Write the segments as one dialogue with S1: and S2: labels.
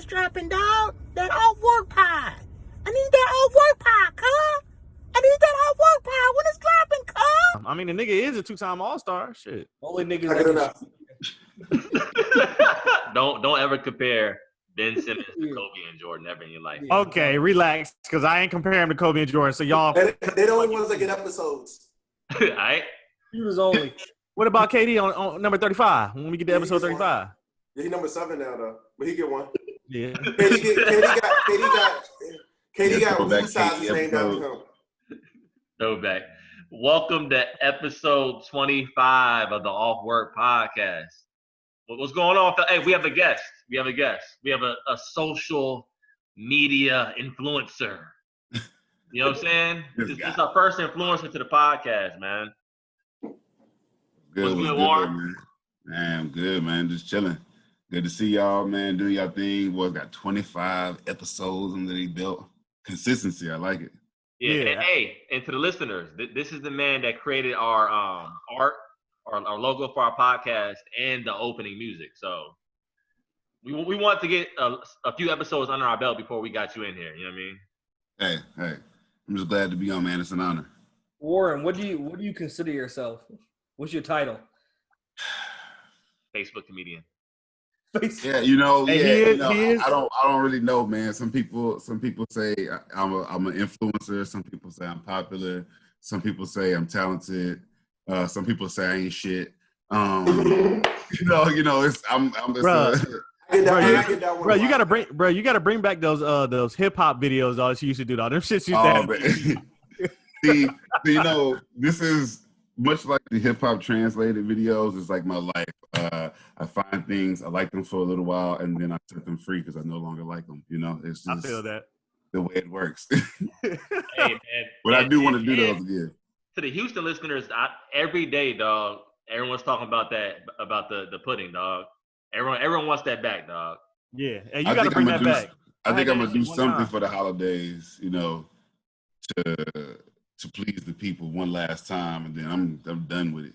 S1: dropping, dog? That off work pie. I need that off work pie, cuz. I need that off work pie when it's dropping, cuz.
S2: I mean, the nigga is a 2-time All-Star. Shit.
S3: Only niggas
S4: I
S3: that
S4: get
S3: can
S5: Don't ever compare Ben Simmons to Kobe and Jordan ever in your life.
S3: Yeah.
S2: Okay, relax, because I ain't comparing him to Kobe and Jordan. So y'all.
S4: They're the only ones that get episodes.
S5: All right.
S3: He was only.
S2: What about KD on number 35? When we get to
S4: Yeah,
S2: episode 35?
S4: Yeah, he number 7 now though, but he get one.
S2: Yeah.
S4: KD got
S6: throwback
S4: Wu sizes
S6: KD
S4: named after
S6: episode.
S4: him.
S5: Throwback. Welcome to episode 25 of the Off Work Podcast. What's going on? Hey, we have a guest. We have a social media influencer. You know what I'm saying? This is our first influencer to the podcast, man.
S6: Good,
S5: What's
S6: was
S5: good,
S6: good,
S5: Warren?
S6: man. Man, I'm good, man. Just chilling. Good to see y'all, man. Doing y'all thing. Boys got 25 episodes under the belt. Consistency, I like it.
S5: Yeah. And to the listeners, this is the man that created our art, our logo for our podcast, and the opening music. So we want to get a few episodes under our belt before we got you in here. You know what I mean?
S6: Hey. I'm just glad to be on, man. It's an honor.
S3: Warren, what do you consider yourself? What's your title?
S5: Facebook comedian.
S6: Yeah, he is.
S2: I
S6: I don't really know, man. Some people say I'm an influencer. Some people say I'm popular. Some people say I'm talented. Some people say I ain't shit. It's I'm just
S2: Bro, you gotta bring back those hip hop videos that you used to do. Them shits used to
S6: see, this is much like the hip hop translated videos. It's like my life. I find things, I like them for a little while, and then I set them free because I no longer like them. It's just
S2: I feel that
S6: the way it works.
S5: Hey, man.
S6: But I do want to do those again.
S5: To the Houston listeners, every day, dog, everyone's talking about the pudding, dog. Everyone wants that back, dog.
S2: Yeah, and you got to bring that back.
S6: I think I'm gonna do something for the holidays, to please the people one last time, and then I'm done with it.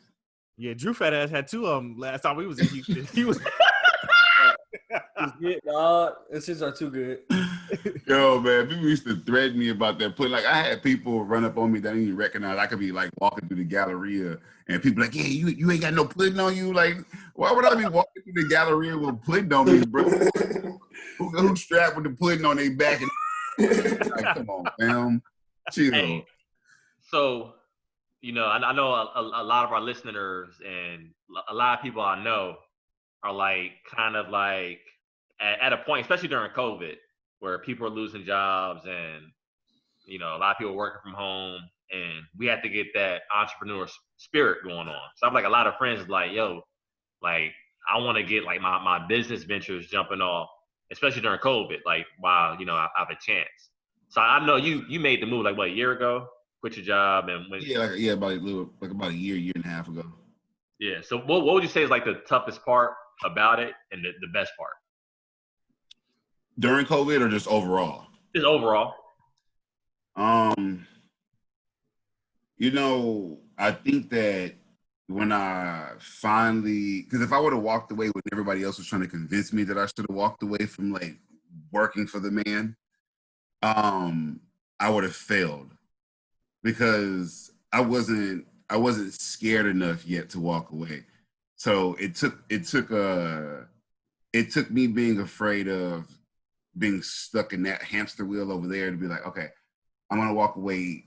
S2: Yeah, Drew fat ass had two of them last time we was in Houston. He was.
S3: It's good, dog. This is are too good.
S6: Yo, man, people used to threaten me about that pudding. Like, I had people run up on me that I didn't even recognize. I could be like walking through the Galleria, and people like, "Yeah, you ain't got no pudding on you." Like, why would I be walking through the Galleria with pudding on me, bro? Who strapped with the pudding on their back? Like, come on, fam. Chill.
S5: Hey, so, I know a lot of our listeners and a lot of people I know are like kind of like at a point, especially during COVID, where people are losing jobs and, a lot of people working from home, and we had to get that entrepreneur spirit going on. So I'm like, a lot of friends like, yo, like, I want to get like my business ventures jumping off, especially during COVID, like while, I have a chance. So I know you made the move like, what, a year ago? Quit your job and went.
S6: About a year and a half ago.
S5: Yeah. So what would you say is like the toughest part about it and the best part?
S6: During COVID or just overall?
S5: Just overall.
S6: I think that when I finally, because if I would have walked away when everybody else was trying to convince me that I should have walked away from like working for the man, I would have failed because I wasn't scared enough yet to walk away. So it took me being afraid of being stuck in that hamster wheel over there to be like, okay, I'm gonna walk away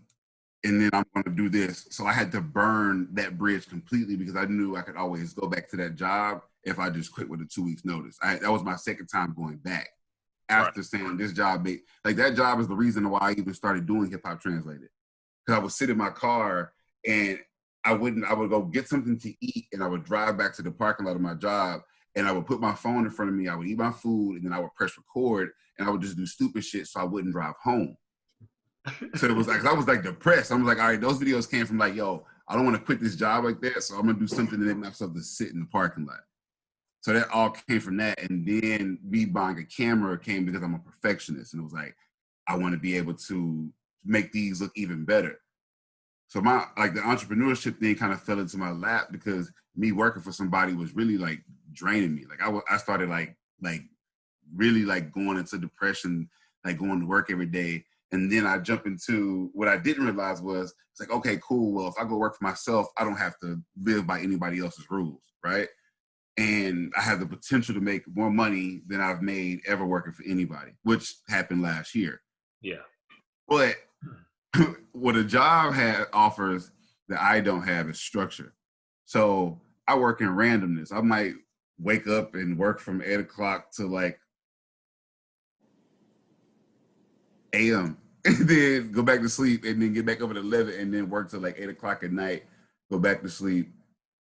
S6: and then I'm gonna do this. So I had to burn that bridge completely because I knew I could always go back to that job if I just quit with a 2 weeks notice. That was my second time going back after saying this job, like that job is the reason why I even started doing Hip Hop Translated. Because I would sit in my car and I would go get something to eat and I would drive back to the parking lot of my job and I would put my phone in front of me. I would eat my food and then I would press record and I would just do stupid shit so I wouldn't drive home. So it was like, I was like depressed. I was like, all right, those videos came from like, yo, I don't want to quit this job like that. So I'm going to do something to make myself to sit in the parking lot. So that all came from that. And then me buying a camera came because I'm a perfectionist. And it was like, I want to be able to make these look even better. So the entrepreneurship thing kind of fell into my lap because me working for somebody was really like draining me. Like I started like really like going into depression, like going to work every day. And then I jump into what I didn't realize was it's like, okay, cool. Well, if I go work for myself, I don't have to live by anybody else's rules, right? And I have the potential to make more money than I've made ever working for anybody, which happened last year.
S5: Yeah.
S6: But what a job offers that I don't have is structure. So I work in randomness. I might wake up and work from 8 o'clock to like a.m. and then go back to sleep and then get back up at 11 and then work till like 8 o'clock at night, go back to sleep,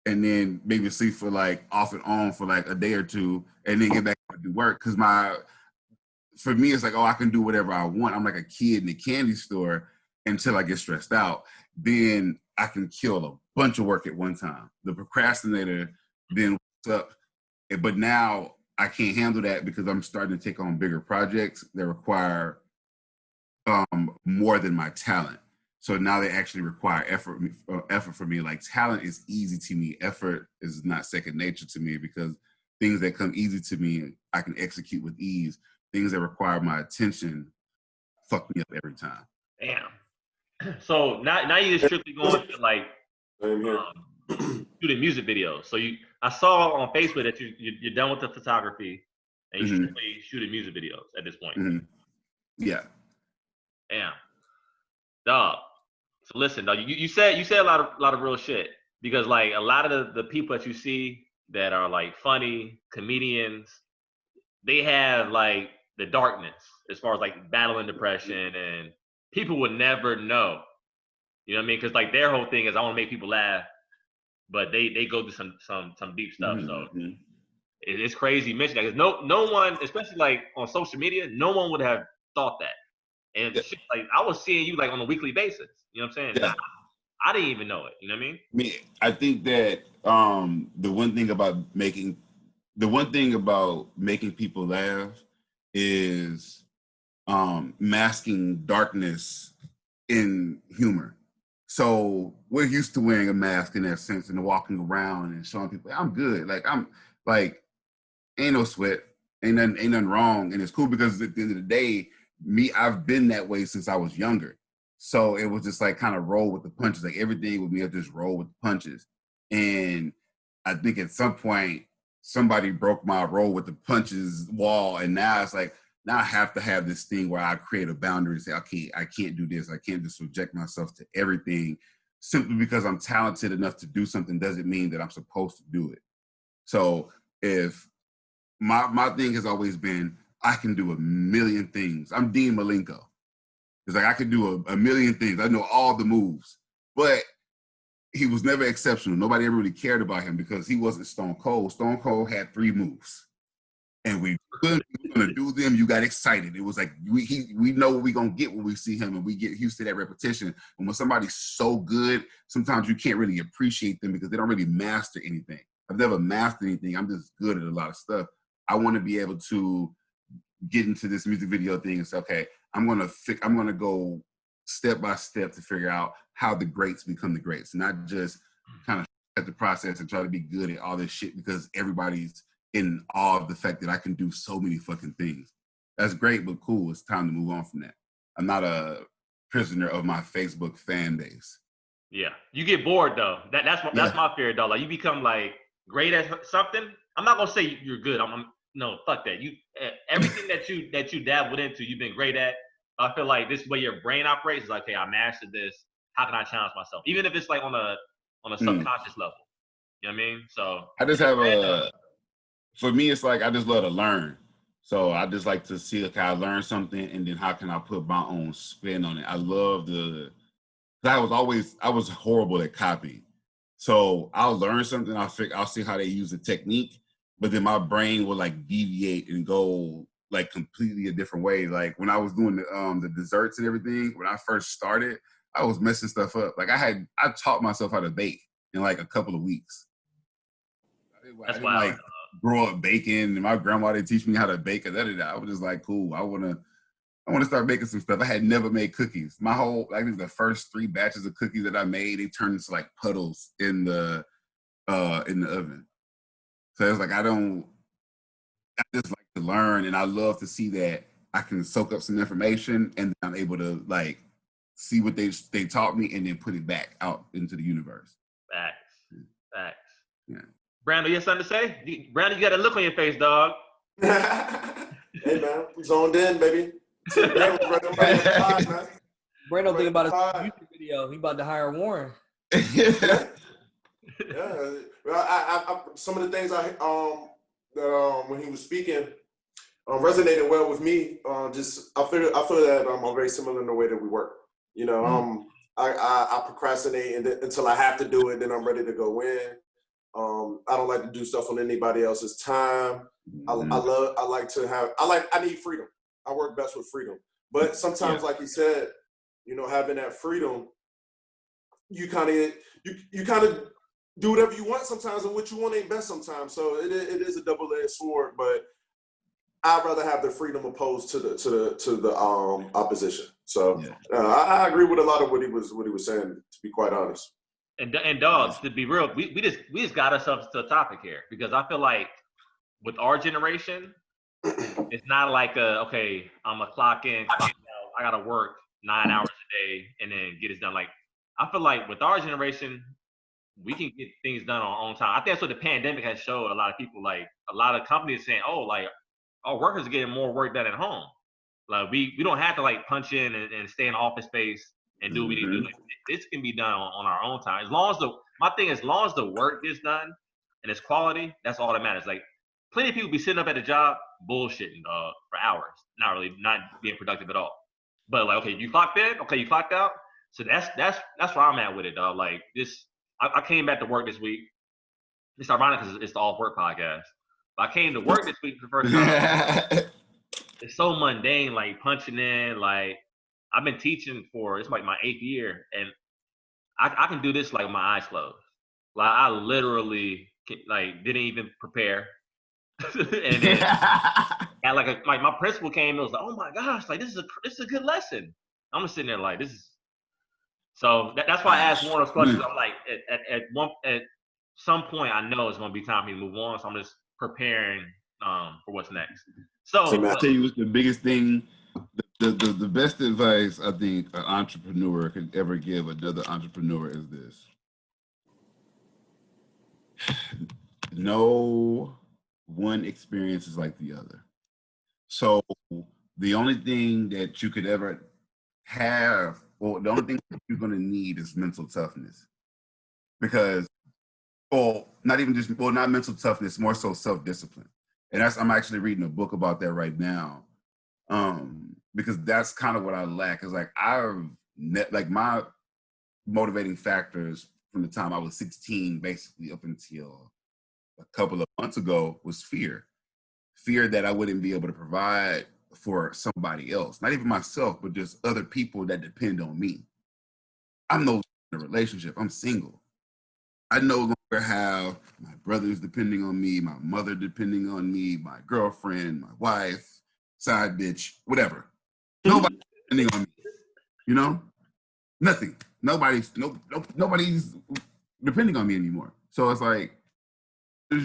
S6: and then maybe sleep for like off and on for like a day or two and then get back to do work. Cause for me, it's like, oh, I can do whatever I want. I'm like a kid in the candy store until I get stressed out. Then I can kill a bunch of work at one time. The procrastinator then wakes up. But now I can't handle that because I'm starting to take on bigger projects that require more than my talent. So now they actually require effort for me. Like talent is easy to me. Effort is not second nature to me because things that come easy to me, I can execute with ease. Things that require my attention fuck me up every time.
S5: Damn. So now you're strictly going to like shooting music videos. So I saw on Facebook that you're done with the photography and you're strictly shooting music videos at this point.
S6: Mm-hmm. Yeah.
S5: Damn. Dog. So listen, dog, you said a lot of real shit because like a lot of the people that you see that are like funny comedians, they have like the darkness as far as like battling depression, and people would never know. You know what I mean? Because like their whole thing is I want to make people laugh, but they go through some deep stuff.
S6: Mm-hmm.
S5: So it's crazy you mention that because no one, especially like on social media, no one would have thought that. And shit, like I was seeing you like on a weekly basis. You know what I'm saying?
S6: Yeah.
S5: I didn't even know it. You know what I mean?
S6: I think that the one thing about making people laugh is masking darkness in humor. So we're used to wearing a mask in that sense and walking around and showing people I'm good. Like I'm like ain't no sweat, ain't nothing wrong, and it's cool because at the end of the day, I've been that way since I was younger. So it was just like kind of roll with the punches. Like everything with me, I just roll with the punches. And I think at some point somebody broke my roll with the punches wall, and now it's like now I have to have this thing where I create a boundary and say, okay, I can't do this. I can't just subject myself to everything simply because I'm talented enough to do something doesn't mean that I'm supposed to do it. So if my thing has always been I can do a million things. I'm Dean Malenko. It's like I can do a million things. I know all the moves, but he was never exceptional. Nobody ever really cared about him because he wasn't Stone Cold. Stone Cold had 3 moves, and we were gonna do them. You got excited. It was like we know what we're gonna get when we see him, and we get used to that repetition. And when somebody's so good, sometimes you can't really appreciate them because they don't really master anything. I've never mastered anything. I'm just good at a lot of stuff. I want to be able to get into this music video thing and say, okay, I'm gonna go step by step to figure out how the greats become the greats, not just kind of at the process and try to be good at all this shit because everybody's in awe of the fact that I can do so many fucking things. That's great, but cool. It's time to move on from that. I'm not a prisoner of my Facebook fan base.
S5: Yeah, you get bored though. That's my fear though. Like you become like great at something. I'm not gonna say you're good. No, fuck that. You everything that you dabbled into, you've been great at. I feel like this way your brain operates is like, okay, I mastered this. How can I challenge myself? Even if it's like on a subconscious level. You know what I mean? So
S6: I just have for me, it's like I just love to learn. So I just like to see, okay, I learned something, and then how can I put my own spin on it? I love I was horrible at copying. So I'll learn something, I'll see how they use the technique, but then my brain will like deviate and go like completely a different way. Like when I was doing the desserts and everything, when I first started, I was messing stuff up. Like I taught myself how to bake in like a couple of weeks. I didn't like grow up baking, and my grandma didn't teach me how to bake. I was just like, cool. I want to start making some stuff. I had never made cookies. My whole the first 3 batches of cookies that I made, they turned into like puddles in the oven. So it's like I just like to learn, and I love to see that I can soak up some information and I'm able to like see what they taught me and then put it back out into the universe.
S5: Facts.
S6: Yeah.
S5: Brandon, you have something to say? Brandon, you got a look on your face, dog.
S4: Hey man, zoned in, baby.
S3: Brando think about his YouTube video. He about to hire Warren.
S4: Yeah. Well, I some of the things when he was speaking resonated well with me. Just I feel that I'm very similar in the way that we work. You know, I procrastinate until I have to do it, then I'm ready to go in. I don't like to do stuff on anybody else's time. I need freedom. I work best with freedom. But sometimes, like you said, you know, having that freedom, you kind of do whatever you want sometimes, and what you want ain't best sometimes. So it is a double-edged sword. But I'd rather have the freedom opposed to the opposition. So I agree with a lot of what he was saying. To be quite honest.
S5: And dogs, to be real, we just got ourselves to a topic here because I feel like with our generation, it's not like okay, I'm gonna clock in, clock out. I gotta work 9 hours a day and then get it done. Like I feel like with our generation, we can get things done on our own time. I think that's what the pandemic has showed a lot of people. Like a lot of companies saying, oh, like our workers are getting more work done at home. Like we don't have to like punch in and stay in office space and do what we need to do. Like, this can be done on our own time. As long as the work gets done and it's quality, that's all that matters. Like plenty of people be sitting up at a job bullshitting for hours, not being productive at all. But like, okay, you clocked in, okay, you clocked out. So that's where I'm at with it, dog. Like this, I came back to work this week. It's ironic because it's the Off Work podcast. But I came to work this week for the first time. It's so mundane, like punching in. Like I've been teaching it's like my 8th year, and I can do this like with my eyes closed. Like I literally didn't even prepare, and then and like my principal came and was like, "Oh my gosh, like this is a good lesson." I'm just sitting there like this is. So that's why I asked one of those questions. I'm like, at some point, I know it's going to be time for me to move on. So I'm just preparing for what's next. So
S6: I'll tell you what's the biggest thing, the best advice I think an entrepreneur could ever give another entrepreneur is this. No one experience is like the other. So the only thing that you could ever have, or the only thing that you're going to need is mental toughness. Because, not mental toughness, more so self-discipline. And I'm actually reading a book about that right now. Because that's kind of what I lack. Is like my motivating factors from the time I was 16, basically up until a couple of months ago, was fear. Fear that I wouldn't be able to provide for somebody else, not even myself, but just other people that depend on me. I'm no longer in a relationship. I'm single. I no longer have my brothers depending on me, my mother depending on me, my girlfriend, my wife, side bitch, whatever. Nobody depending on me. You know, nothing. Nobody's depending on me anymore. So it's like,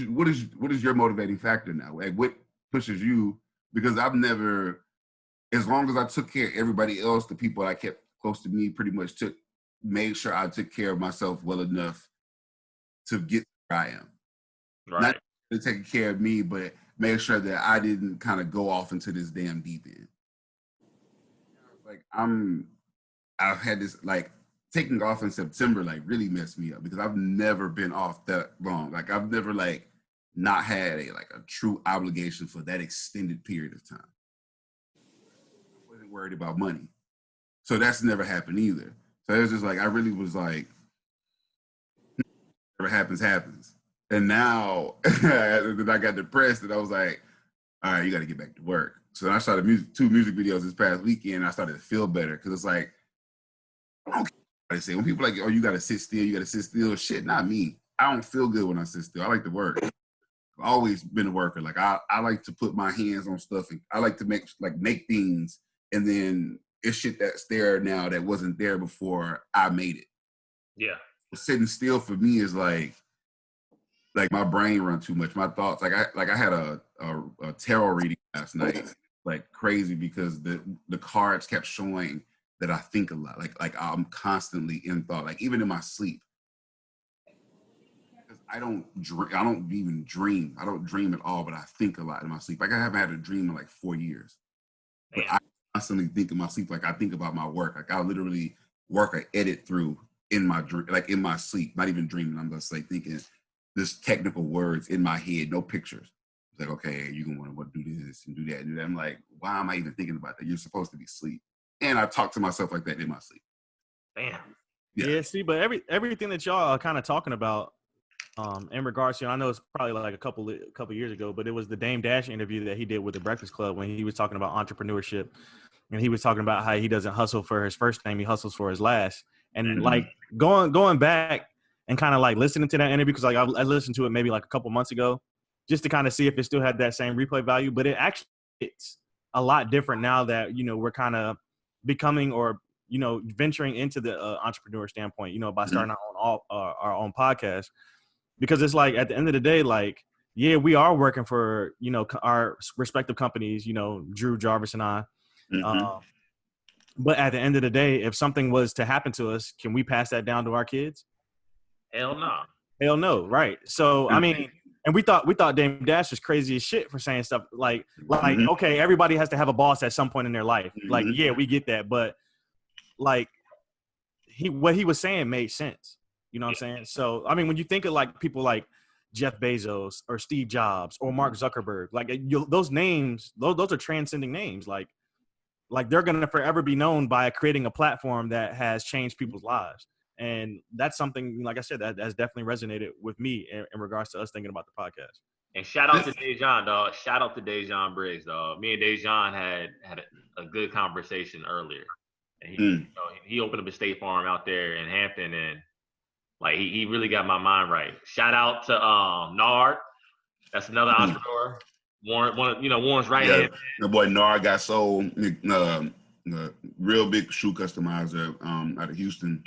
S6: what is your motivating factor now? Like, what pushes you? Because I've never, as long as I took care of everybody else, the people I kept close to me pretty much made sure I took care of myself well enough to get where I am.
S5: Right.
S6: Not taking care of me, but make sure that I didn't kind of go off into this damn deep end. Like I've had this, like, taking off in September, like, really messed me up because I've never been off that long. Like, I've never, like, not had a true obligation for that extended period of time. I wasn't worried about money. So that's never happened either. So it was just like, I really was like, whatever happens, happens. And now that I got depressed, and I was like, all right, you got to get back to work. So I started two music videos this past weekend. I started to feel better because it's like, I don't care what they say. When people are like, oh, you got to sit still. Shit, not me. I don't feel good when I sit still. I like to work. I've always been a worker. Like I like to put my hands on stuff, and I like to make things, and then it's shit that's there now that wasn't there before I made it.
S5: Yeah.
S6: Sitting still for me is like, like my brain run too much. My thoughts, like I had a tarot reading last night, like crazy because the cards kept showing that I think a lot. Like I'm constantly in thought, like even in my sleep. Because I don't even dream. I don't dream at all, but I think a lot in my sleep. Like I haven't had a dream in like 4 years. But I constantly think in my sleep, like I think about my work. Like I literally work or edit through in my dream, like in my sleep, not even dreaming. I'm just like thinking this technical words in my head, no pictures. It's like, okay, you're gonna want to do this and do that and do that. I'm like, why am I even thinking about that? You're supposed to be asleep. And I talk to myself like that in my sleep.
S5: Damn.
S2: Yeah, see, but everything that y'all are kind of talking about, in regards to, I know it's probably like a couple years ago, but it was the Dame Dash interview that he did with the Breakfast Club when he was talking about entrepreneurship, and he was talking about how he doesn't hustle for his first name, he hustles for his last. And like going back and kind of like listening to that interview, because like I listened to it maybe like a couple months ago, just to kind of see if it still had that same replay value. But it actually it's a lot different now that we're kind of becoming or venturing into the entrepreneur standpoint, by starting our own podcast. Because it's like at the end of the day, like, yeah, we are working for, our respective companies, Drew, Jarvis, and I. But at the end of the day, if something was to happen to us, can we pass that down to our kids?
S5: Hell no.
S2: Hell no, right? So, I mean, and we thought Dame Dash was crazy as shit for saying stuff like okay, everybody has to have a boss at some point in their life. Like, yeah, we get that, but like what he was saying made sense. You know what I'm saying? So, I mean, when you think of like people like Jeff Bezos or Steve Jobs or Mark Zuckerberg, like those names, those are transcending names. Like they're going to forever be known by creating a platform that has changed people's lives. And that's something, like I said, that's definitely resonated with me in regards to us thinking about the podcast.
S5: And shout out to Dejan, dog. Shout out to Dejan Briggs, dog. Me and Dejan had a good conversation earlier. And he opened up a State Farm out there in Hampton, and like he really got my mind right. Shout out to Nard. That's another entrepreneur. Warren's right hand.
S6: The boy Nard got sold. Real big shoe customizer out of Houston.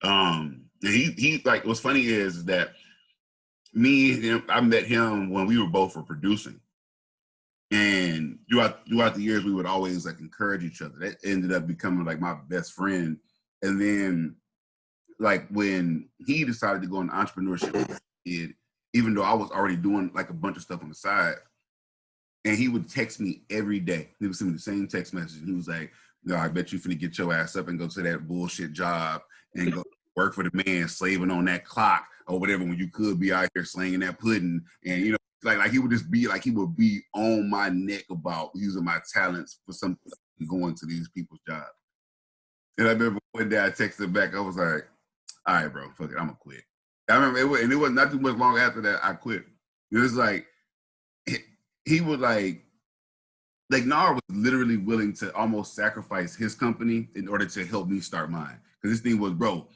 S6: And he like what's funny is that I met him when we were both producing. And throughout the years, we would always like encourage each other. That ended up becoming like my best friend. And then, like when he decided to go into entrepreneurship, even though I was already doing like a bunch of stuff on the side, and he would text me every day. He would send me the same text message. And he was like, "No, I bet you finna get your ass up and go to that bullshit job and go work for the man, slaving on that clock or whatever, when you could be out here slinging that pudding." And like he would just be like, he would be on my neck about using my talents for something, going to these people's jobs. And I remember one day I texted back, I was like, "All right, bro, fuck it, I'm gonna quit." I remember it was not too much long after that I quit. It was like, he was like Nar was literally willing to almost sacrifice his company in order to help me start mine. Because this thing was, bro,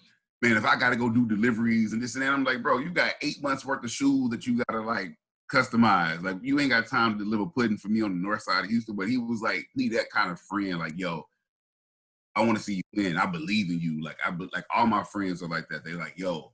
S6: man, if I gotta go do deliveries and this and that, I'm like, bro, you got 8 months worth of shoes that you gotta like customize. Like, you ain't got time to deliver pudding for me on the north side of Houston. But he was like, need that kind of friend. Like, yo, I want to see you win. I believe in you. Like, like all my friends are like that. They're like, yo,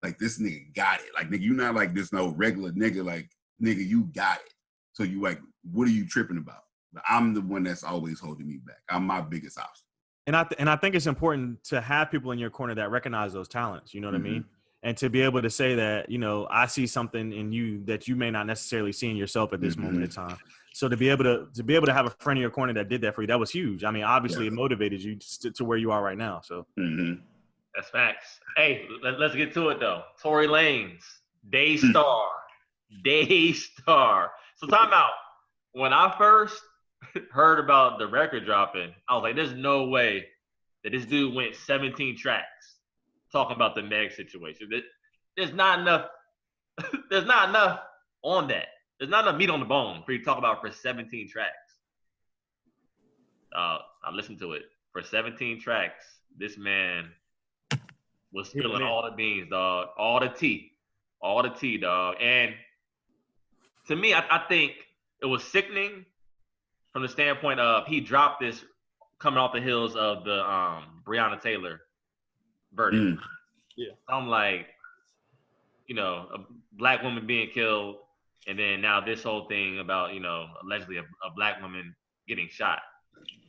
S6: like this nigga got it. Like, nigga, you not like this no regular nigga. Like, nigga, you got it. So you like, what are you tripping about? But I'm the one that's always holding me back. I'm my biggest obstacle.
S2: And I think it's important to have people in your corner that recognize those talents. You know what I mean? And to be able to say that, I see something in you that you may not necessarily see in yourself at this moment in time. So to be able to have a friend in your corner that did that for you, that was huge. I mean, obviously it motivated you to where you are right now. So
S5: that's facts. Hey, let's get to it though. Tory Lanez, Daystar. So time out. When I first heard about the record dropping, I was like, there's no way that this dude went 17 tracks talking about the Meg situation. There's not enough on that. There's not enough meat on the bone for you to talk about for 17 tracks. I listened to it. For 17 tracks, this man was spilling all the beans, dog. All the tea, dog. And to me, I think it was sickening from the standpoint of he dropped this coming off the heels of the Breonna Taylor verdict.
S2: Yeah.
S5: I'm like, a black woman being killed, and then now this whole thing about allegedly a black woman getting shot.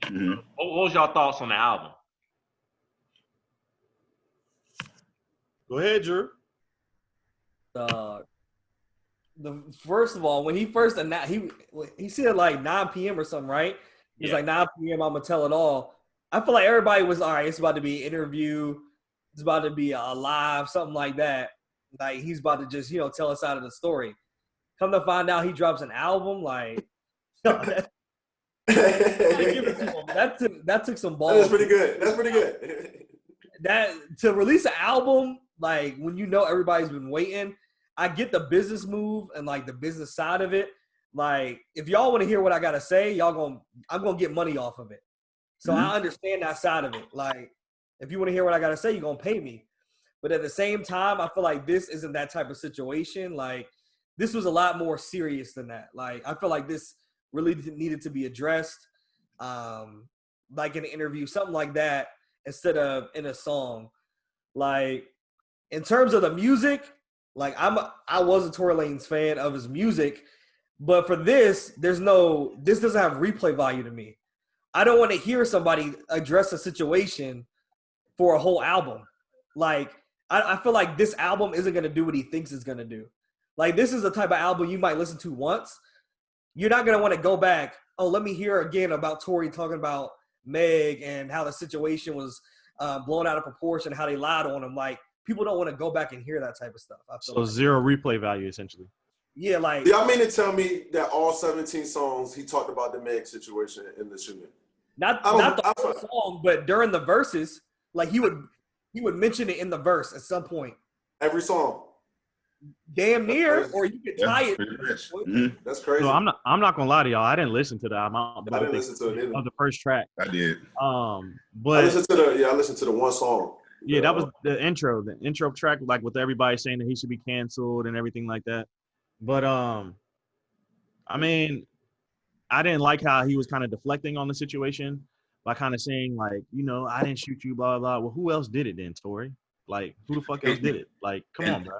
S6: Mhm.
S5: What was y'all thoughts on the album?
S2: Go ahead, Drew.
S3: The first of all, when he first announced, he said like 9 p.m. or something, right? He's
S5: Yeah.
S3: like 9 p.m. I'm gonna tell it all. I feel like everybody was all right. It's about to be an interview. It's about to be a live, something like that. Like he's about to just tell us out of the story. Come to find out, he drops an album. Like that, give it to him. That took some balls.
S4: That's pretty good. That's pretty good.
S3: That to release an album, like when everybody's been waiting. I get the business move and like the business side of it. Like if y'all want to hear what I gotta say, I'm gonna get money off of it. So I understand that side of it. Like if you want to hear what I gotta say, you're gonna pay me. But at the same time, I feel like this isn't that type of situation. Like this was a lot more serious than that. Like I feel like this really needed to be addressed, like in an interview, something like that, instead of in a song. Like in terms of the music, like I was a Tory Lanez fan of his music, but for this doesn't have replay value to me. I don't want to hear somebody address a situation for a whole album. Like I feel like this album isn't gonna do what he thinks it's gonna do. Like this is the type of album you might listen to once. You're not gonna want to go back. Oh, let me hear again about Tory talking about Meg and how the situation was blown out of proportion, how they lied on him. Like people don't want to go back and hear that type of stuff.
S2: So zero replay value, essentially.
S3: Yeah, like
S4: Y'all mean to tell me that all 17 songs he talked about the Meg situation in the shooting?
S3: not the whole song, but during the verses, like he would mention it in the verse at some point.
S4: Every song.
S3: Damn near, or you could tie it.
S6: Mm-hmm.
S4: That's crazy.
S2: So I'm not gonna lie to y'all. I didn't listen to the album.
S4: I didn't listen to it either.
S2: Of the first track.
S6: I did.
S2: But
S4: I listened to the one song.
S2: Yeah, that was the intro track, like with everybody saying that he should be canceled and everything like that. But I mean, I didn't like how he was kind of deflecting on the situation by kind of saying like, I didn't shoot you, blah blah. Well, who else did it then, Tory? Like, who the fuck else did it? Like, come on, bro.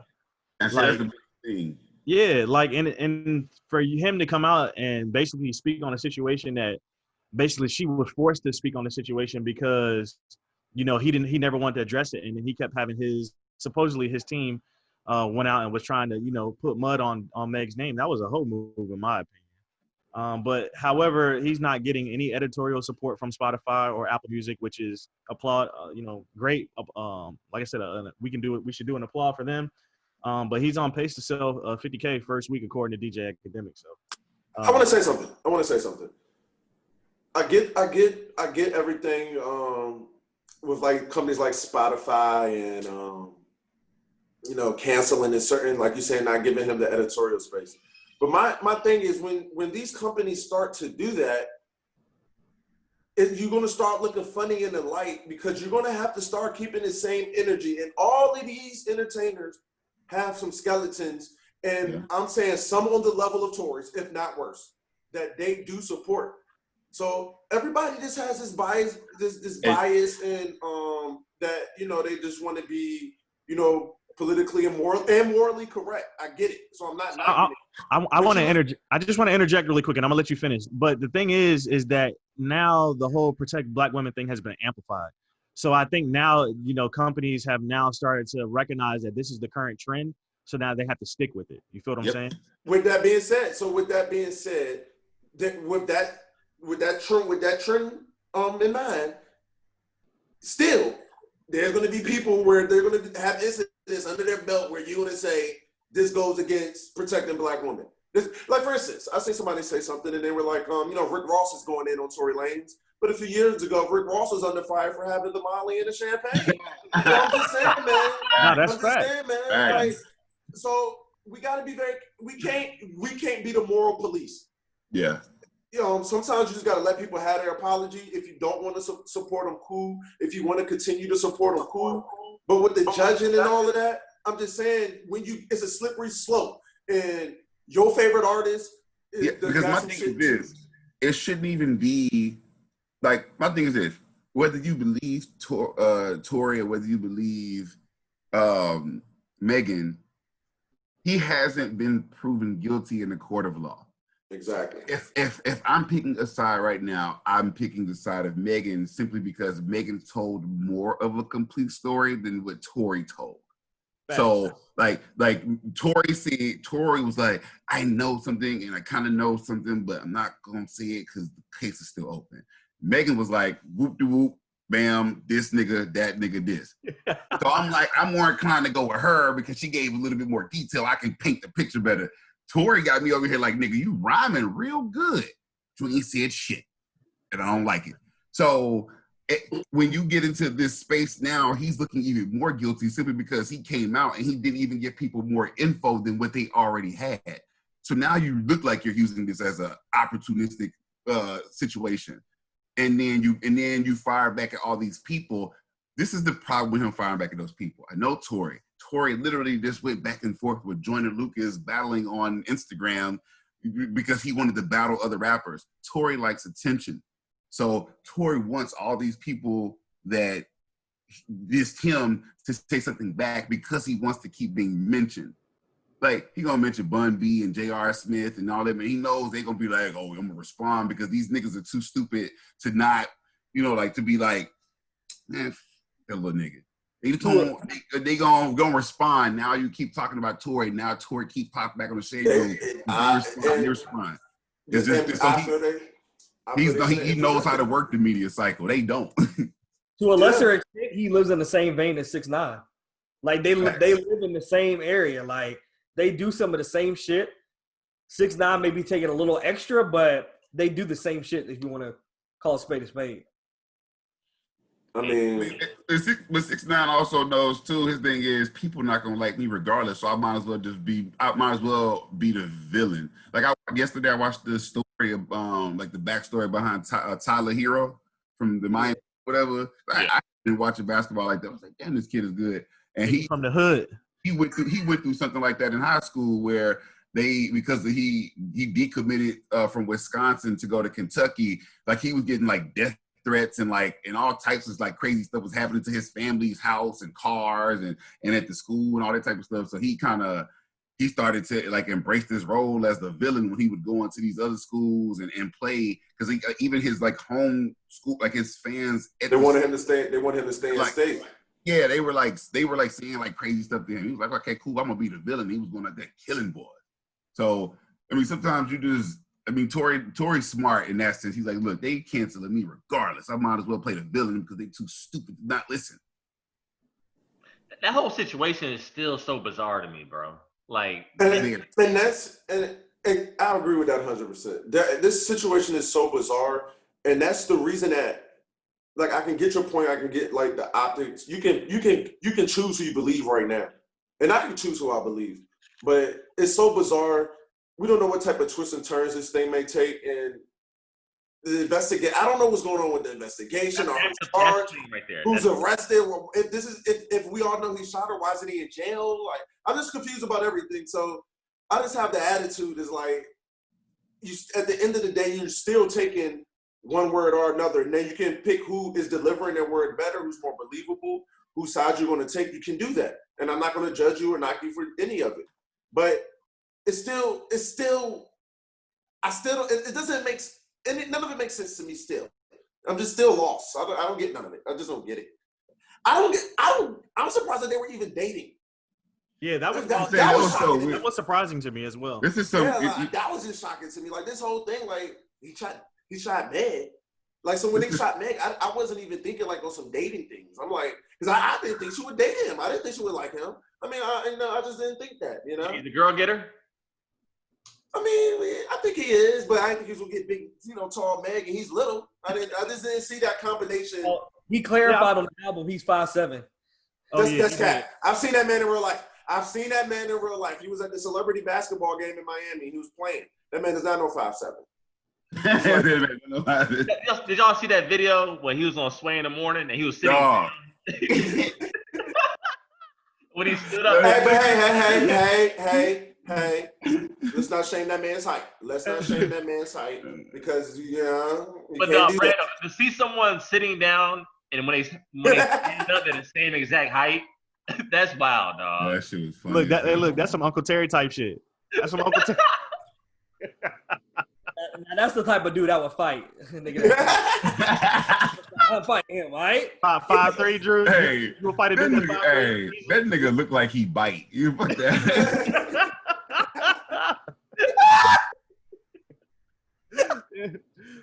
S6: That's
S2: Like,
S6: the big thing.
S2: Yeah, like and for him to come out and basically speak on a situation that basically she was forced to speak on the situation because he never wanted to address it, and then he kept having supposedly his team went out and was trying to put mud on Meg's name. That was a whole move in my opinion. But however, he's not getting any editorial support from Spotify or Apple Music, which is applaud. Great. Like I said, we should do an applaud for them. But he's on pace to sell 50K first week according to DJ Academic. So
S4: I want to say something. I get everything with like companies like Spotify and canceling and certain, like you say, not giving him the editorial space. But my thing is when these companies start to do that, you're going to start looking funny in the light because you're going to have to start keeping the same energy. And all of these entertainers have some skeletons, and I'm saying some on the level of Tories, if not worse, that they do support. So everybody just has this bias, bias, and that they just want to be politically and morally correct. I get it. So I'm not.
S2: I want to interject. I just want to interject really quick, and I'm gonna let you finish. But the thing is that now the whole protect Black women thing has been amplified. So I think now, companies have now started to recognize that this is the current trend. So now they have to stick with it. You feel what I'm saying?
S4: With that being said, with that trend in mind, still there's going to be people where they're going to have incidents under their belt where you're going to say this goes against protecting Black women. Like for instance, I see somebody say something and they were like, Rick Ross is going in on Tory Lanez. But a few years ago, Rick Ross was under fire for having the Molly and the champagne. I'm just saying, man.
S2: No, that's fact.
S4: Like, so we got to be we can't be the moral police.
S6: Yeah.
S4: Sometimes you just got to let people have their apology. If you don't want to support them, cool. If you want to continue to support them, cool. But with the judging and all of that, I'm just saying, it's a slippery slope. And your favorite artist is
S6: because my thing is this. It shouldn't even be. Like, my thing is this, whether you believe Tory or whether you believe Megan, he hasn't been proven guilty in the court of law.
S4: Exactly.
S6: If I'm picking a side right now, I'm picking the side of Megan simply because Megan told more of a complete story than what Tory told. So like Tory was like, I know something and I kind of know something, but I'm not gonna say it because the case is still open. Megan was like, whoop de whoop, bam, this nigga, that nigga, this. So I'm like, I'm more inclined to go with her because she gave a little bit more detail. I can paint the picture better. Tory got me over here like, nigga, you rhyming real good. So he said shit, and I don't like it. So when you get into this space now, he's looking even more guilty simply because he came out and he didn't even give people more info than what they already had. So now you look like you're using this as an opportunistic situation, and then you fire back at all these people. This is the problem with him firing back at those people. I know Tory. Tory literally just went back and forth with Joyner Lucas battling on Instagram because he wanted to battle other rappers. Tory likes attention. So Tory wants all these people that dissed him to say something back because he wants to keep being mentioned. Like, he gonna mention Bun B and J.R. Smith and all that, man. He knows they gonna be like, oh, I'm gonna respond because these niggas are too stupid to not, like, to be like, man, that little nigga. They gonna respond. Now you keep talking about Tory. Now Tory keep popping back on the shade room. You respond. It's just he knows how to work the media cycle. They don't.
S3: To a lesser extent, he lives in the same vein as 6ix9ine. Like they live in the same area. Like they do some of the same shit. 6ix9ine may be taking a little extra, but they do the same shit if you want to call a spade a spade.
S4: I mean,
S6: but 6ix9ine also knows too. His thing is people not gonna like me regardless, so I might as well be the villain. Like yesterday, I watched the story of like the backstory behind Tyler Hero from the Miami whatever. I been watching basketball like that. I was like, damn, this kid is good. And he
S2: from the hood.
S6: He went through something like that in high school where because he decommitted from Wisconsin to go to Kentucky. Like he was getting like death threats and all types of like crazy stuff was happening to his family's house and cars and at the school and all that type of stuff. So he started to like embrace this role as the villain when he would go into these other schools and play because even his like home school, like his fans,
S4: they wanted him to stay. They wanted him to stay in state.
S6: Yeah, they were like saying like crazy stuff to him. He was like, okay, cool, I'm gonna be the villain. He was going like that killing boy. So I mean, sometimes Tory's smart in that sense. He's like, look, they canceling me regardless. I might as well play the villain because they too stupid to not listen.
S5: That whole situation is still so bizarre to me, bro. Like,
S4: and I agree with that 100%. This situation is so bizarre, and that's the reason that, like, I can get your point. I can get like the optics. You can choose who you believe right now, and I can choose who I believe. But it's so bizarre. We don't know what type of twists and turns this thing may take, and the investigate. I don't know what's going on with the investigation or who's charged,
S5: right there.
S4: Who's arrested. If we all know he shot her, why isn't he in jail? Like, I'm just confused about everything. So I just have the attitude is like, at the end of the day, you're still taking one word or another, and then you can pick who is delivering their word better, who's more believable, whose side you're going to take. You can do that, and I'm not going to judge you or knock you for any of it. But it doesn't make. And none of it makes sense to me still. I'm just still lost. I don't get none of it. I just don't get it. I'm surprised that they were even dating.
S2: Yeah, that was surprising to me as well.
S6: This is so
S4: that was just shocking to me. Like this whole thing, like he shot Meg. Like so when they shot Meg, I wasn't even thinking like on some dating things. I'm like, because I didn't think she would date him. I didn't think she would like him. I mean, I just didn't think that. You know,
S5: did the girl get her?
S4: I mean, I think he is, but I didn't think he was gonna get big, tall Meg, and he's little. I just didn't see that combination.
S3: Well, he clarified on the album he's 5'7".
S4: That's cat. I've seen that man in real life. He was at the celebrity basketball game in Miami. He was playing. That man does not know 5'7".
S5: Did y'all see that video when he was on Sway in the morning and he was sitting down? When he stood up.
S4: Hey, let's not shame that man's height. Because
S5: But Brando, to see someone sitting down and when they stand up at the same exact height, That's wild, dog.
S6: That shit was funny.
S2: Look, that's some Uncle Terry type shit. That's some Uncle Terry.
S3: Now, that's the type of dude I would fight. Nigga, I'm fighting him, all right?
S2: 5'3", Drew.
S6: Hey,
S2: You will fight a dude that's 5'3"?
S6: that nigga look like he bite. You fuck that.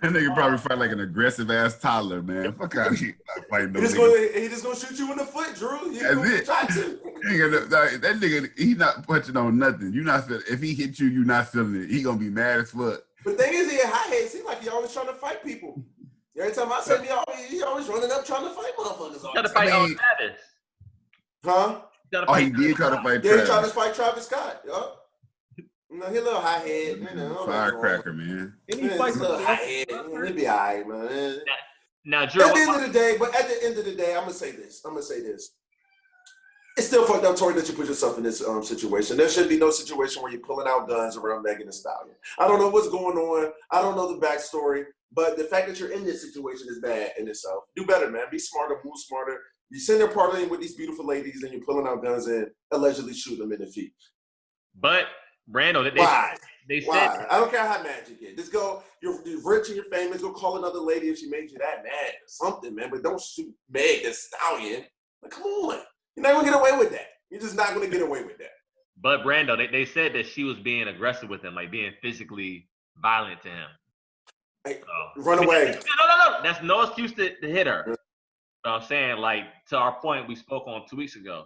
S6: That nigga probably fight like an aggressive ass toddler, man. Fuck out of here.
S4: He just gonna shoot you in the foot, Drew.
S6: That's it. That nigga, he not punching on nothing. You not feel, if he hit you, you not feeling it. He gonna be mad as fuck.
S4: The thing is, he a hot head. Seems like he always trying to fight people. Every time I see him, he always running up trying to fight motherfuckers.
S5: Trying to fight Travis.
S4: Huh?
S6: Oh, he did try to fight
S4: Yeah,
S6: Travis.
S4: he tried to fight Travis Scott. Yup. You know, he a little hot head. You know,
S6: Firecracker, man.
S3: And he fights
S4: a little hot head. He'll be all right, man.
S5: Now, Drew,
S4: at the end of the day, I'm gonna say this. It's still fucked up, Tory, that you put yourself in this situation. There should be no situation where you're pulling out guns around Megan Thee Stallion. I don't know what's going on. I don't know the backstory, but the fact that you're in this situation is bad in itself. Do better, man. Be smarter, move smarter. You sitting there partying with these beautiful ladies and you're pulling out guns and allegedly shooting them in the feet.
S5: But Randall,
S4: Why?
S5: They said
S4: Why? I don't care how mad you get. Just go. You're rich and you're famous. Go call another lady if she made you that mad or something, man. But don't shoot Meg Thee Stallion. Like, come on. You're not gonna get away with that. You're just not gonna get away with that.
S5: But Brando, they said that she was being aggressive with him, like being physically violent to him.
S4: Hey, run away.
S5: No. That's no excuse to hit her. You know what I'm saying? Like, to our point we spoke on 2 weeks ago.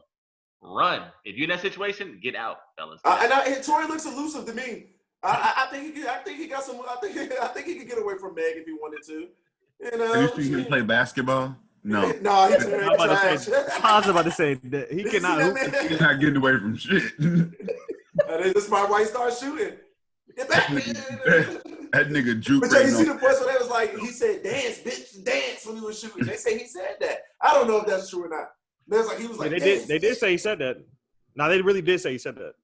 S5: Run. If you're in that situation, get out, fellas.
S4: And Tory looks elusive to me. I think he got some. I think he could get away from Meg if he wanted to. You know.
S6: Have you seen him play basketball? No.
S4: No, he's very trash.
S2: I was about to say that he cannot.
S6: He's not getting away from shit.
S4: That's my white star shooting. Get back.
S6: That nigga juke.
S4: But you see the voice when they was like, he said, "Dance, bitch, dance" when he was shooting. They say he said that. I don't know if that's true or not. He was like,
S2: they did say he said that. No, they really did say he said that.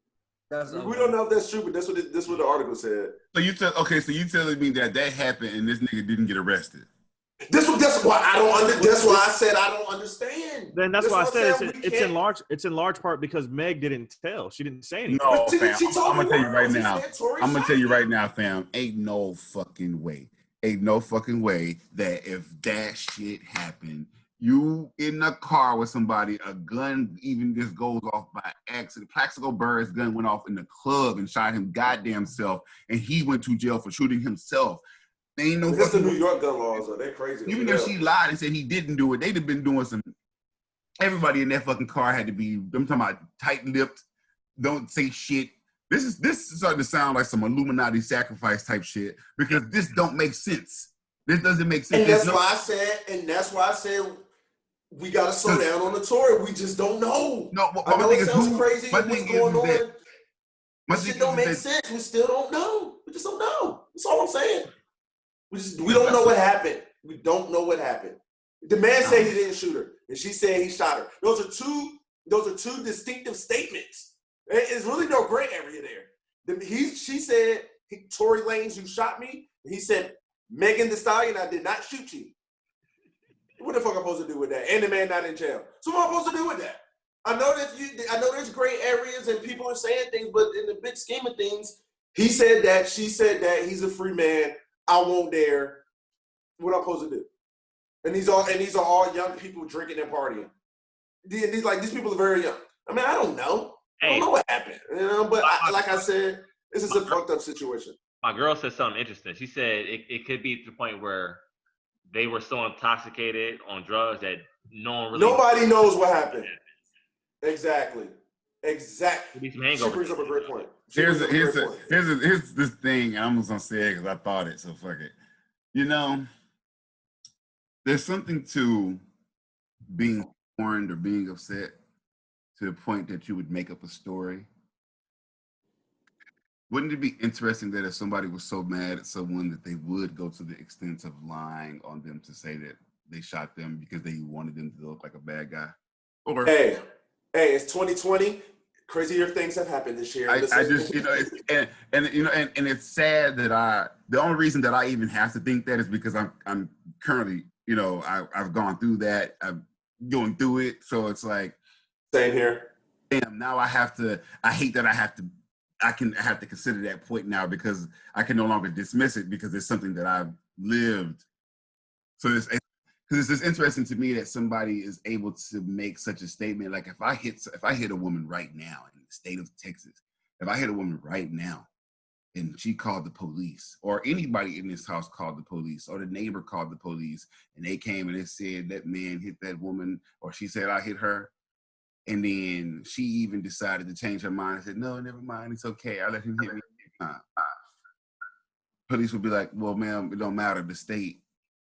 S4: We don't know if that's true, but that's what the article said.
S6: So you telling me that happened and this nigga didn't get arrested?
S4: That's why I don't. That's why I said I don't understand.
S2: Then that's why I said it's in large part because Meg didn't tell. She didn't say anything.
S6: No, fam. I'm gonna tell you right now. I'm gonna tell you right now, fam. Ain't no fucking way that if that shit happened, you in a car with somebody, a gun even just goes off by accident. Plaxico Burr's gun went off in the club and shot him goddamn self, and he went to jail for shooting himself. Ain't no.
S4: That's the New York gun laws, though. They're crazy.
S6: Even if she lied and said he didn't do it, they'd have been doing some. Everybody in that fucking car had to be. I'm talking about tight-lipped. Don't say shit. This is starting to sound like some Illuminati sacrifice type shit because this don't make sense. This doesn't make sense.
S4: And that's why I said we gotta slow down on the Tory. We just don't know.
S6: No,
S4: I know it sounds crazy.
S6: My
S4: What's
S6: thing
S4: going on?
S6: is
S4: This shit don't make sense. We still don't know. We just don't know. That's all I'm saying. We don't know what happened. We don't know what happened. The man said he didn't shoot her, and she said he shot her. Those are two distinctive statements. It's really no gray area there. She said, Tory Lanez, you shot me. And he said, Megan Thee Stallion, I did not shoot you. What the fuck am I supposed to do with that? And the man not in jail. So what am I supposed to do with that? I know there's gray areas and people are saying things, but in the big scheme of things, he said that, she said that, he's a free man. I won't dare. What I'm supposed to do? And these are all young people drinking and partying. These people are very young. I mean, I don't know. I don't know what happened. You know, but like I said, this is a fucked up situation.
S5: My girl said something interesting. She said it could be to the point where they were so intoxicated on drugs that nobody knows what happened. Exactly. She brings up a great point.
S6: Here's this thing, and I'm just gonna say it because I thought it, so fuck it. You know, there's something to being warned or being upset to the point that you would make up a story. Wouldn't it be interesting that if somebody was so mad at someone that they would go to the extent of lying on them to say that they shot them because they wanted them to look like a bad guy? Or
S4: hey, it's 2020. Crazier things have happened this year.
S6: I just, you know, and it's sad that the only reason that I even have to think that is because I'm currently, you know, I've gone through that. I'm going through it. So it's like,
S4: Same here.
S6: Damn, now I hate that I have to consider that point now because I can no longer dismiss it because it's something that I've lived. So because it's interesting to me that somebody is able to make such a statement. Like if I hit a woman right now in the state of Texas, if I hit a woman right now and she called the police, or anybody in this house called the police, or the neighbor called the police, and they came and they said that man hit that woman, or she said I hit her, and then she even decided to change her mind and said, no, never mind, it's okay, I let him hit me. Police would be like, well, ma'am, it don't matter. The state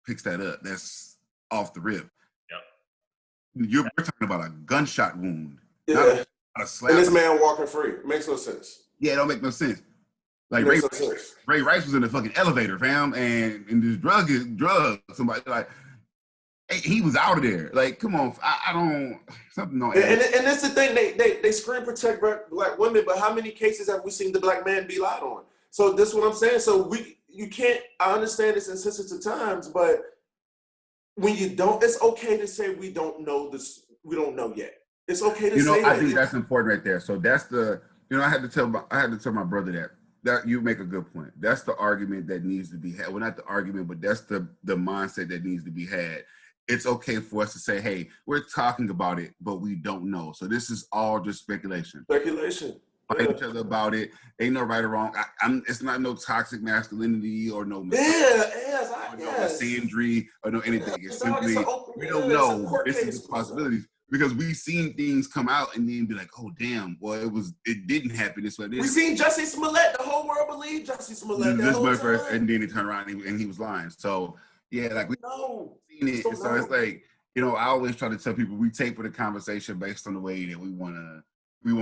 S6: picks that up. That's off the rip.
S5: Yep.
S6: We're talking about a gunshot wound,
S4: Yeah.
S6: not a slap.
S4: And this man walking free. It makes no sense.
S6: Yeah, it don't make no sense. Like
S4: Makes no sense.
S6: Ray Rice was in the fucking elevator, fam, and this drug. Somebody like, hey, he was out of there. Like, come on, I don't something don't.
S4: And that's the thing. They scream protect black women, but how many cases have we seen the black man be lied on? So this is what I'm saying. So you can't. I understand it's insensitive times, but when you don't, it's okay to say we don't know this. We don't know yet. It's okay to say that.
S6: I think that's important right there. So that's the I had to tell my brother that you make a good point. That's the argument that needs to be had. Well, not the argument, but that's the mindset that needs to be had. It's okay for us to say, hey, we're talking about it, but we don't know. So this is all just speculation.
S4: Speculation.
S6: Fight each other about it. Ain't no right or wrong. It's not no toxic masculinity or no misandry or no anything. It's simply we don't know. This is the possibilities because we've seen things come out and then be like, oh damn, well it didn't happen this way.
S4: We seen Jussie Smollett. The whole world believed Jussie Smollett. This whole
S6: first, and then he turned around and he was lying. So yeah, like we've seen it. So it's like I always try to tell people we taper the conversation based on the way that we want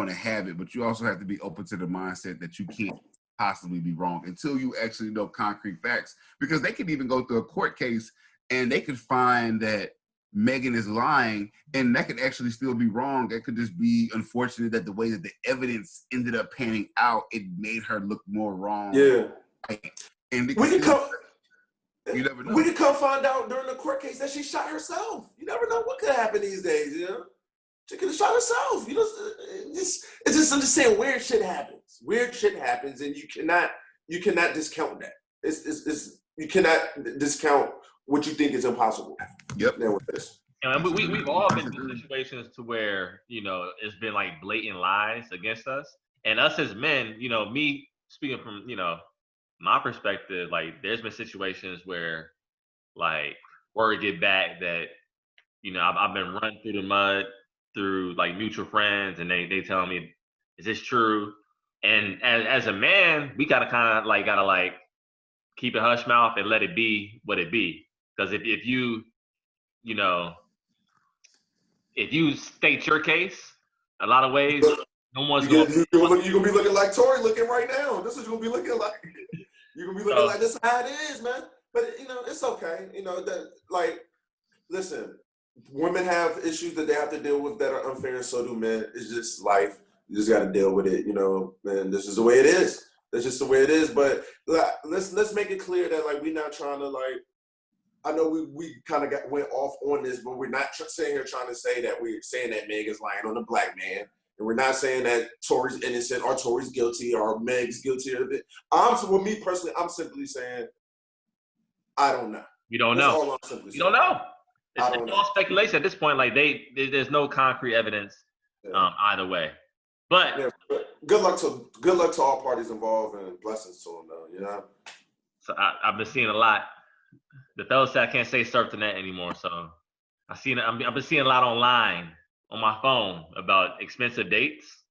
S6: to have it, but you also have to be open to the mindset that you can't possibly be wrong until you actually know concrete facts, because they could even go through a court case and they could find that Megan is lying and that could actually still be wrong. That could just be unfortunate that the way that the evidence ended up panning out, it made her look more wrong.
S4: Yeah.
S6: And
S4: we could come.
S6: You never know.
S4: We could come find out during the court case that she shot herself. You never know what could happen these days, She could have shot herself. It's just I'm just saying weird shit happens. Weird shit happens, and you cannot discount that. You cannot discount what you think is impossible.
S6: Yep.
S5: And we've all been in situations to where it's been like blatant lies against us, and us as men, me speaking from my perspective, like there's been situations where like word get back that I've been run through the mud through like mutual friends, and they tell me, is this true? And as a man, we gotta keep it hush mouth and let it be what it be. Because if you state your case, a lot of ways, no one's
S4: you're gonna be looking like Tory looking right now. This is gonna be looking like you're gonna be looking like this is how it is, man. But it's okay. Listen. Women have issues that they have to deal with that are unfair, and so do men. It's just life. You just got to deal with it, and this is the way it is. That's just the way it is. But let's make it clear that we're not trying to I know we kind of went off on this, but we're not sitting here trying to say that we're saying that Meg is lying on the black man, and we're not saying that Tory's innocent or Tory's guilty or Meg's guilty of it. For me personally, I'm simply saying I don't know.
S5: You don't know. You don't know. It's all speculation at this point. There's no concrete evidence either way. But
S4: good luck to all parties involved, and blessings to them, though.
S5: So I've been seeing a lot. The fellas said I can't say surf the net anymore. So I've been seeing a lot online on my phone about expensive dates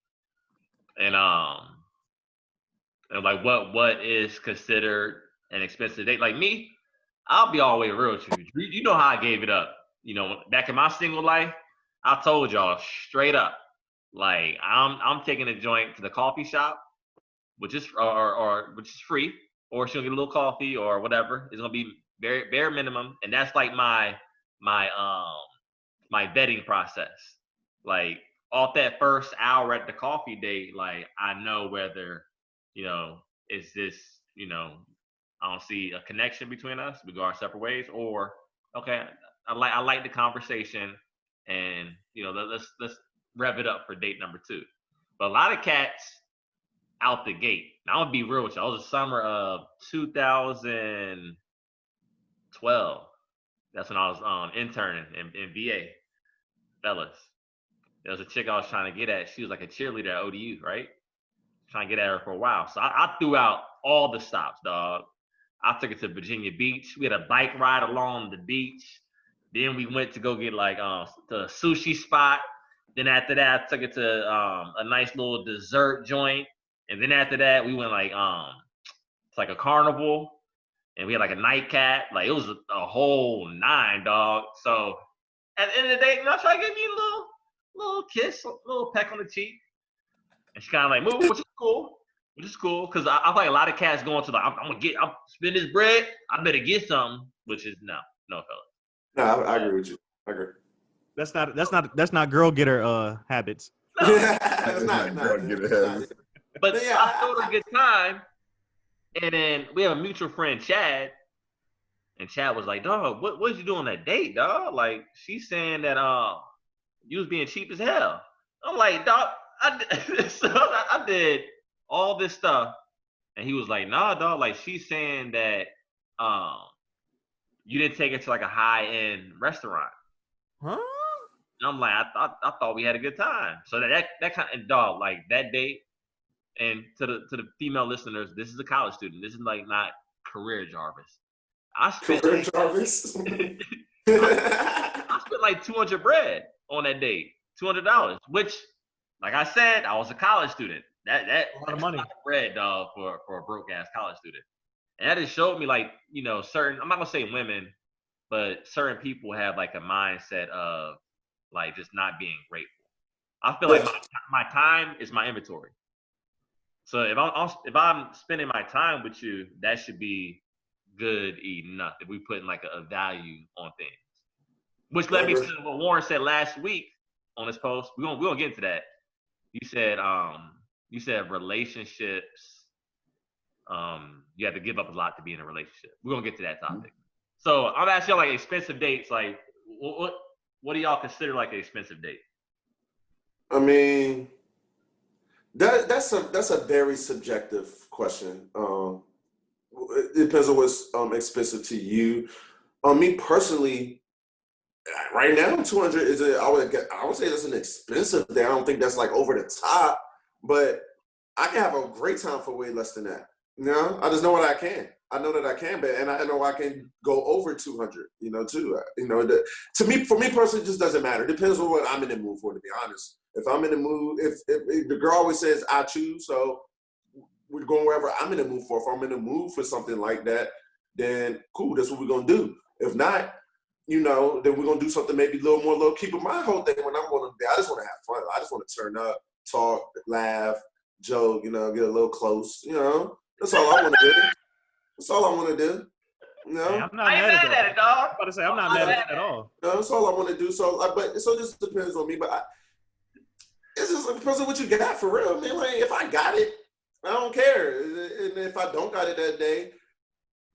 S5: and what is considered an expensive date. Like me, I'll be all the way real with you. You know how I gave it up. Back in my single life, I told y'all straight up, I'm taking a joint to the coffee shop, which is which is free, or she'll get a little coffee or whatever. It's gonna be bare minimum, and that's like my vetting process. Like off that first hour at the coffee date, I know whether is this I don't see a connection between us. We go our separate ways, or okay, I like the conversation, and let's rev it up for date number 2. But a lot of cats out the gate. Now, I'm gonna be real with you. It was the summer of 2012. That's when I was interning in VA. Fellas, there was a chick I was trying to get at. She was like a cheerleader at ODU, right? Trying to get at her for a while. So I threw out all the stops, dog. I took her to Virginia Beach. We had a bike ride along the beach. Then we went to go get like to a sushi spot. Then after that, I took it to a nice little dessert joint. And then after that, we went like it's like a carnival, and we had like a nightcap. Like it was a whole 9, dog. So at the end of the day, I try to give me a little kiss, a little peck on the cheek, and she kind of like moved, which is cool, because I feel like a lot of cats going to like I'm spend this bread, I better get something, which is no, fellas.
S4: No, I agree with you. I agree.
S2: That's not girl getter habits.
S5: No.
S4: That's not
S6: girl getter habits.
S5: But
S4: yeah,
S5: I told her a good time, and then we have a mutual friend, Chad, and Chad was like, "Dog, what was you doing on that date, dog? Like, she's saying that you was being cheap as hell." I'm like, "Dog, I did all this stuff," and he was like, "Nah, dog. Like, she's saying that you didn't take her to like a high-end restaurant."
S2: Huh?
S5: And I'm like, I thought we had a good time. So that kind of dog, like that date. And to the female listeners, this is a college student. This is like not career Jarvis. I spent
S4: Career Jarvis.
S5: I spent like 200 bread on that date, $200, which, like I said, I was a college student. That's
S2: a lot of money.
S5: Bread, dog, for a broke ass college student. And that just showed me, like, you know, certain, I'm not gonna say women, but certain people have like a mindset of like just not being grateful. I feel like my time is my inventory. So if I'm spending my time with you, that should be good enough. If we put like a value on things, which led me to what Warren said last week on this post. We're gonna get into that. You said relationships. You have to give up a lot to be in a relationship. We're gonna get to that topic. So I'm asking y'all like expensive dates. Like what do y'all consider like an expensive date?
S4: I mean, that's a very subjective question. It depends on what's expensive to you. Me personally, right now, 200 is I would say that's an expensive day. I don't think that's like over the top, but I can have a great time for way less than that. You know, I just know what I can. I know that I can, but and I know I can go over 200. You know, too. You know, for me personally, it just doesn't matter. It depends on what I'm in the mood for. To be honest, if I'm in the mood, if the girl always says I choose, so we're going wherever I'm in the mood for. If I'm in the mood for something like that, then cool. That's what we're gonna do. If not, you know, then we're gonna do something maybe a little more low key. But my whole thing when I'm going to I just want to have fun. I just want to turn up, talk, laugh, joke. You know, get a little close. You know, that's all I want to do. That's all I want to do. You know,
S2: Hey, I'm not mad at it,
S5: dog.
S2: I'm about to say I'm not mad at it at all.
S4: you know, that's all I want to do. So, but it just depends on me. But it's just depends on what you got for real, man. Like if I got it, I don't care. And if I don't got it that day,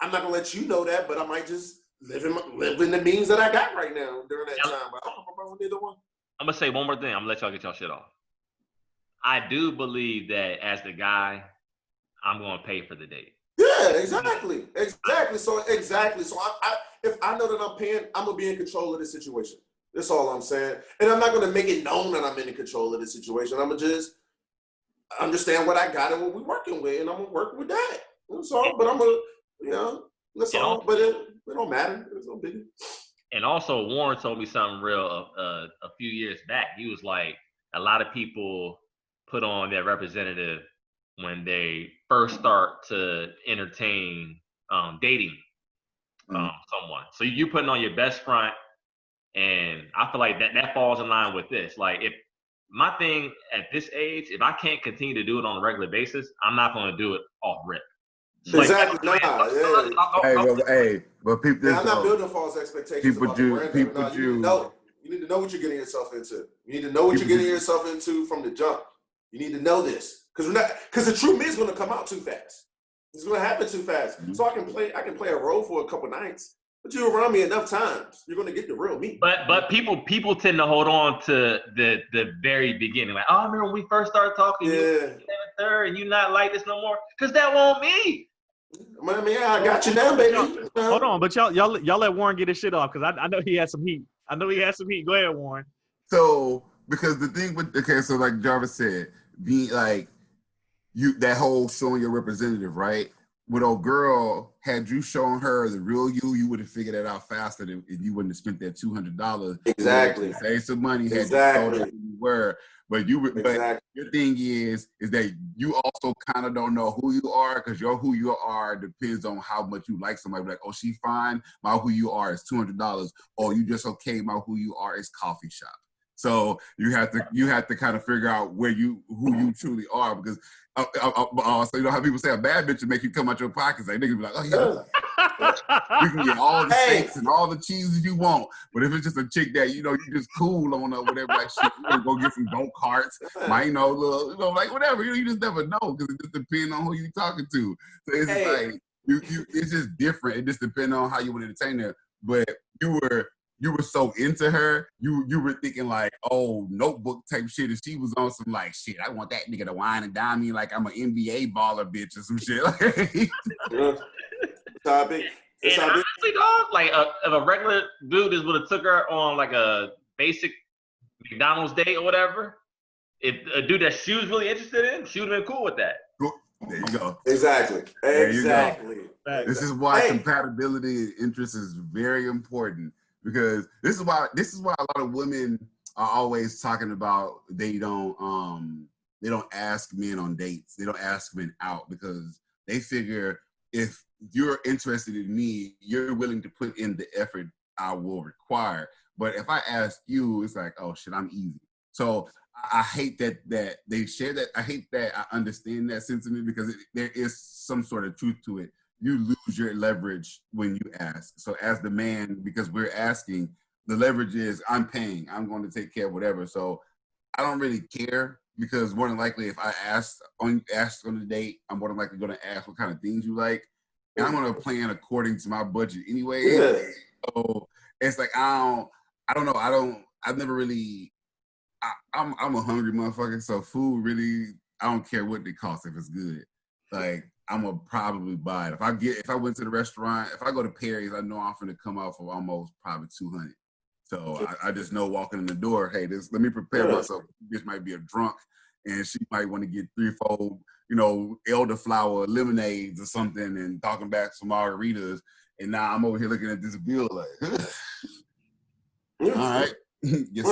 S4: I'm not gonna let you know that. But I might just live in the means that I got right now during that time. But I don't know about either one.
S5: I'm gonna say one more thing. I'm gonna let y'all get y'all shit off. I do believe that as the guy, I'm gonna pay for the date.
S4: Yeah, exactly. So if I know that I'm paying, I'm gonna be in control of the situation. That's all I'm saying. And I'm not gonna make it known that I'm in control of the situation. I'm gonna just understand what I got and what we're working with, and I'm gonna work with that. That's all. But I'm gonna, you know, that's all. But it don't matter. It's no biggie.
S5: And also, Warren told me something real a few years back. He was like, a lot of people put on their representative when they first start to entertain dating someone. So you're putting on your best front, and I feel like that falls in line with this. Like, if my thing at this age, if I can't continue to do it on a regular basis, I'm not going to do it off rip.
S4: Exactly.
S5: Like,
S6: But people, this,
S4: I'm not building false expectations.
S6: people
S4: about
S6: do.
S4: the
S6: People
S4: no,
S6: do.
S4: You need to know what you're getting yourself into. You need to know what you're getting yourself into from the jump. You need to know this because the truth is going to come out too fast. It's going to happen too fast. So I can play a role for a couple nights, But you're around me enough times, you're gonna get the real me.
S5: But people tend to hold on to the very beginning. Like, oh, I remember when we first started talking, you third, and you not like this no more. Cause that won't me.
S4: I mean, I got you now, baby.
S2: Hold on, but y'all let Warren get his shit off because I know he has some heat. Go ahead, Warren.
S6: So because the thing with so like Jarvis said, being like that whole showing your representative, right? With old girl, had you shown her the real you would have figured that out faster than if you wouldn't have spent that $200.
S4: Exactly.
S6: Save some money.
S4: Exactly.
S6: Had you who you were, but your thing is that you also kind of don't know who you are because who you are depends on how much you like somebody. Like, oh, she fine. My who you are is $200. Or you just okay. My who you are is coffee shop. So you have to kind of figure out who you truly are because. So you know how people say a bad bitch will make you come out your pockets. Like niggas be like, oh yeah, you can get all the steaks and all the cheeses you want, but if it's just a chick that you just cool on or whatever, like shit, you go get some go karts, like whatever. You just never know because it just depends on who you talking to. So it's just like it's just different. It just depends on how you would entertain her. But you were so into her, you were thinking like, oh, Notebook type shit, and she was on some like shit. I want that nigga to wine and dine me like I'm an NBA baller bitch or some shit.
S5: And honestly, dog, like if a regular dude just would have took her on like a basic McDonald's date or whatever, if a dude that she was really interested in, she would have been cool with that.
S6: There you go.
S4: Exactly.
S6: This is why compatibility and interest is very important. Because this is why a lot of women are always talking about they don't ask men on dates. They don't ask men out because they figure if you're interested in me, you're willing to put in the effort I will require. But if I ask you, it's like, oh shit, I'm easy. So I hate that they share that. I hate that I understand that sentiment because there is some sort of truth to it. You lose your leverage when you ask. So as the man, because we're asking, the leverage is I'm paying. I'm going to take care of whatever. So I don't really care because more than likely if I ask on the date, I'm more than likely going to ask what kind of things you like. And I'm going to plan according to my budget anyway.
S4: Yeah.
S6: So it's like, I'm a hungry motherfucker. So food really, I don't care what it costs if it's good. Like, I'm gonna probably buy it. If I went to the restaurant, if I go to Perry's, I know I'm gonna come out for almost probably $200. So I just know walking in the door, hey, let me prepare myself. This might be a drunk, and she might want to get 3-4, elderflower lemonades or something, and talking back some margaritas. And now I'm over here looking at this bill like, all right. Yes.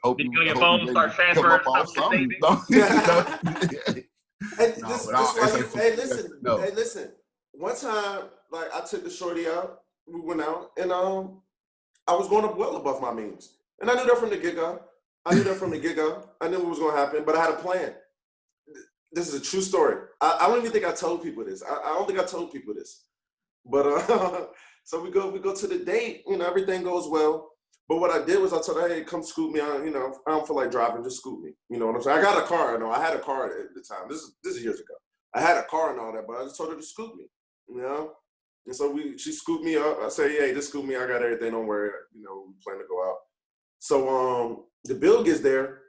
S5: Hope you on your phone, start transferring something.
S4: Hey, listen. One time, like I took the shorty out, we went out, and I was going up well above my means, and I knew that from the get go. I knew what was going to happen, but I had a plan. This is a true story. I don't even think I told people this. I don't think I told people this, but so we go to the date. Everything goes well. But what I did was I told her, hey, come scoot me on. I don't feel like driving, just scoot me. You know what I'm saying? I got a car. I had a car at the time. This is years ago. I had a car and all that, but I just told her to scoot me. And so she scooped me up. I said, hey, just scoot me. I got everything. Don't worry. We plan to go out. So the bill gets there.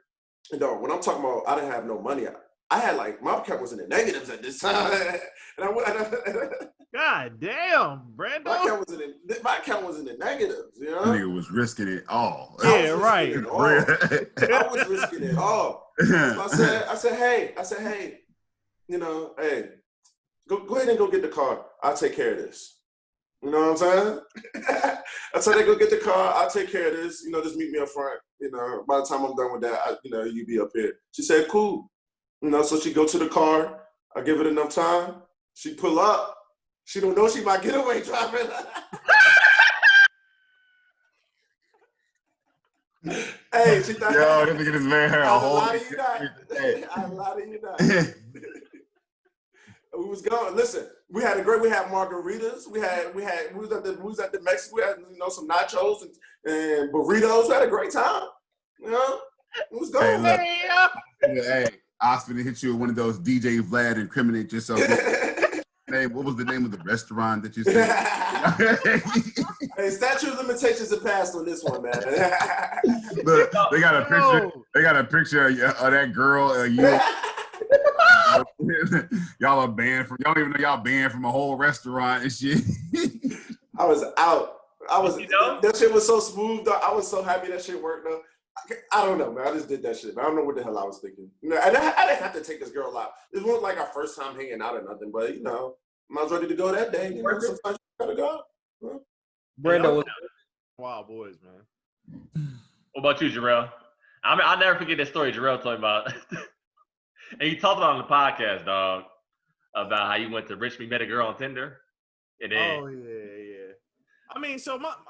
S4: And when I'm talking about I didn't have no money, I had my account was in the negatives at this time.
S2: God damn, Brando.
S4: My account was in the negatives,
S6: That nigga was risking it all.
S2: Yeah, right.
S4: I was risking it all. So I said, hey, hey, go ahead and go get the car. I'll take care of this. You know what I'm saying? I said, hey, go get the car. I'll take care of this. Just meet me up front. By the time I'm done with that, you be up here. She said, cool. So she go to the car. I give it enough time. She pull up. She don't know she my getaway driver. Hey, she thought.
S6: Yo, this nigga just made her a whole.
S4: I lie to you not. We was going. Listen, we had margaritas. We was at the Mexican. We had some nachos and burritos. We had a great time. It was going.
S6: Hey, I was gonna hit you with one of those DJ Vlad incriminate yourself. What was the name of the restaurant that you said?
S4: Hey, statute of limitations are passed on this one, man.
S6: Look, they got a picture. They got a picture of that girl. Y'all are banned from. Y'all don't even know y'all banned from a whole restaurant and shit.
S4: I was out. That shit was so smooth. Though. I was so happy that shit worked. Though. I don't know, man. I just did that shit. I don't know what the hell I was thinking. And I didn't have to take this girl out. It wasn't like our first time hanging out or nothing. But I was ready to go that day. Sometimes you gotta go. Huh?
S3: Brando was
S2: wild boys, man.
S5: What about you, Jarrell? I mean, I'll never forget that story Jarrell told me about. And you talked about it on the podcast, dog, about how you went to Richmond, met a girl on Tinder. And then,
S2: oh yeah. I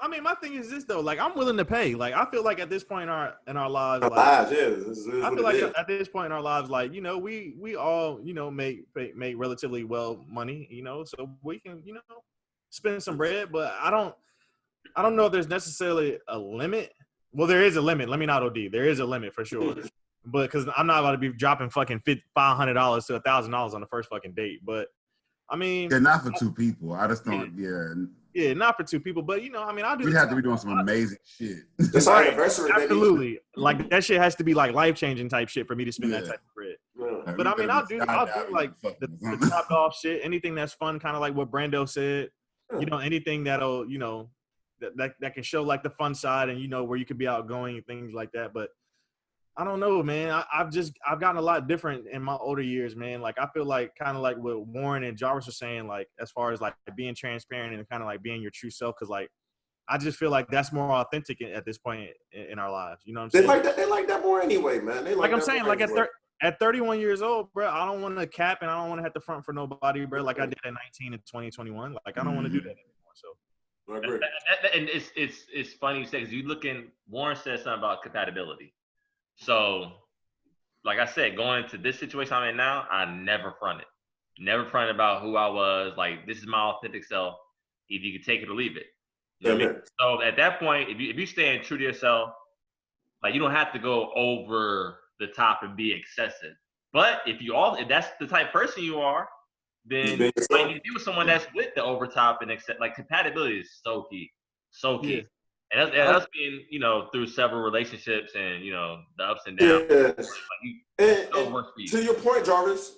S2: mean, my thing is this though. Like, I'm willing to pay. Like, I feel like at this point in our lives, like, I feel like at this point in our lives, like, we all, make relatively well money, so we can, spend some bread. But I don't know if there's necessarily a limit. Well, there is a limit. Let me not OD. There is a limit for sure. But because I'm not about to be dropping fucking $500 to $1,000 on the first fucking date. But I mean,
S6: they're not for two people. I just don't.
S2: Yeah, not for two people. But I'll do.
S6: We'd have to be doing some amazing shit.
S4: It's our anniversary,
S2: absolutely. Like that shit has to be like life changing type shit for me to spend that type of bread.
S4: Yeah.
S2: But I mean, I'll do like the top off shit. Anything that's fun, kind of like what Brando said. Anything that'll that can show like the fun side and where you could be outgoing and things like that. But I don't know, man. I've gotten a lot different in my older years, man. Like I feel like kind of like what Warren and Jarvis were saying, like as far as like being transparent and kind of like being your true self, because like I just feel like that's more authentic at this point in our lives. You know what I'm saying?
S4: They like that more anyway, man. They like
S2: I'm saying, like
S4: anyway.
S2: at 31 years old, bro, I don't want to cap and I don't want to have to front for nobody, bro. Like I did at 19 and 20, 21. Like I don't want to do that anymore. So
S4: I agree.
S5: And it's funny you say, because Warren said something about compatibility. So, like I said, going into this situation I'm in now, I never fronted about who I was. Like, this is my authentic self. If you can take it or leave it. You know what I mean? So at that point, if you staying true to yourself, like you don't have to go over the top and be excessive. But if that's the type of person you are, then you might need to be with someone that's with the overtop and like compatibility is so key. So key. Yeah. And that's being, through several relationships and, the ups and downs.
S4: Yes.
S5: Like
S4: to your point, Jarvis,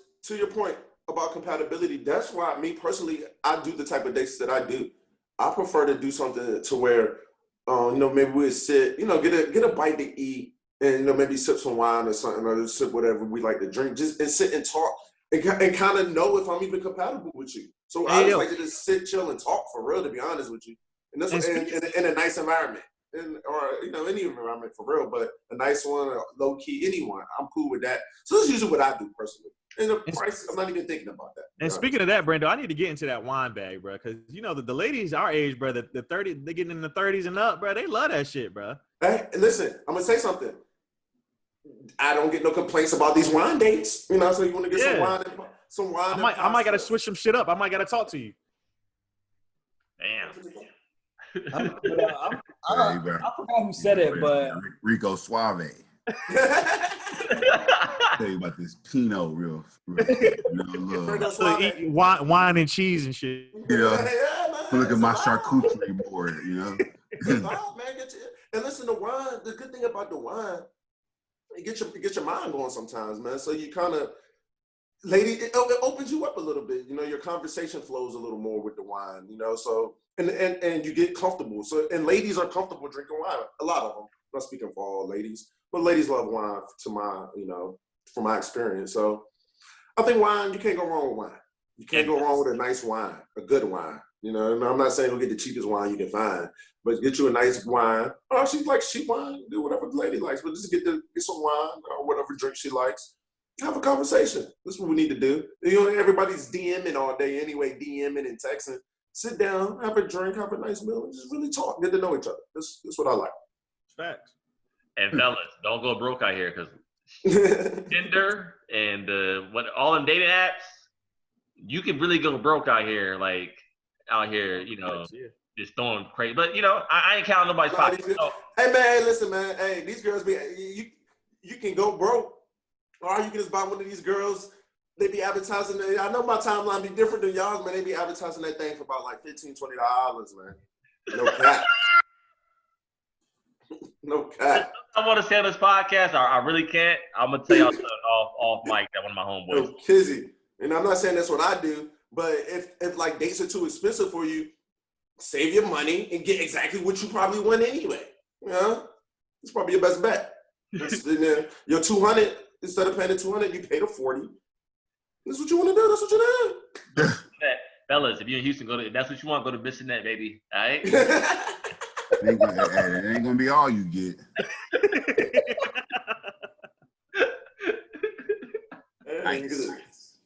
S4: about compatibility, that's why me personally, I do the type of dates that I do. I prefer to do something to where, maybe we'll sit, get a bite to eat and, maybe sip some wine or something or sip whatever we like to drink, just and sit and talk and kind of know if I'm even compatible with you. So I just like to just sit, chill, and talk for real, to be honest with you. And that's in a nice environment, or any environment for real, but a nice one, or low key, anyone, I'm cool with that. So that's usually what I do personally. And the price, I'm not even thinking about that.
S2: And speaking of that, Brando, I need to get into that wine bag, bro, because the ladies our age, bro, the 30, they getting in the 30s and up, bro, they love that shit, bro.
S4: Hey, listen, I'm gonna say something. I don't get no complaints about these wine dates. So you want to get some wine.
S2: I might gotta switch some shit up. I might gotta talk to you.
S5: Damn.
S3: I forgot who said it, but
S6: Rico Suave. Tell you about this Pinot, real
S2: eat wine and cheese and shit.
S6: Look at my charcuterie board.
S4: And listen, the wine. The good thing about the wine, it get your mind going sometimes, man. So you kind of, lady, it opens you up a little bit. Your conversation flows a little more with the wine. So. And you get comfortable. So, and ladies are comfortable drinking wine. A lot of them. I'm not speaking for all ladies, but ladies love wine from my experience. So I think wine, you can't go wrong with wine. You can't go wrong with a nice wine, a good wine. And I'm not saying go get the cheapest wine you can find, but get you a nice wine. Oh, she likes cheap wine, do whatever the lady likes, but just get some wine or whatever drink she likes. Have a conversation. That's what we need to do. Everybody's DMing all day anyway, DMing and texting. Sit down, have a drink, have a nice meal, and just really talk, get to know each other. That's what I like.
S2: Facts.
S5: And fellas, don't go broke out here, because Tinder and all them dating apps, you can really go broke out here, just throwing crazy. But I ain't counting nobody's pockets. So.
S4: Hey man, listen, man. Hey, these girls you can go broke, or you can just buy one of these girls they be advertising. I know my timeline be different than y'all's, man. They be advertising that thing for about like $15, $20, man. No cap. No cap.
S5: I want to say on this podcast, I really can't. I'm gonna tell y'all something off mic that one of my homeboys.
S4: Yo, Kizzy, and I'm not saying that's what I do, but if like dates are too expensive for you, save your money and get exactly what you probably want anyway. You know, it's probably your best bet. Your 200 instead of paying the 200, you pay the 40. That's what you want to do. That's what you do.
S5: Fellas, if you're in Houston, if that's what you want, go to Bissonnette, baby. All right.
S6: It ain't gonna be all you get.
S4: Nice.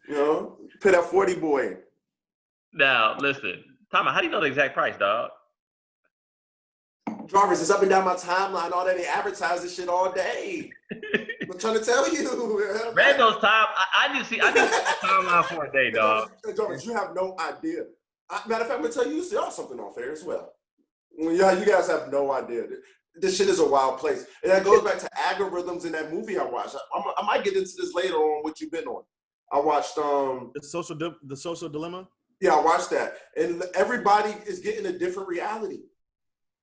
S4: You know, pay that 40 boy.
S5: Now, listen, Thomas, how do you know the exact price, dog?
S4: Jarvis, it's up and down my timeline. All that they advertise this shit all day. I'm trying to tell you.
S5: Rando's time. I need to see the timeline for a day, dog.
S4: Jarvis, you have no idea. Matter of fact, I'm gonna tell you something off air as well. You guys have no idea. This shit is a wild place, and that goes back to algorithms in that movie I watched. I might get into this later on what you've been on. I watched
S2: the social dilemma.
S4: Yeah, I watched that, and everybody is getting a different reality.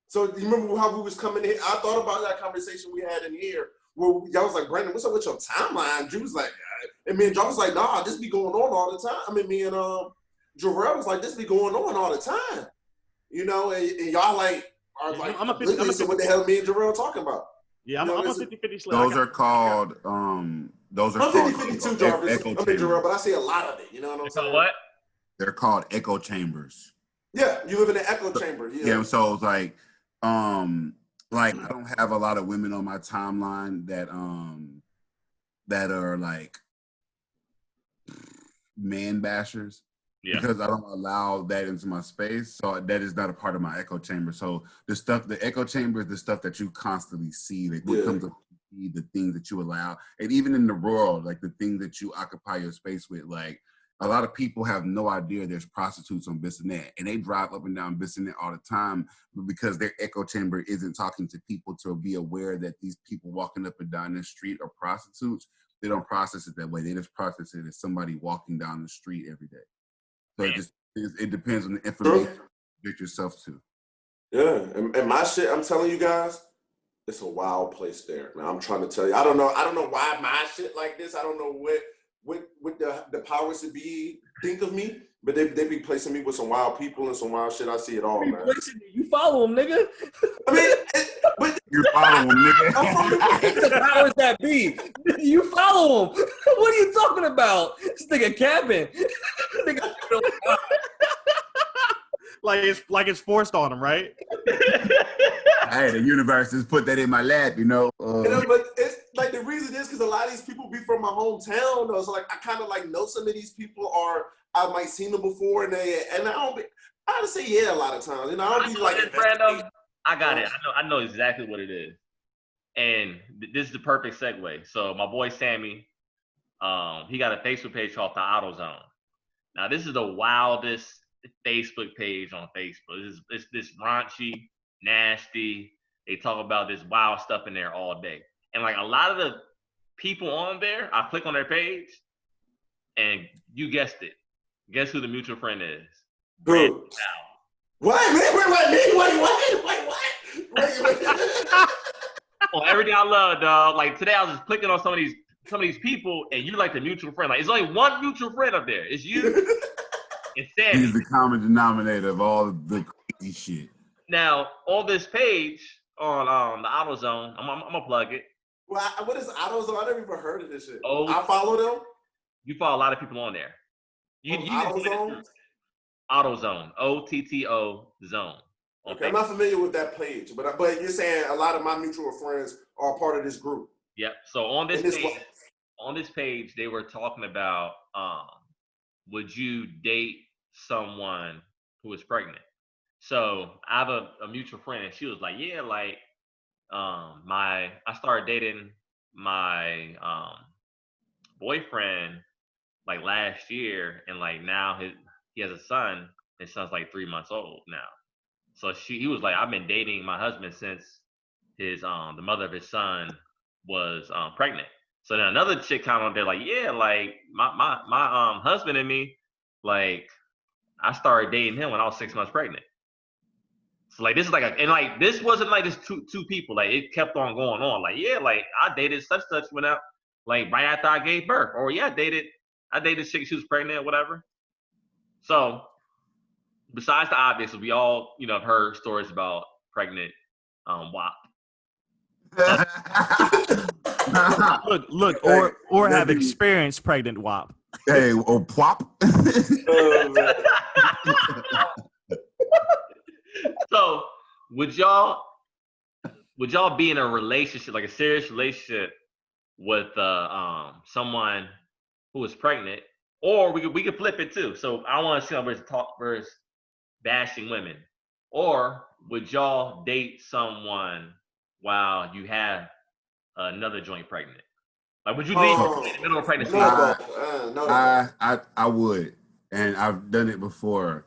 S4: So you remember how we was coming in? I thought about that conversation we had in here where y'all was like, Brandon, what's up with your timeline? Drew was like, and me and John was like, nah, this be going on all the time. I mean, me and Jarrell was like, this be going on all the time. You know, and y'all like are like,
S2: I'm a 50,
S4: so what the hell me and Jarrell talking about?
S2: Yeah, I'm a 50-50 split.
S6: Those are called I'm
S4: 50-50 too, Jarvis.
S6: echo
S4: I mean,
S6: chambers.
S4: Jarrell, but I see a lot of it. You know what I'm saying?
S5: What?
S6: They're called echo chambers.
S4: Yeah, you live in an echo chamber.
S6: Yeah, so it's like I don't have a lot of women on my timeline that are like man bashers. Yeah. Because I don't allow that into my space. So that is not a part of my echo chamber. So the echo chamber is the stuff that you constantly see, like what comes up, the things that you allow. And even in the world, like the things that you occupy your space with, like a lot of people have no idea there's prostitutes on Bissonnette, and they drive up and down Bissonnette all the time because their echo chamber isn't talking to people to be aware that these people walking up and down the street are prostitutes. They don't process it that way. They just process it as somebody walking down the street every day. So it depends on the information you get yourself to. Yeah,
S4: and my shit, I'm telling you guys, it's a wild place there. Man, I'm trying to tell you. I don't know why my shit like this. I don't know what the powers to be think of me, but they be placing me with some wild people and some wild shit. I see it all, man.
S3: You follow them, nigga.
S4: I mean, but
S6: you follow them, nigga.
S3: The powers that be. You follow them. What are you talking about? This nigga capping.
S2: like it's forced on them, right?
S6: Hey, the universe has put that in my lap, you know.
S4: But it's like the reason is because a lot of these people be from my hometown, though. So like I kind of like know some of these people I might seen them before, and I would say a lot of times. You know, I don't be like
S5: random. I got it. I know exactly what it is, and this is the perfect segue. So my boy Sammy, he got a Facebook page called the AutoZone. Now this is the wildest Facebook page on Facebook. It's this raunchy, nasty. They talk about this wild stuff in there all day. And like a lot of the people on there, I click on their page, and you guessed it. Guess who the mutual friend is? Brandon.
S4: What? Wait.
S5: Well, everything I love, dog. Like today, I was just clicking on some of these people, and you're like the mutual friend. Like, it's only one mutual friend up there. It's you and Sammy.
S6: He's the common denominator of all the crazy shit.
S5: Now, on this page on the AutoZone, I'm gonna plug it.
S4: Well, what is AutoZone? I never even heard of this shit. I follow them.
S5: You follow a lot of people on there.
S4: AutoZone?
S5: AutoZone. OTTO zone.
S4: Okay, I'm not familiar with that page, but you're saying a lot of my mutual friends are part of this group.
S5: Yep. So on this page, they were talking about would you date someone who is pregnant? So I have a mutual friend, and she was like, yeah, like I started dating my boyfriend like last year, and like now he has a son. His son's like 3 months old now. So he was like, I've been dating my husband since the mother of his son was pregnant. So then another chick comment on there like, yeah, like my husband and me, like I started dating him when I was 6 months pregnant. So like this is like and like this wasn't like just two people. Like it kept on going on. Like yeah, like I dated such went up like right after I gave birth. Or yeah, I dated chick, she was pregnant or whatever. So besides the obvious, we all have heard stories about pregnant WAP.
S2: Look,
S6: Hey,
S2: or have
S6: that'd be-
S2: experienced pregnant WAP.
S6: Hey, or plop.
S5: So would y'all be in a relationship, like a serious relationship, with someone who is pregnant? Or we could flip it too. So I want to see how versus bashing women. Or would y'all date someone while you have another joint pregnant? Like would you leave in the middle of pregnancy?
S6: I would, and I've done it before.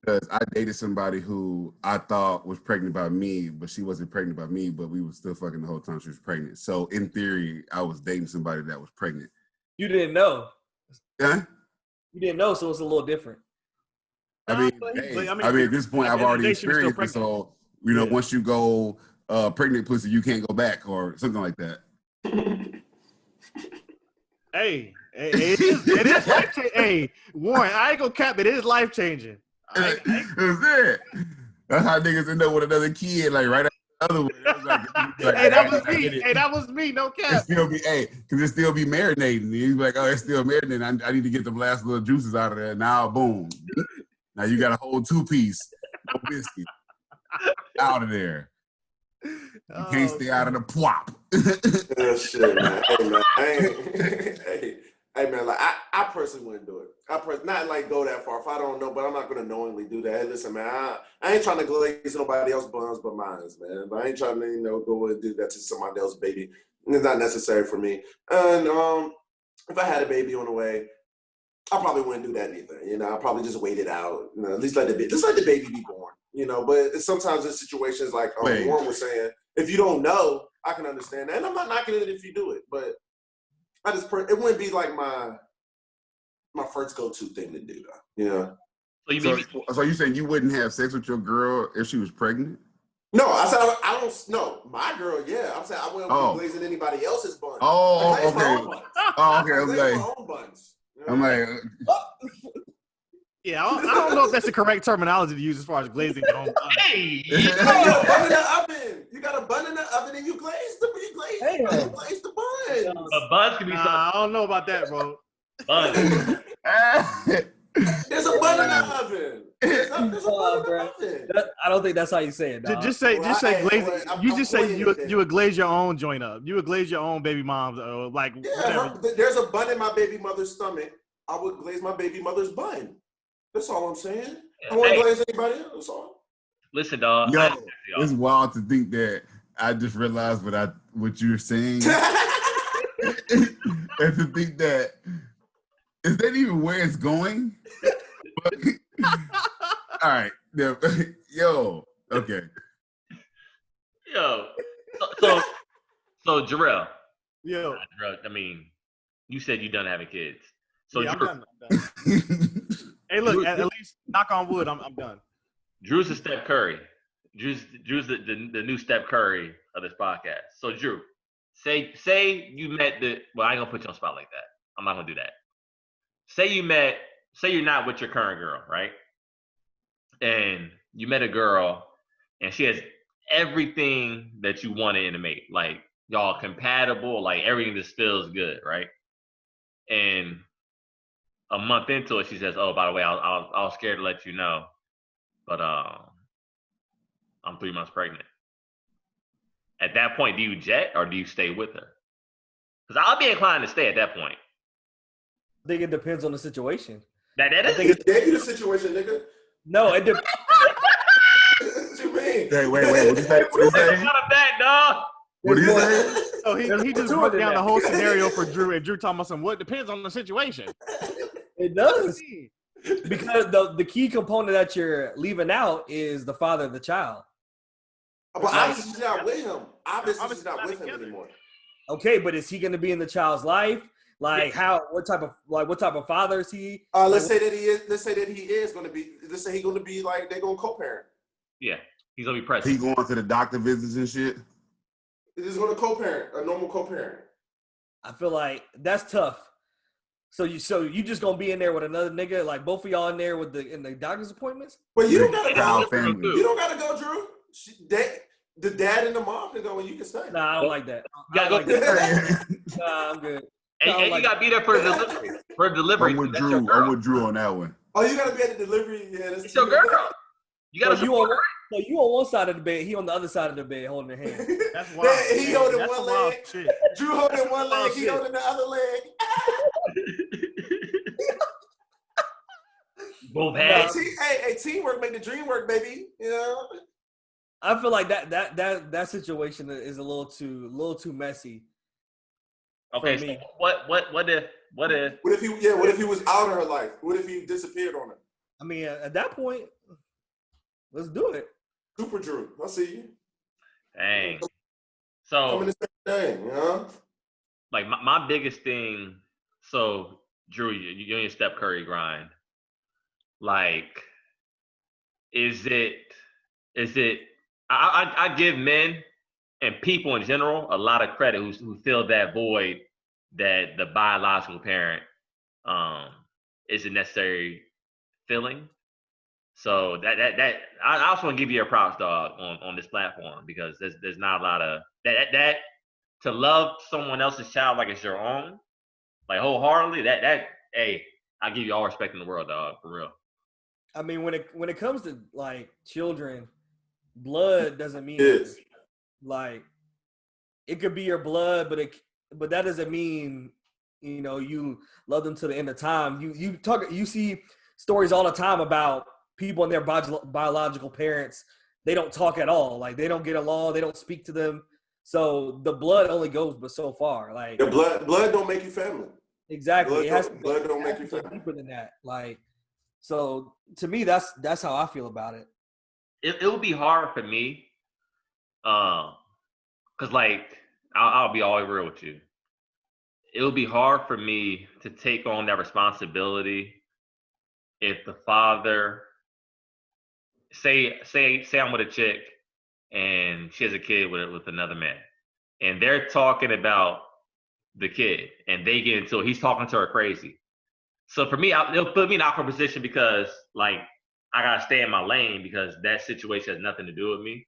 S6: Because I dated somebody who I thought was pregnant by me, but she wasn't pregnant by me, but we were still fucking the whole time she was pregnant. So in theory, I was dating somebody that was pregnant.
S3: You didn't know.
S6: Yeah?
S3: You didn't know, so it's a little different.
S6: I mean, at this point, I've already experienced it. So, once you go pregnant pussy, you can't go back or something like that.
S2: Hey, it is life changing. Hey, Warren, I ain't gonna cap it. It is life changing.
S6: That's it. That's how niggas end up with another kid, like right after the other one.
S2: Hey, that was me. Hey, that was me. No cap.
S6: Because it still be marinating. He's like, oh, it's still marinating. I need to get the last little juices out of there. Now, boom. Now you got a whole 2-piece, no biscuit, out of there. You can't stay out of the plop.
S4: Shit, man. Hey, man. Like I personally wouldn't do it. Not like go that far. If I don't know, but I'm not gonna knowingly do that. Hey, listen, man. I ain't trying to glaze nobody else's buns but mine, man. But I ain't trying to go and do that to somebody else's baby. It's not necessary for me. And if I had a baby on the way, I probably wouldn't do that either. I'll probably just wait it out. At least let the baby be born. But sometimes in situations like Warren was saying, if you don't know, I can understand that. And I'm not knocking it if you do it, but it wouldn't be like my first go-to thing to do, though.
S6: So you saying you wouldn't have sex with your girl if she was pregnant?
S4: No, I said I don't. No, my girl, yeah. I'm saying I wouldn't be glazing anybody else's buns.
S6: Oh, okay.
S4: I glaze my own buns.
S6: I'm like,
S2: yeah, I don't know if that's the correct terminology to use as far as glazing your own bun.
S5: Hey,
S4: you got a bun in the oven. You got a bun in the oven, and you glaze the bun.
S5: But buns can be.
S2: I don't know about that, bro.
S5: Buns.
S4: There's a bun in the oven. There's a bun in the oven.
S3: I don't think that's how you say it. Dog.
S2: Just say glazing. You just say you would glaze your own joint up. You would glaze your own baby mom's whatever.
S4: There's a bun in my baby mother's stomach. I would glaze my baby mother's bun. That's all I'm saying. I wouldn't glaze anybody else. That's all.
S5: Listen, dog.
S6: Yo, it's wild to think that I just realized what you're saying, and to think that is that even where it's going? All right, yo, okay,
S5: yo. So Jarrell.
S2: Yo.
S5: Jarrell, I mean, you said you done having kids. So
S2: yeah,
S5: Drew,
S2: I'm done. Hey, look, at least knock on wood, I'm done.
S5: Drew's the Steph Curry. Drew's the new Steph Curry of this podcast. So Drew, say you met well, I ain't gonna put you on the spot like that. I'm not gonna do that. Say you're not with your current girl, right? And you met a girl and she has everything that you wanted in a mate. Like y'all compatible, like everything just feels good, right? And a month into it, she says, "Oh, by the way, I was scared to let you know, but I'm 3 months pregnant." At that point, do you jet or do you stay with her? Because I'll be inclined to stay at that point.
S3: I think it depends on the situation.
S5: That
S4: I
S5: is.
S4: think it gave you the situation, nigga.
S3: No, it depends.
S4: What you mean?
S6: Hey, wait, what you say? What you say?
S5: Not a back, dog.
S6: What do you say?
S2: So he just broke down the whole scenario for Drew, and Drew talking about some what depends on the situation.
S3: It does. Because the key component that you're leaving out is the father of the child.
S4: But obviously she's not with him. Obviously she's not with him anymore.
S3: Okay, but is he going to be in the child's life? Like what type of father is he?
S4: Let's say that he is. Let's say that he is going to be. Let's say he's going to be like they're going to co-parent.
S5: Yeah, he's gonna be present.
S6: He going to the doctor visits and shit.
S4: He's going to co-parent, a normal co-parent.
S3: I feel like that's tough. So you just gonna be in there with another nigga, like both of y'all in there in the doctor's appointments?
S4: But you don't gotta
S6: Child
S4: go.
S6: family.
S4: You don't gotta go, Drew. The dad and the mom can go, and you can stay.
S3: Nah, I don't like that.
S5: You gotta go.
S3: Nah, I'm good.
S5: And you gotta be there for the delivery. For delivery,
S6: I'm with
S5: that's your
S6: Drew.
S5: girl.
S6: I'm with Drew on that one.
S4: Oh, you gotta be at the delivery. Yeah, that's
S5: It's your girl. You gotta support her.
S3: So you on one side of the bed, he on the other side of the bed holding her hand.
S2: That's wild.
S4: He holding
S2: That's
S4: one
S2: wild
S4: leg.
S2: shit.
S4: Drew holding one leg.
S2: wild
S4: He
S2: shit.
S4: holding the other leg.
S5: Both
S4: Hey,
S5: hands.
S4: teamwork make the dream work, baby. You know.
S3: I feel like that situation is a little too messy.
S5: Okay,
S3: for
S5: so
S3: me.
S5: what if
S4: What if he was out of her life? What if he disappeared on her?
S3: I mean, at that point, let's do it.
S4: Super Drew. I see you.
S5: dang.
S4: Coming
S5: So
S4: the same thing, you know?
S5: like my biggest thing, so Drew, you and your Steph Curry grind. Like, is it I give men and people in general a lot of credit who fill that void that the biological parent isn't necessarily filling. So that I also want to give you a props, dog, on this platform, because there's not a lot of that to love someone else's child like it's your own, like wholeheartedly. That hey, I give you all respect in the world, dog, for real.
S3: I mean, when it comes to like children, blood doesn't mean
S4: Yes.
S3: nothing. Like, it could be your blood, but that doesn't mean you love them to the end of time. You see stories all the time about people and their biological parents. They don't talk at all. Like, they don't get along. They don't speak to them. So the blood only goes but so far. Like,
S4: The blood don't make you family.
S3: exactly,
S4: Blood don't make you
S3: go
S4: family.
S3: deeper than that. Like, so to me, that's how I feel about it.
S5: It would be hard for me, because like I'll be all real with you. It would be hard for me to take on that responsibility if the father, say I'm with a chick and she has a kid with another man, and they're talking about the kid, and they get into it. He's talking to her crazy. So for me, it'll put me in an awkward position, because like I gotta stay in my lane, because that situation has nothing to do with me.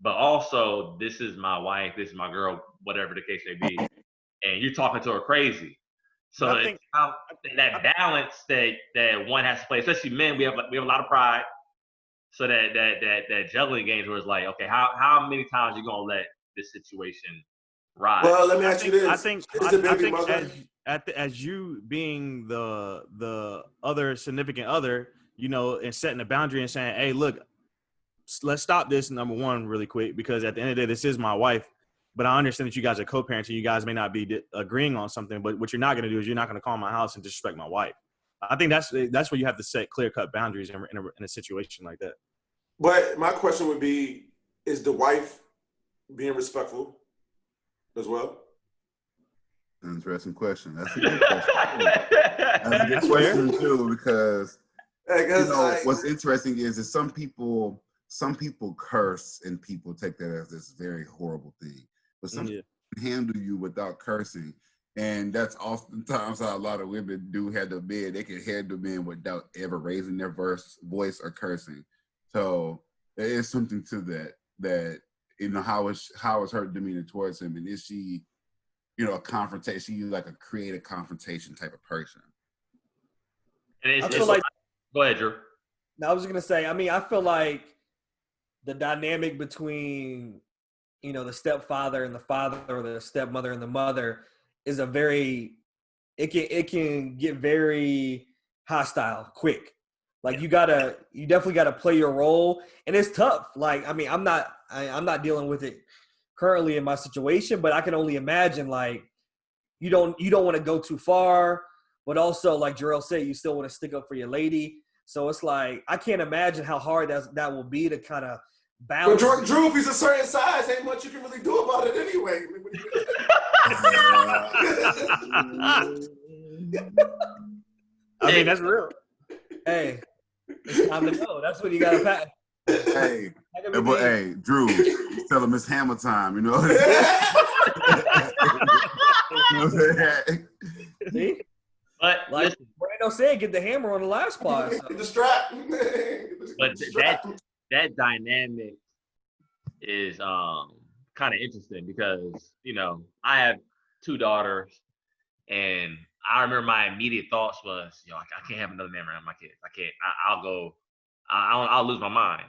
S5: But also, this is my wife, this is my girl, whatever the case may be, and you're talking to her crazy. So
S2: But I think-
S5: that balance that one has to play, especially men, we have a lot of pride. So that juggling games where it's like, okay, how many times are you gonna let this situation ride?
S4: Well, let me ask you this.
S2: I think
S4: Is it baby mother?
S2: as you being the other significant other, and setting a boundary and saying, hey, look, let's stop this, number one, really quick, because at the end of the day, this is my wife. But I understand that you guys are co-parents and you guys may not be agreeing on something, but what you're not going to do is you're not going to call my house and disrespect my wife. I think that's where you have to set clear-cut boundaries in a situation like that.
S4: But my question would be, is the wife being respectful as well?
S6: Interesting question. That's a good question. That's a good question too, because what's interesting is that some people curse and people take that as this very horrible thing, but some people can handle you without cursing, and that's oftentimes how a lot of women do handle men. They can handle men without ever raising their voice or cursing. So there is something to that how is her demeanor towards him, and is she a confrontation? You like a creative confrontation type of person.
S5: And
S3: I feel like.
S5: Go ahead, Drew.
S3: No, I was just gonna say. I mean, I feel like the dynamic between the stepfather and the father, or the stepmother and the mother, is it can get very hostile quick. Like, you definitely gotta play your role, and it's tough. Like, I mean, I'm not dealing with it currently in my situation, but I can only imagine, like, you don't want to go too far, but also, like Jarrell said, you still want to stick up for your lady. So it's like, I can't imagine how hard that will be to kind of balance.
S4: But Drew, if he's a certain size, ain't much you can really do about it anyway.
S2: I mean, that's real.
S3: Hey, it's time to go. That's what you gotta pack.
S6: Hey, but hey, Drew, tell him it's hammer time. You know what I'm saying?
S3: See?
S5: But
S3: Like
S5: listen,
S3: Brando said, get the hammer on the last spot. So.
S4: Get the strap.
S5: but that dynamic is kind of interesting because I have 2 daughters, and I remember my immediate thoughts was, I can't have another man around my kids. I can't. I'll lose my mind.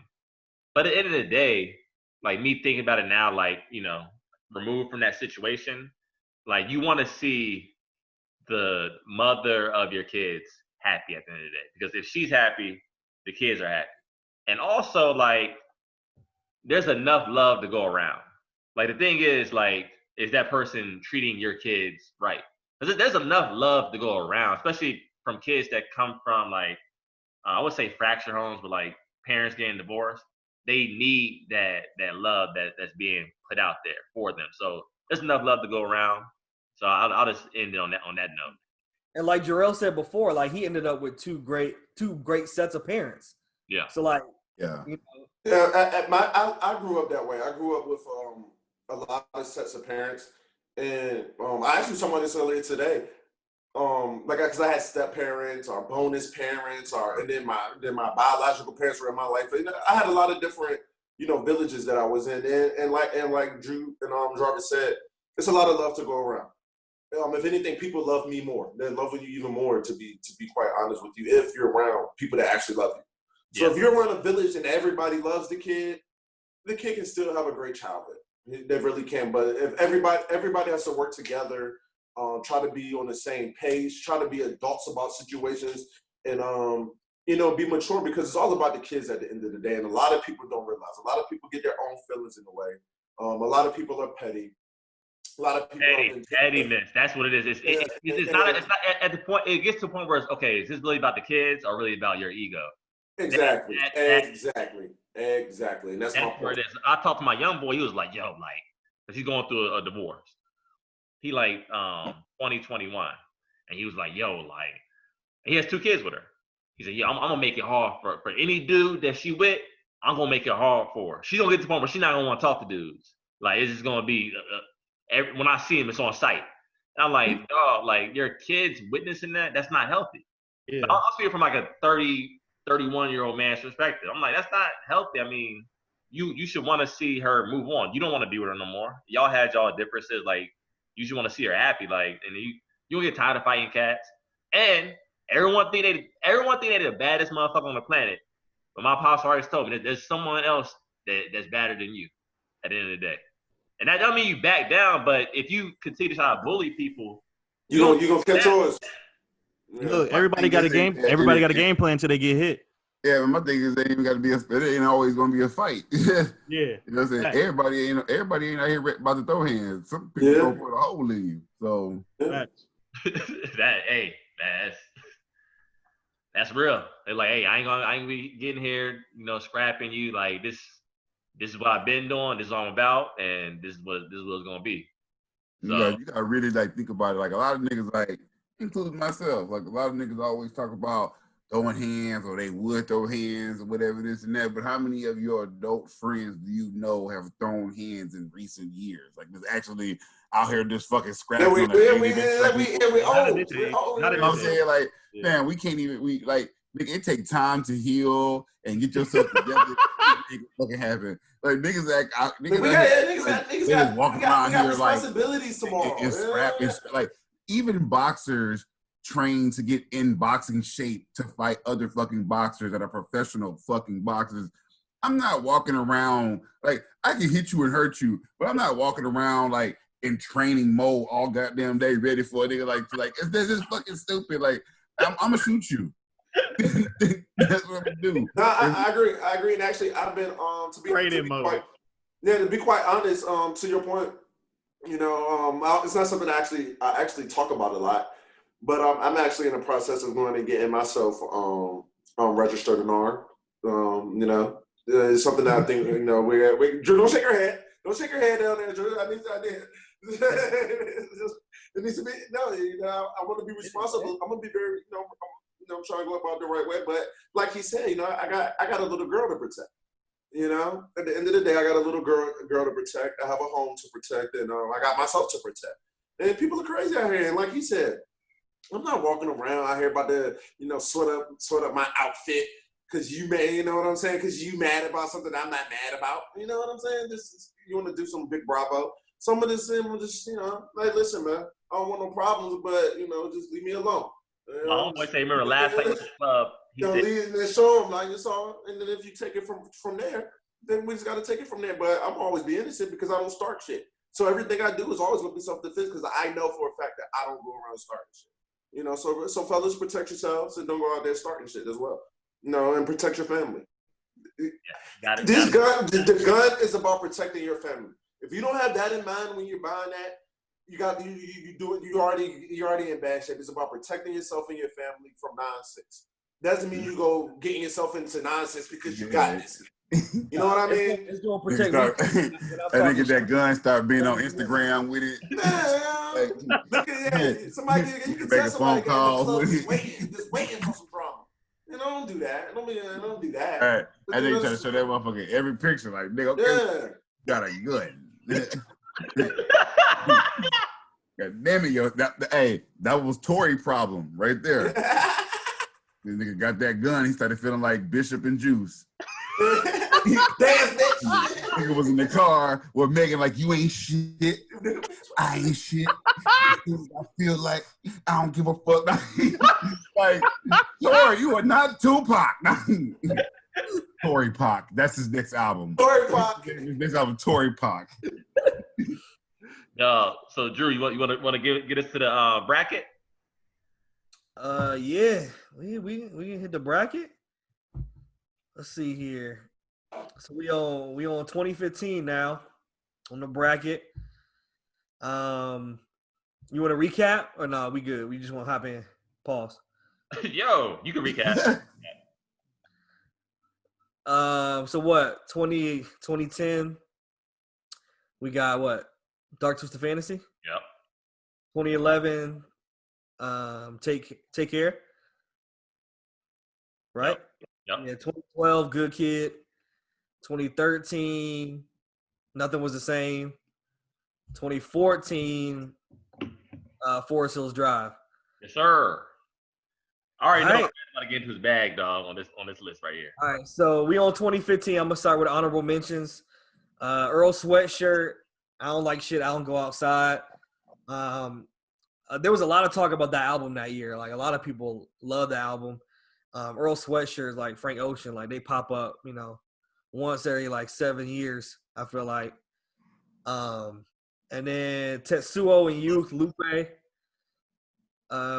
S5: But at the end of the day, like me thinking about it now, like removed from that situation, like you want to see the mother of your kids happy at the end of the day, because if she's happy, the kids are happy. And also, like, there's enough love to go around. Like, the thing is, like, is that person treating your kids right? Because there's enough love to go around, especially from kids that come from, like, I would say fractured homes, but like parents getting divorced. They need that love that's being put out there for them. So there's enough love to go around. So I'll just end it on that note.
S3: And like Jarrell said before, like he ended up with two great sets of parents.
S5: Yeah.
S3: So like,
S6: yeah.
S4: Yeah, I grew up that way. I grew up with a lot of sets of parents, and I actually was talking about this earlier today. Because I had step parents or bonus parents, and then my biological parents were in my life. I had a lot of different villages that I was in, and like Drew and Jarvis said, it's a lot of love to go around. If anything, people love me more. They're loving you even more, to be quite honest with you, if you're around people that actually love you. So if you're around a village and everybody loves the kid can still have a great childhood. They really can. But if everybody has to work together, try to be on the same page, try to be adults about situations, and be mature, because it's all about the kids at the end of the day. And a lot of people don't realize. A lot of people get their own feelings in the way. A lot of people are petty. A lot of people
S5: pettiness. That's what it is. It's not at the point. It gets to a point where it's okay. Is this really about the kids or really about your ego?
S4: Exactly. And that's my
S5: where
S4: point.
S5: it is. I talked to my young boy. He was like, "Yo, like, cause he's going through a divorce. He like 2021, and he was like, "Yo, like," and he has 2 kids with her. He said, "Yeah, I'm gonna make it hard for any dude that she with. I'm gonna make it hard for her. She's gonna get to the point where she's not gonna want to talk to dudes. Like, it's just gonna be when I see him, it's on sight." And I'm like, "Dog, like your kids witnessing that? That's not healthy."
S2: Yeah.
S5: I'll speak from like a 30, 31-year-old man's perspective. I'm like, that's not healthy. I mean, you should want to see her move on. You don't want to be with her no more. Y'all had y'all differences. Like, you should want to see her happy. Like, and you don't get tired of fighting cats. And everyone think they the baddest motherfucker on the planet. But my pops always told me that there's someone else that's better than you at the end of the day. And that doesn't mean you back down, but if you continue to try to bully people,
S4: you gonna catch yours.
S2: Yeah. Look, everybody got a game plan until they get hit.
S6: Yeah, but my thing is, they ain't got to be it ain't always gonna be a fight.
S2: Yeah,
S6: you know what I'm saying. Everybody ain't out here about to throw hands. Some people gonna put a hole in you. So
S5: that's real. They're like, hey, I ain't gonna be getting here, scrapping you. Like this is what I've been doing. This is what I'm about, and this is what it's gonna be. So
S6: you gotta really like think about it. Like a lot of niggas, like including myself, like a lot of niggas always talk about throwing hands, or they would throw hands, or whatever this and that. But how many of your adult friends do you know have thrown hands in recent years? Like, there's actually out here just fucking scrapping.
S4: We old.
S6: I'm saying, like, man, we can't even. It take time to heal and get yourself together. Make it fucking happen. Like niggas walking around here
S4: responsibilities tomorrow.
S6: And scrapping. Like even boxers trained to get in boxing shape to fight other fucking boxers that are professional fucking boxers. I'm not walking around like I can hit you and hurt you, but I'm not walking around like in training mode all goddamn day ready for a nigga like this is fucking stupid. Like I'm gonna shoot you. That's what I'm gonna do.
S4: No, I agree. And actually, I've been to be quite honest. To your point, it's not something I actually talk about a lot. But I'm actually in the process of going and getting myself registered in R. It's something that I think Drew, don't shake your head. Don't shake your head down there, Drew. I did. It needs to be I want to be responsible. I'm gonna be very, I'm trying to go about the right way. But like he said, I got a little girl to protect. At the end of the day, I got a little girl to protect. I have a home to protect, and I got myself to protect. And people are crazy out here. And like he said, I'm not walking around out here about to, sort up my outfit because you may, you know what I'm saying? Because you mad about something I'm not mad about. You know what I'm saying? You want to do some big bravo. Some of this, just, like, listen, man, I don't want no problems, but, just leave me alone.
S5: My homeboy say, remember last night with the club, he said,
S4: leave and show them, like, it's all, and then if you take it from there, then we just got to take it from there. But I'm always be innocent because I don't start shit. So everything I do is always going to be self-defense because I know for a fact that I don't go around starting shit. So fellas, protect yourselves and don't go out there starting shit as well. And protect your family.
S5: got it.
S4: The gun is about protecting your family. If you don't have that in mind when you're buying that, you're already in bad shape. It's about protecting yourself and your family from nonsense. Doesn't mean you go getting yourself into nonsense because you got this. You know what I mean?
S3: It's gonna protect me.
S6: And they get that gun, start being on Instagram with it.
S4: Man, look at that. Somebody, you can tell somebody got in the club just waiting for some drama. Don't do that. Don't do that.
S6: All right. And then you try to show that motherfucker every picture, like, nigga, okay, got a gun. God damn it, hey, that was Tory problem right there. This nigga got that gun. He started feeling like Bishop and Juice. Nigga was in the car with Megan like, you ain't shit. I ain't shit. I feel like I don't give a fuck. Like, Tory, you are not Tupac. Tory Pac. That's his next album.
S4: Tory Pac.
S6: His next album, Tory Pac.
S5: So Drew, you want to get us to the bracket?
S3: Yeah, we can hit the bracket. Let's see here. So we on 2015 now on the bracket. You want to recap or no? We good. We just want to hop in. Pause.
S5: Yo, you can recap.
S3: So what? 2010. We got what? Dark Twisted Fantasy.
S5: Yep.
S3: 2011. Take care. Right.
S5: Yep.
S3: Yeah. 2012. Good Kid. 2013. Nothing Was the Same. 2014. Forest Hills Drive.
S5: Yes, sir. I already know
S3: All right.
S5: I'm about to get into his bag, dog, on this list right here.
S3: All right, so we on 2015. I'm gonna start with honorable mentions. Earl Sweatshirt. I don't like shit. I don't go outside. There was a lot of talk about that album that year. Like a lot of people love the album. Earl Sweatshirt, like Frank Ocean, like they pop up, once every like 7 years. I feel like. And then Tetsuo and Youth, Lupe.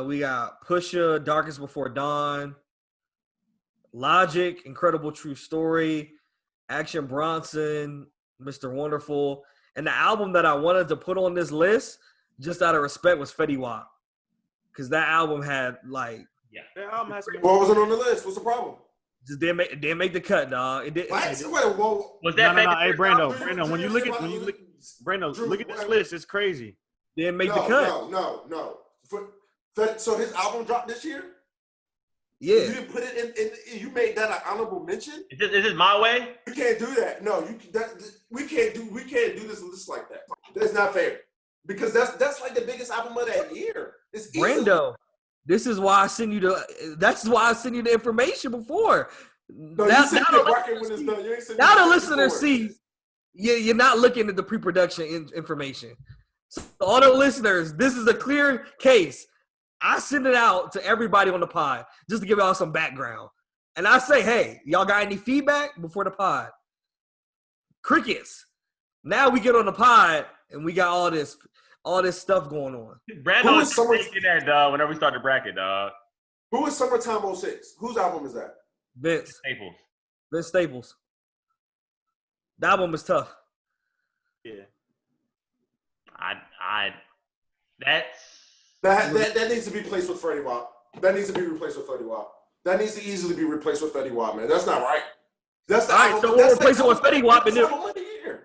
S3: We got Pusha, Darkest Before Dawn. Logic, Incredible True Story. Action Bronson, Mr. Wonderful. And the album that I wanted to put on this list, just out of respect, was Fetty Wap. Because that album had like.
S5: Yeah.
S4: What was it on the list? What's the problem?
S3: Just didn't make the cut, dog. It did.
S4: Whoa.
S5: Was that
S2: No. Hey, Brando,
S4: Drew,
S2: look at this list. It's crazy.
S3: Didn't make the cut.
S4: No. So his album dropped this year?
S3: Yeah.
S4: You didn't put it in you made that an honorable mention?
S5: Is this my way?
S4: You can't do that. No, we can't do this list like that. That's not fair. Because that's like the biggest album of that year. It's
S3: Brando, this is why I send you the information before.
S4: No,
S3: now
S4: you send me the bracket when it's done. You ain't send me
S3: the
S4: the
S3: listeners
S4: before.
S3: see you're not looking at the pre-production information. So all the listeners, this is a clear case. I send it out to everybody on the pod just to give y'all some background. And I say, hey, y'all got any feedback before the pod? Crickets. Now we get on the pod and we got all this stuff going on.
S5: Brando is taking that, dog, whenever we start the bracket, dog.
S4: Who is Summertime 06? Whose album is that?
S3: Vince
S5: Staples.
S3: The album is tough.
S2: Yeah.
S4: That needs to be replaced with Fetty Wap. That needs to be replaced with Fetty Wap. That needs to easily be replaced with Fetty Wap, man. That's not right. That's the
S3: all right.
S4: album.
S3: So we'll replace it with Fetty Wap, and then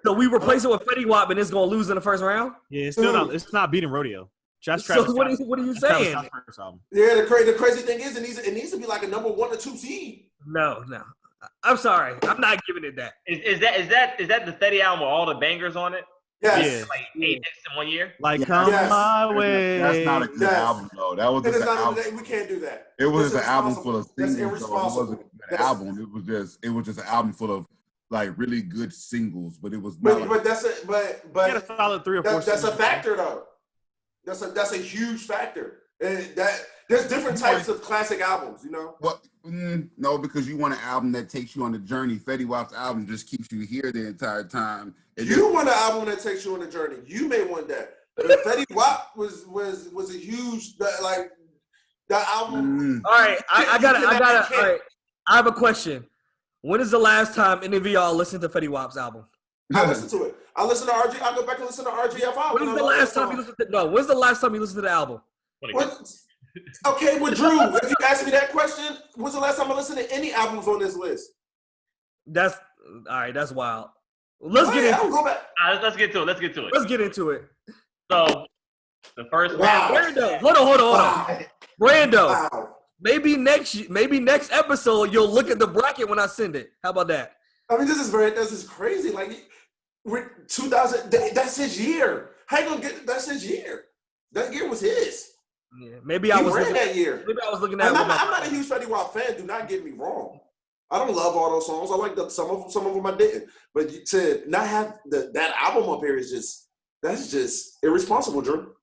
S3: So we replace it with Fetty Wap, and it's gonna lose in the first round.
S2: Yeah, it's still not. It's not beating Rodeo. That's
S3: So
S2: Travis
S3: what are
S2: Scott's-
S3: you
S2: that's Travis
S3: saying?
S2: Scott's first album.
S4: Yeah, the crazy thing is, it needs to be like a number 1 or 2 seed.
S3: No. I'm sorry. I'm not giving it that.
S5: Is that the Fetty album with all the bangers on it?
S4: Yes.
S2: Yeah.
S5: Like 8 hits in 1 year?
S2: Like
S6: Yeah.
S2: come
S4: Yes.
S2: my way.
S6: That's not a good
S4: Yes.
S6: album though. That was
S4: It
S6: just
S4: is
S6: an
S4: not,
S6: album.
S4: we can't do that.
S6: It was
S4: That's
S6: an album full of
S4: irresponsible. That's
S6: singles. Though. It wasn't
S4: irresponsible.
S6: an
S4: That's-
S6: album. It was just an album full of like really good singles, but it was not.
S4: But that's a but
S2: Get a solid 3 or 4.
S4: that's a
S2: singles.
S4: factor though. That's a huge factor. And that there's different types of classic albums, you know.
S6: What? No, because you want an album that takes you on the journey. Fetty Wap's album just keeps you here the entire time.
S4: You want an album that takes you on a journey. You may want that. But Fetty Wap was a huge that album.
S3: All right, I gotta.
S4: You
S3: All
S4: can't-
S3: right, I have a question. When is the last time any of y'all listened to Fetty Wap's album?
S4: I listen to it. I listen to RG. I go back and listen to RGFI.
S3: When's the last time you listened to? No, when's the last time you listened to the album?
S4: What? Okay, well, Drew, if you ask me that question, when's the last time I listened to any albums on this list?
S3: That's all right. That's wild. Let's get
S4: I
S3: into.
S4: don't go back.
S5: All right, let's get to it.
S3: Let's get into it.
S5: So the first
S4: Wow.
S3: Brando, hold on.
S4: Wow.
S3: Brando,
S4: Wow.
S3: maybe next episode you'll look at the bracket when I send it. How about that?
S4: I mean, this is crazy. Like, we're 2000. That's his year. How you gonna get? That's his year. That year was his.
S3: Yeah, maybe
S4: He
S3: I was
S4: ran
S3: looking,
S4: that year.
S3: maybe I was looking at.
S4: I'm
S3: it with
S4: not
S3: my-
S4: a huge Fetty Wap fan. Do not get me wrong. I don't love all those songs. I like some of them I didn't. But to not have that album up here is that's just irresponsible, Drew.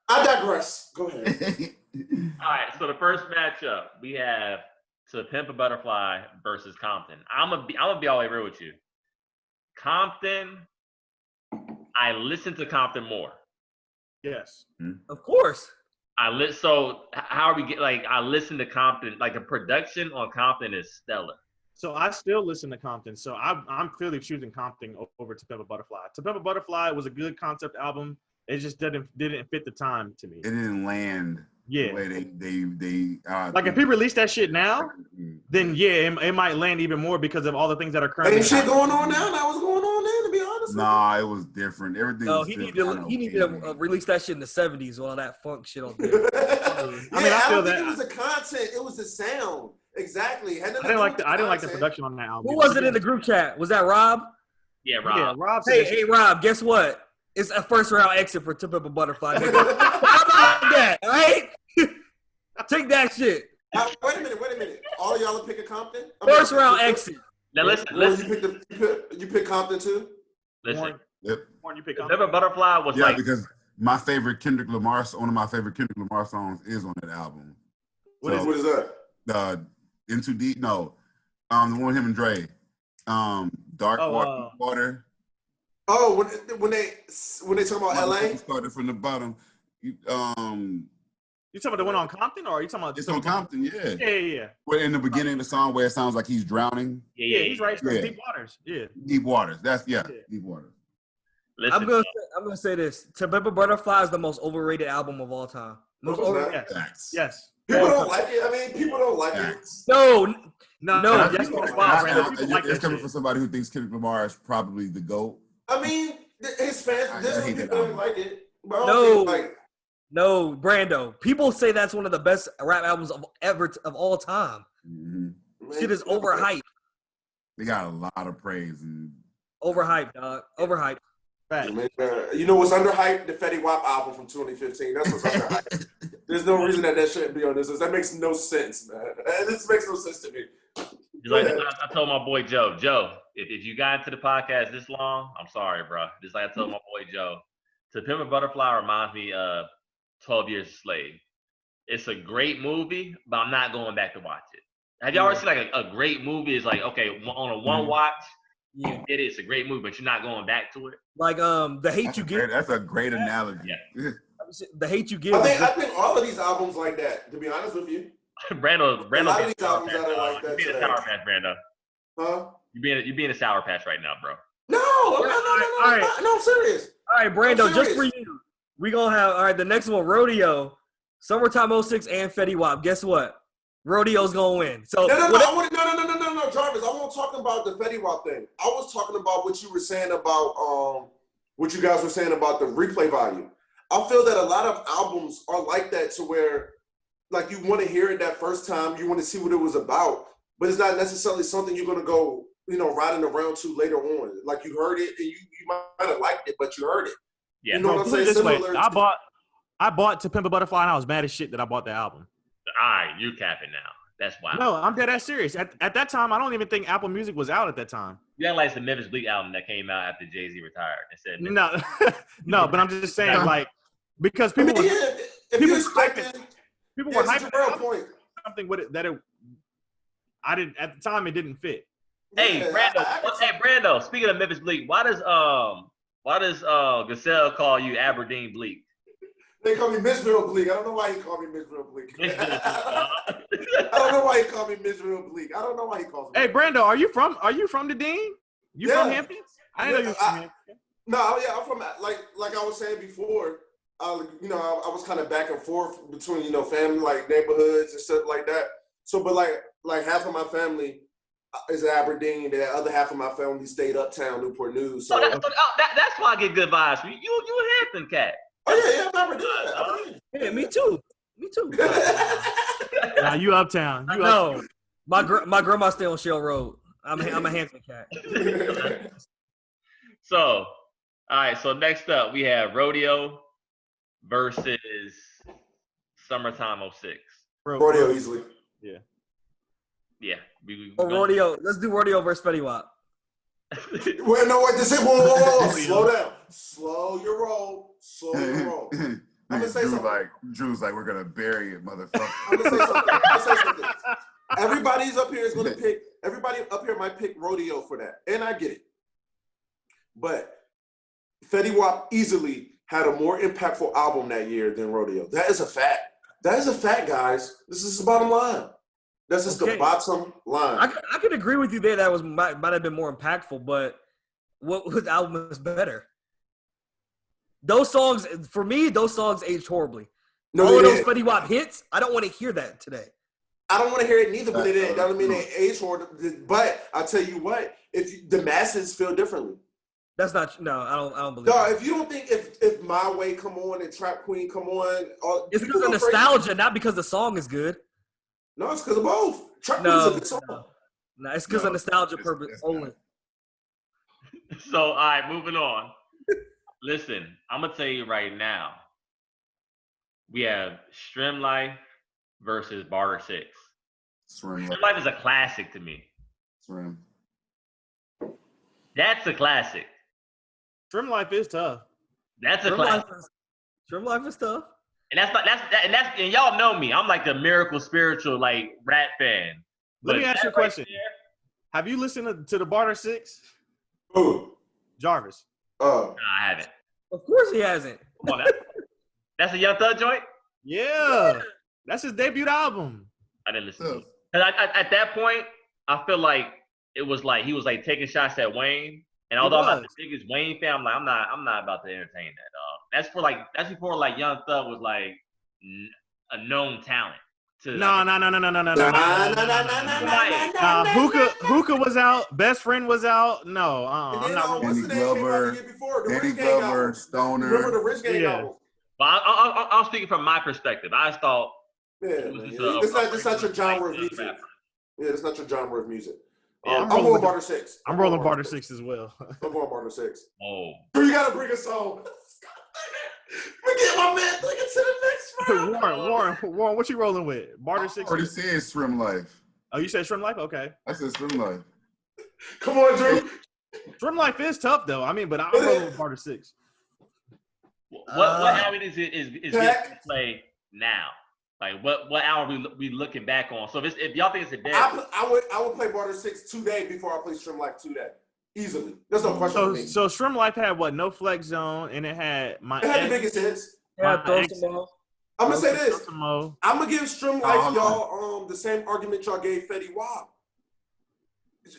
S4: I digress. Go ahead.
S5: All right, so the first matchup we have To Pimp a Butterfly versus Compton. I'm gonna be all the way real with you. Compton, I listen to Compton more.
S2: Yes.
S3: Of course.
S5: So how are we get like I listen to Compton, like the production on Compton is stellar.
S2: So I still listen to Compton. So I'm clearly choosing Compton over To Pimp a Butterfly. To Pimp a Butterfly was a good concept album. It just didn't fit the time to me.
S6: It didn't land.
S2: Yeah.
S6: The way they
S2: Like if he released that shit now, then yeah, it might land even more because of all the things that are currently.
S4: Ain't shit going on now. That was going on then, to be honest.
S6: Nah, it was different. Everything.
S3: No,
S6: was
S3: he
S6: still
S3: needed
S6: kinda
S3: to release that shit in the 70s with all that funk shit on there.
S2: I mean, I
S4: I
S2: feel
S4: don't
S2: that-
S4: think it was the content. It was the sound. Exactly.
S2: I didn't like the production on that album.
S3: Who was it in the group chat? Was that Rob?
S5: Yeah, Rob.
S2: Yeah, Rob said
S3: Hey, Rob, guess what? It's a first round exit for To Pimp a Butterfly. Nigga. How about that, all right? Take that shit.
S4: Wait a minute. All y'all are picking Compton?
S3: First round exit.
S5: Now listen.
S4: You pick Compton too?
S5: Listen.
S6: Yep.
S2: Warren, you pick
S5: To
S2: Compton.
S5: Pimp a Butterfly was
S6: Yeah,
S5: like
S6: because one of my favorite Kendrick Lamar songs is on that album.
S4: What is that?
S6: The Into Deep? No, the one with him and Dre. Dark Water.
S4: Oh, when they talk about LA?
S6: Started from the bottom.
S2: You talking about the one on Compton, or are you talking about
S6: It's on Compton, yeah.
S2: Yeah.
S6: Well, in the beginning of the song where it sounds like he's drowning.
S2: Yeah, he's right.
S6: Yeah.
S2: Deep Waters. Yeah.
S6: Deep Waters. Deep Waters.
S5: listen.
S3: I'm gonna say this. To Pimp a Butterfly is the most overrated album of all time. Most
S4: What was
S3: overrated.
S4: that?
S2: Yes. Yes.
S4: People don't like it. I mean, people don't like it.
S6: Facts.
S3: No,
S2: No,
S3: that's
S2: that's
S4: what-
S2: wild,
S6: That's-
S2: Brandon. People like
S6: it's
S2: that
S6: coming
S2: shit.
S6: from somebody who thinks Kendrick Lamar is probably the GOAT.
S4: I mean, his fans,
S6: I
S4: there's
S6: hate that
S4: people don't
S6: album.
S4: like it. But I
S3: No.
S4: don't think, like,
S3: no, Brando. People say that's one of the best rap albums of all time.
S6: Mhm.
S4: man,
S3: Shit is overhyped.
S6: They got a lot of praise and
S3: Overhyped, dog. Overhyped.
S2: Facts.
S4: Man, you know what's underhyped? The Fetty Wap album from 2015. That's what's underhyped. There's no reason that shouldn't be on this list. That makes no sense, man. This makes no sense to me.
S5: Like I told my boy Joe. Joe, if you got into the podcast this long, I'm sorry, bro. Just like I told my boy Joe. To Pimp a Butterfly reminds me of 12 Years a Slave. It's a great movie, but I'm not going back to watch it. Have y'all ever seen like a great movie? It's like, okay, on a one watch,
S3: Yeah.
S5: it's a great movie, but you're not going back to it.
S3: Like The Hate You Give.
S6: that's a great analogy.
S3: The Hate You Give.
S4: I
S3: is just-
S4: think all of these albums like that, to be honest with you.
S5: Brando,
S4: A lot of
S5: being
S4: these
S5: a sour
S4: albums
S5: patch,
S4: that are like
S5: you
S4: that
S5: being a
S4: today.
S5: sour patch, Brando.
S4: Huh?
S5: You being a sour patch right now, bro.
S4: No,
S3: All right.
S4: no, I'm serious.
S3: All right, Brando,
S4: I'm
S3: just for
S4: serious.
S3: you, we gonna have the next one, Rodeo, Summertime 06, and Fetty Wap. Guess what? Rodeo's gonna win. So
S4: No,
S3: whatever-
S4: I want no. Jarvis, I wasn't talking about the Fetty Wap thing. I was talking about what you were saying about what you guys were saying about the replay value. I feel that a lot of albums are like that, to where like you want to hear it that first time, you want to see what it was about, but it's not necessarily something you're gonna go, riding around to later on. Like you heard it and you might have liked it, but you heard it.
S5: Yeah.
S4: You know what I'm saying?
S2: This way,
S4: Similar
S2: I bought To Pimp a Butterfly and I was mad as shit that I bought the album.
S5: All right, you capping now. That's wild.
S2: No, I'm dead ass serious. At that time, I don't even think Apple Music was out at that time.
S5: You act like it's the Memphis Bleak album that came out after Jay-Z retired. Instead of
S2: No, no, but I'm just saying, like, because people were hyping
S4: point.
S2: something with it that I didn't at the time. It didn't fit.
S5: Hey, Brando. Hey, Brando. Speaking of Memphis Bleak, why does Gazelle call you Aberdeen Bleak?
S4: They call me Mitchville Bleak. I don't know why he called me Mitchville Bleak. I don't know why he called me Mitchville Bleak. I don't know why he calls me.
S2: Hey, Brando, are you from the Dean? You from Hampton? I didn't know you were from Hampton.
S4: No, yeah, I'm from like I was saying before. I was kind of back and forth between family, like neighborhoods and stuff like that. So, but like half of my family is Aberdeen. The other half of my family stayed uptown, Newport News. So
S5: that's why I get good vibes from you. You a Hampton cat.
S4: Oh yeah, Aberdeen.
S3: Yeah, me too.
S2: Nah, you uptown.
S3: No, my grandma stay on Shell Road. I'm a Hampton cat.
S5: So, all right. So next up, we have Rodeo versus Summertime 06.
S4: Rodeo easily.
S2: Yeah.
S5: Yeah.
S3: Rodeo. Let's do Rodeo versus Fetty Wap.
S4: Wait, no, wait. This is whoa. Slow down. Slow your roll. I'm gonna say something.
S6: Drew's like, we're gonna bury it, motherfucker.
S4: I'm gonna say something. Everybody up here might pick Rodeo for that, and I get it. But Fetty Wap easily had a more impactful album that year than Rodeo. That is a fact. Guys. This is the bottom line. That's just the bottom line.
S3: I could agree with you there. That might have been more impactful, but what album is better? Those songs, for me, aged horribly.
S4: No,
S3: all of those Fetty Wap hits, I don't want to hear that today.
S4: I don't want to hear it neither, but that doesn't mean they age horribly. But I'll tell you what, if the masses feel differently.
S3: That's not no. I don't believe.
S4: No, if you don't think if My Way come on and Trap Queen come on,
S3: it's because of nostalgia, not because the song is good.
S4: No, it's because of both. Trap Queen is a good song.
S3: No, it's because of nostalgia purpose only.
S5: So, all right, moving on. Listen, I'm gonna tell you right now. We have Strim Life versus Barter 6. Strim Life is a classic to me.
S6: Strim.
S5: That's a classic.
S2: Strim Life is tough.
S5: That's a classic.
S3: Strim Life is tough.
S5: And y'all know me. I'm like the Miracle Spiritual like rap fan.
S2: Let me ask you a question. Have you listened to the Barter 6?
S4: Who?
S2: Jarvis.
S5: No, I haven't.
S3: Of course he hasn't.
S5: Come on, that's a Young Thug joint?
S2: Yeah. That's his debut album.
S5: I didn't listen to it. At that point, I feel like it was like he was like taking shots at Wayne. And although I'm not the biggest Wayne fan, I'm not about to entertain that, dog. That's before like Young Thug was like a known talent.
S2: No. Hookah was out. Best Friend was out. No, I'm not.
S6: Danny Glover, Stoner.
S4: Remember the Rich Gang album?
S5: But I'm speaking from my perspective. I just thought
S4: it's not your genre of music. Yeah, it's not your genre of music. I'm going Barter 6.
S2: I'm rolling Barter 6 as well.
S4: I'm going Barter 6.
S5: Oh.
S4: You gotta bring us home. We get my man thinking to the next round.
S2: Warren, what you rolling with? Barter 6?
S6: I already said Strim Life.
S2: Oh, you said Strim Life? Okay.
S6: I said Strim Life.
S4: Come on, Drew.
S2: Strim Life is tough though. I mean, but I'm rolling with Barter 6.
S5: What album is getting to play now? Like what album we looking back on? So if y'all think it's a dead,
S4: I would play Barter 6 today before I play Strim Life today. Easily. There's no question for me.
S2: So Strim Life had what? No Flex Zone, and it had
S4: the biggest hits.
S3: Yeah,
S4: I'm gonna say this. I'm gonna give Strim Life y'all the same argument y'all gave Fetty Wap.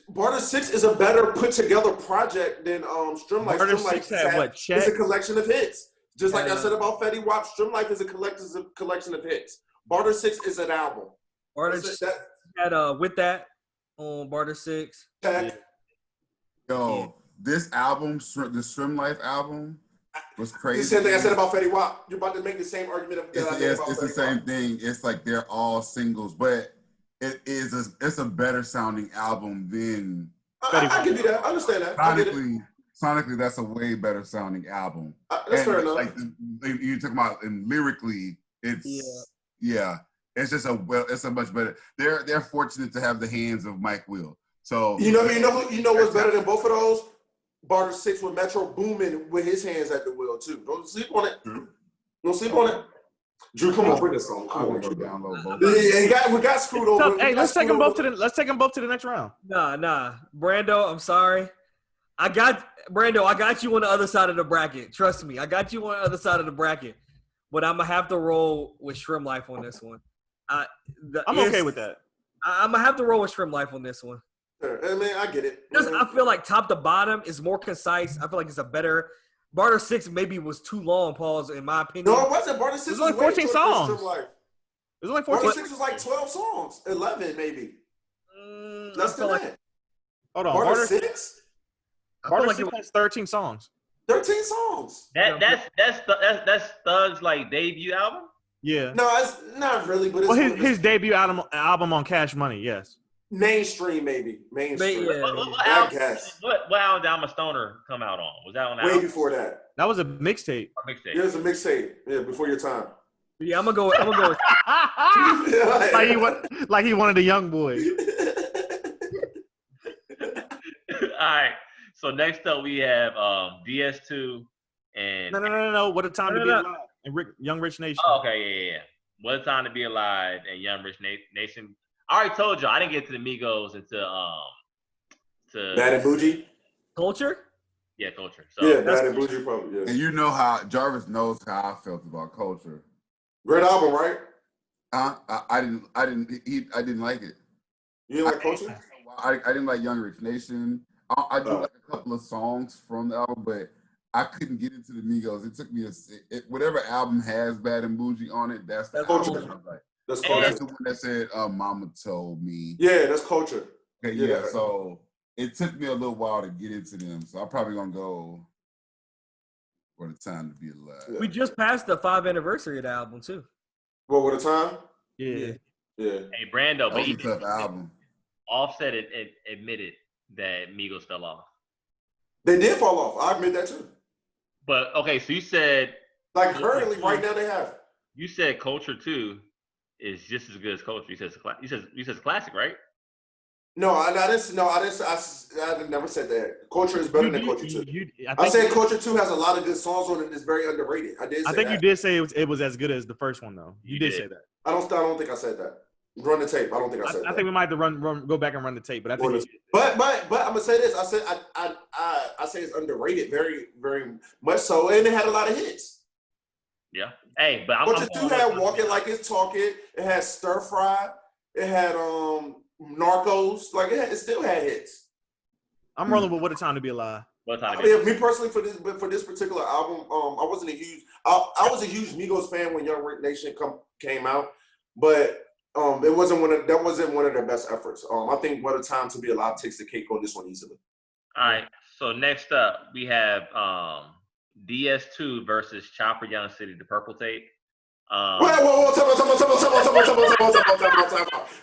S4: Barter 6 is a better put together project than Strim Life.
S2: Barter
S4: Strim Life
S2: 6 had what?
S4: It's a collection of hits. Just like I said about Fetty Wap, Strim Life is a collection of hits. Barter 6 is an album.
S3: Barter 6 had With That. on Barter 6.
S4: Tech.
S6: Yo, this album, the Swim Life album, was
S4: The
S6: crazy.
S4: same thing I said about Fetty Wap. You're about to make the same argument that I made about
S6: It's the
S4: Fetty
S6: same
S4: Wap.
S6: thing. It's like they're all singles, but it's a better sounding album than
S4: I give you that. I understand that. I get it.
S6: sonically, that's a way better sounding album.
S4: That's fair enough.
S6: Like you talk about, and lyrically, it's it's just it's a much better. They're fortunate to have the hands of Mike Will. So
S4: you know what's better than both of those? Barter 6 with Metro booming with his hands at the wheel too. Don't sleep on it. Don't sleep on it. Drew, come on, bring this song. Come on, Drew.
S6: Download both.
S4: We got screwed over.
S2: Hey, let's take them both to the next round.
S3: Nah. Brando, I'm sorry. I got you on the other side of the bracket. Trust me, I got you on the other side of the bracket. But I'm gonna have to roll with Shrimp Life on this one.
S2: I'm okay with that.
S3: I'm gonna have to roll with Shrimp Life on this one.
S4: I mean, I get it.
S3: I feel like top to bottom is more concise. I feel like it's a better. Barter 6 maybe was too long, pause, in my opinion.
S4: No, it wasn't. Barter 6
S2: was only
S4: way
S2: 14
S4: shorter than
S2: songs.
S4: Strip Life.
S2: It was only 14.
S4: Barter 6 was like 12 songs. 11 maybe. Less than that.
S2: Hold on.
S4: Barter 6?
S2: Barter 6 has 13 songs.
S4: 13 songs.
S5: That's Thug's like debut album.
S2: Yeah.
S4: No, it's not really, but it's
S2: Well, his debut album on Cash Money, yes.
S4: mainstream maybe. Mainstream.
S3: Yeah.
S5: What
S4: I
S5: album?
S4: guess.
S5: What album did I'm a Stoner come out on? Was that on that
S4: Way
S5: album?
S4: before that.
S2: That was a mixtape.
S5: Or mixtape?
S4: It was a mixtape. Yeah, before your time.
S3: Yeah, I'm gonna go with
S2: like he wanted a young boy.
S5: All right. So next up we have DS2 and
S2: No. What a time to be alive. And Young Rich Nation.
S5: Oh, okay, yeah. What a Time to Be Alive and Young Rich Nation. I already told y'all I didn't get to the Migos until
S4: Bad and Bougie?
S3: Culture.
S5: Yeah, Culture. So
S4: Yeah, Bad and Bougie probably. Yeah.
S6: And you know how Jarvis knows how I felt about Culture.
S4: Great album, right?
S6: I didn't like it.
S4: You didn't like Culture?
S6: I didn't like Young Rich Nation. I do like a couple of songs from the album, but I couldn't get into the Migos. It took me whatever album has Bad and Bougie on it. That's the
S4: Culture.
S6: album. Like,
S4: That's
S6: oh,
S4: Culture.
S6: that's the one that said, "Mama told me."
S4: Yeah, that's Culture.
S6: Okay,
S4: Yeah.
S6: yeah. So it took me a little while to get into them. So I'm probably gonna go for the Time to Be Alive.
S3: We just passed the 5th anniversary of the album too.
S4: What, with a time?
S2: Yeah.
S4: Yeah.
S5: hey Brando,
S6: That
S5: but
S6: was a tough album.
S5: Offset admitted that Migos fell off.
S4: They did fall off. I admit that too.
S5: But okay, so you said
S4: Like currently, right now they have.
S5: you said Culture 2 is just as good as Culture. You said it's classic, right?
S4: No, I didn't. No, I didn't. I never said that. Culture is better than Culture 2. I said Culture 2 has a lot of good songs on it. And it's very underrated. I did. Say
S2: I think
S4: that.
S2: you did say it was as good as the first one, though. You did say that.
S4: I don't think I said that. Run the tape. I don't think I said that.
S2: I think we might have to go back and run the tape, but I think.
S4: But I'm gonna say this. I said I say it's underrated, very very much so, and it had a lot of hits.
S5: Yeah. Hey, but
S4: Culture 2 had Walking Like It's Talking. It had Stir Fry. It had Narcos. Like it still had hits.
S2: I'm rolling with What a Time to Be Alive.
S4: Me personally, for this particular album, I wasn't a huge. I was a huge Migos fan when Young Rich Nation came out, but it wasn't one of their best efforts. I think What a Time to Be Alive takes the cake on this one easily.
S5: All right. So next up we have DS2 versus Chopper Young City, the Purple Tape.
S4: Whoa,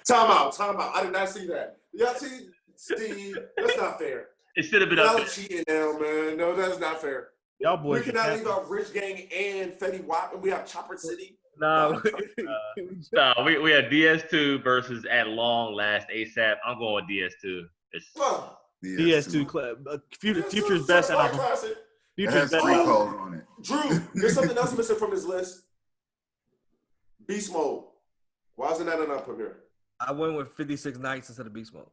S4: time out. I did not see that. Y'all see, Steve, that's not fair.
S5: It should have been up
S4: Y'all
S5: there.
S4: cheating now, man. No, that's not fair.
S2: Y'all boys.
S4: We cannot leave out Rich Gang and Fetty Wap, and we have Chopper City.
S3: No.
S5: So we have DS2 versus At Long Last ASAP. I'm going with DS2.
S2: DS2 Future's best album.
S4: Classic.
S2: Future's best
S6: three
S2: album.
S6: codes on it.
S4: Drew, there's something else missing from this list. Beast Mode. Why isn't that enough up here?
S3: I went with 56 Nights instead of Beast Mode.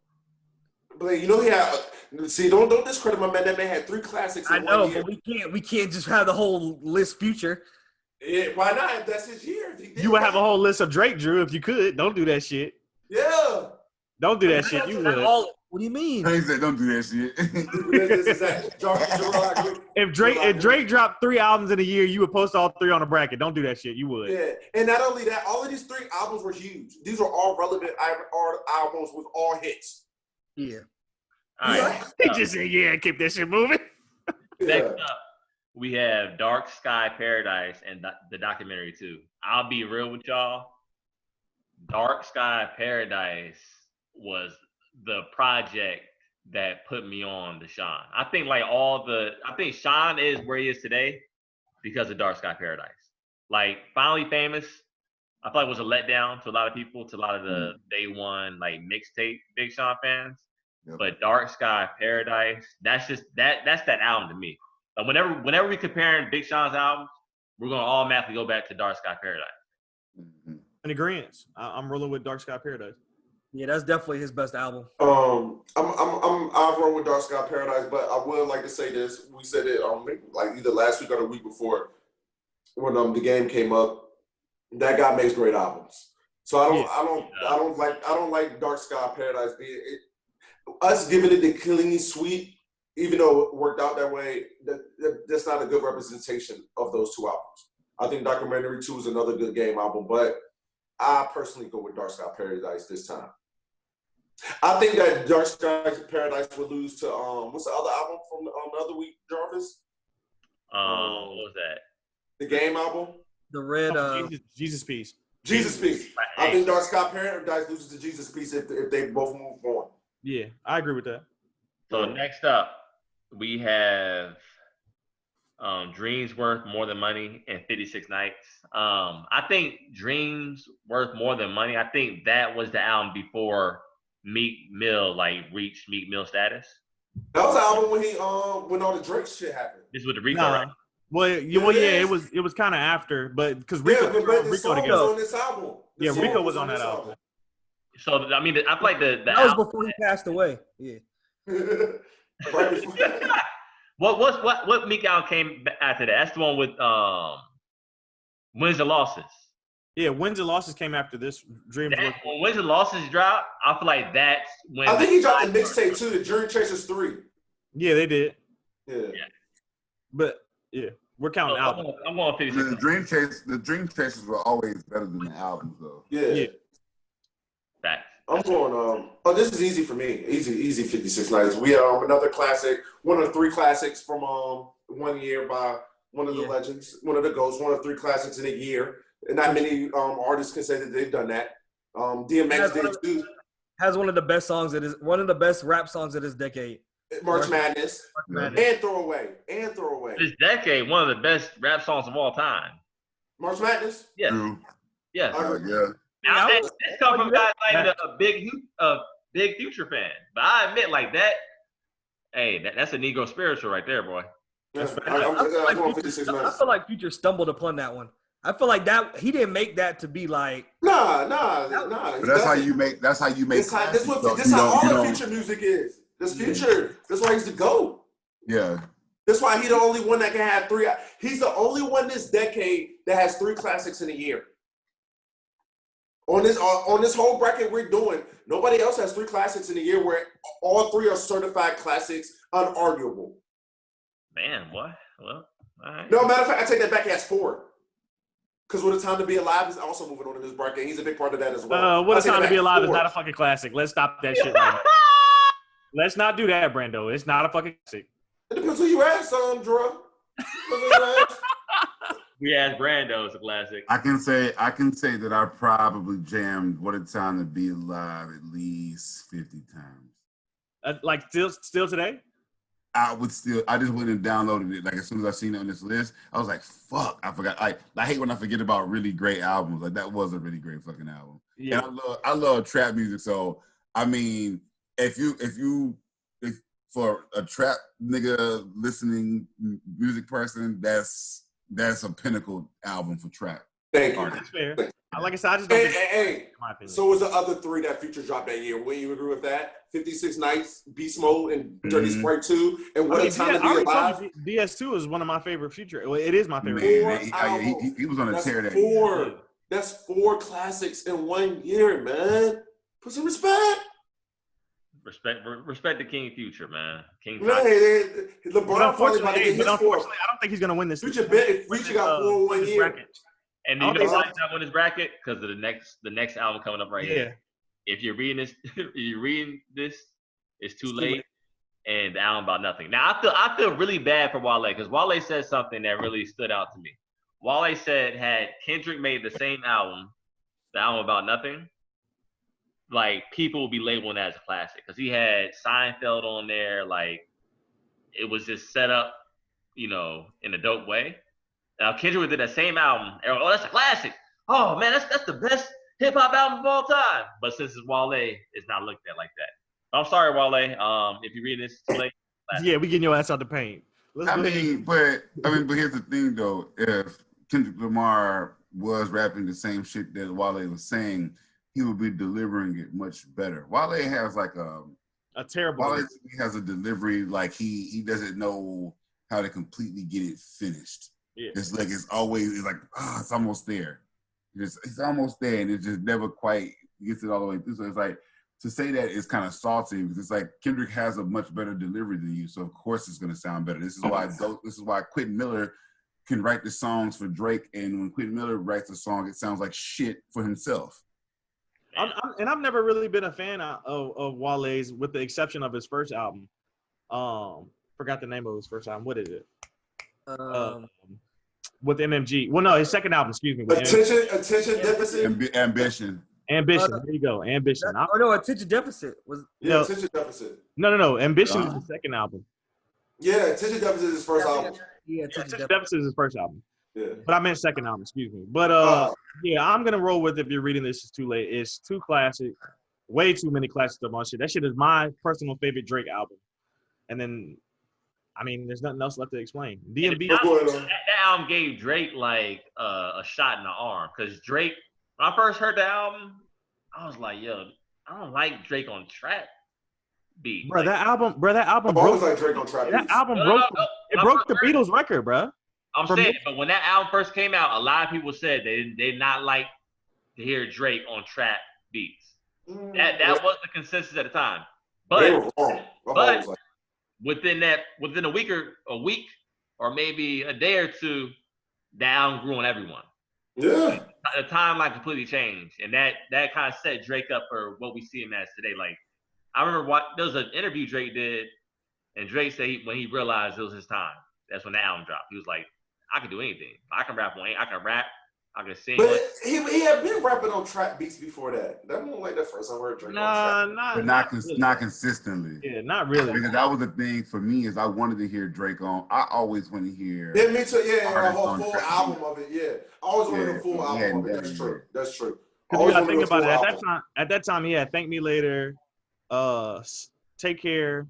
S4: But you know he had. See, don't discredit my man. That man had 3 classics.
S3: I
S4: In
S3: know,
S4: 1 year.
S3: but we can't just have the whole list Future.
S4: Yeah, why not? That's his year.
S2: You would have a whole list of Drake, Drew, if you could. Don't do that shit.
S4: Yeah.
S2: Don't do that shit. You would.
S3: What do you mean?
S6: He said, "Don't do that shit."
S2: If Drake dropped 3 albums in a year, you would post all 3 on a bracket. Don't do that shit. You would.
S4: Yeah, and not only that, all of these 3 albums were huge. These were all relevant albums with all hits.
S3: Yeah.
S5: All right.
S2: He just said, "Yeah, keep that shit moving."
S5: Next up, we have Dark Sky Paradise and the documentary too. I'll be real with y'all. Dark Sky Paradise was the project that put me on to Sean. I think Sean is where he is today because of Dark Sky Paradise. Like Finally Famous, I thought it was a letdown to a lot of people, to a lot of the day one like mixtape Big Sean fans.
S6: Yep.
S5: But Dark Sky Paradise, that's that album to me. Like whenever we comparing Big Sean's albums, we're gonna automatically go back to Dark Sky Paradise.
S6: Mm-hmm.
S2: In agreement, I'm rolling with Dark Sky Paradise.
S3: Yeah, that's definitely his best album.
S4: I've run with Dark Sky Paradise, but I would like to say this. We said it like either last week or the week before when the game came up. That guy makes great albums. So I don't like Dark Sky Paradise being us giving it the clean sweep, even though it worked out that way. That's not a good representation of those two albums. I think Documentary 2 is another good game album, but I personally go with Dark Sky Paradise this time. I think that Dark Sky Paradise would lose to what's the other album from the other week, Jarvis?
S5: What was that?
S4: The game album?
S3: The red
S2: Jesus Piece.
S4: Jesus Piece. I think Dark Sky Paradise loses to Jesus Piece if they both move on.
S2: Yeah, I agree with that.
S5: So next up, we have Dreams Worth More Than Money and 56 Nights. I think Dreams Worth More Than Money, I think that was the album before Meek Mill reached Meek Mill status.
S4: That was the album when when all the Drake shit happened.
S5: This was the Rico, right?
S2: Well, it was kind of after, but because Rico
S4: Rico
S2: together.
S4: was on this album.
S2: Rico was on that album.
S5: So I mean, I feel like the
S3: that was before he passed away. Yeah.
S4: Right before.
S5: What Meek album came after that? That's the one with Wins and Losses.
S2: Yeah, Wins and Losses came after this. Dreams.
S5: When Wins and Losses dropped, I feel like that's when.
S4: I think he dropped the mixtape too, the Dream Chasers 3.
S2: Yeah, they did.
S4: Yeah.
S2: But yeah, we're counting albums.
S5: I'm going 56.
S6: The Dream Chasers were always better than the albums, though.
S4: Yeah.
S5: Facts.
S4: I'm going. This is easy for me. Easy. 56 Nights. We another classic. One of 3 classics from 1 year by one of the legends, one of the GOATs. One of 3 classics in a year. And not many artists can say that they've done that. DMX did too.
S3: Has one of the best songs one of the best rap songs of this decade.
S4: March Madness. And Throwaway.
S5: This decade, one of the best rap songs of all time.
S4: March Madness.
S5: Yes.
S6: True.
S5: Yes.
S6: Yeah.
S5: Now, this comes from guys like a big Future fan, but I admit like that. Hey, that's a Negro spiritual right there, boy.
S4: Yeah.
S3: I
S4: I'm 56 Nights.
S3: feel like Future stumbled upon that one. I feel like that he didn't make that to be like
S4: Nah.
S6: But that's how you make. This how
S4: all the Future music is. This Future. That's why he's the GOAT.
S6: Yeah.
S4: That's why he's the only one that can have 3. He's the only one this decade that has 3 classics in a year. On this whole bracket we're doing, nobody else has 3 classics in a year where all 3 are certified classics, unarguable.
S5: Man, what? Well, all right.
S4: No, matter of fact, I take that back. He has 4. Because What a Time to Be Alive is also moving on in this bracket. He's a big part of that as well.
S2: What a Time to Be Alive is not a fucking classic. Let's stop that shit right now. Let's not do that, Brando. It's not a fucking classic.
S4: It depends who you ask, Drew.
S5: We asked Brando, it's a classic.
S6: I can say that I probably jammed What a Time to Be Alive at least 50 times.
S2: Like still today?
S6: I just went and downloaded it. Like as soon as I seen it on this list, I was like, fuck, I forgot. I hate when I forget about really great albums. Like that was a really great fucking album. Yeah. And I love trap music. So I mean, if for a trap nigga listening music person, that's a pinnacle album for trap.
S4: Thank you.
S2: That's fair. Like I said, I just don't
S4: think in my opinion. So was the other 3 that Future dropped that year. Will you agree with that? 56 Nights, Beast Mode, and Dirty Sprite 2, and What a Time to Be Alive.
S2: DS2 is one of my favorite Future. Well, it is my favorite.
S6: He was on a tear that
S4: 4.
S6: year.
S4: That's 4 classics in 1 year, man. Put some respect.
S5: Respect the King Future, man. King.
S4: LeBron probably about to get his 4.
S2: Unfortunately, I don't think he's gonna win this.
S4: Future got 4 in 1 year.
S5: Bracket. And you know why he's not winning his bracket? Because of the next album coming up right here. If you're reading this, It's Too Late, and the album About Nothing. Now I feel really bad for Wale because Wale said something that really stood out to me. Wale said had Kendrick made the same album, the album About Nothing, like people would be labeling that as a classic because he had Seinfeld on there. Like it was just set up, in a dope way. Now Kendrick did that same album. Oh, that's a classic. Oh man, that's the best hip hop album of all time. But since it's Wale, it's not looked at like that. I'm sorry, Wale. If you read this too late.
S2: Yeah, we getting your ass out the paint.
S6: But here's the thing though. If Kendrick Lamar was rapping the same shit that Wale was saying, he would be delivering it much better. Wale has like a
S2: terrible.
S6: Wale has a delivery like he doesn't know how to completely get it finished.
S2: Yeah.
S6: It's like it's almost there. It's almost there, and it just never quite gets it all the way through. So it's like to say that is kind of salty because it's like Kendrick has a much better delivery than you, so of course it's going to sound better. This is why Quentin Miller can write the songs for Drake, and when Quentin Miller writes a song, it sounds like shit for himself.
S2: I've never really been a fan of Wale's, with the exception of his first album. Forgot the name of his first album. What is it? With MMG. Well, no, his second album. Excuse me.
S4: Attention deficit.
S6: Ambition.
S2: There you go. Ambition.
S3: Attention Deficit was.
S4: Yeah, Attention Deficit.
S2: No. Ambition is the second album.
S4: Yeah, Attention Deficit is his first album.
S3: Yeah,
S2: Attention Deficit is his first album.
S4: Yeah.
S2: But I meant second album. Excuse me. But yeah, I'm gonna roll with If You're Reading This Is Too Late. It's too classic. Way too many classics of my shit. That shit is my personal favorite Drake album. And then, I mean, there's nothing else left to explain. DMB.
S5: That album gave Drake like a shot in the arm because Drake. When I first heard the album, I was like, "Yo, I don't like Drake on trap beat."
S2: Bro,
S5: like,
S2: that album
S4: I always like Drake on trap beats.
S2: That album broke the Beatles record, bro.
S5: I'm saying, but when that album first came out, a lot of people said they did not like to hear Drake on trap beats. That was the consensus at the time. But
S4: they were wrong.
S5: within a week or maybe a day or two, the album grew on everyone.
S4: Yeah.
S5: The timeline completely changed, and that kind of set Drake up for what we see him as today. Like, I remember there was an interview Drake did, and Drake said when he realized it was his time, that's when the album dropped. He was like, I can do anything. I can rap, I can sing.
S4: But he had been rapping on trap beats before that. That wasn't like the first time I heard Drake on trap.
S6: Not consistently.
S2: Yeah, not really.
S6: Because that was the thing for me is I wanted to hear Drake on. I always want to hear.
S4: Yeah, me too. Yeah, a whole full album of it. Yeah, I always wanted a full album of it. That's true.
S2: Because you gotta think about it. At that time, he had Thank Me Later, Take Care,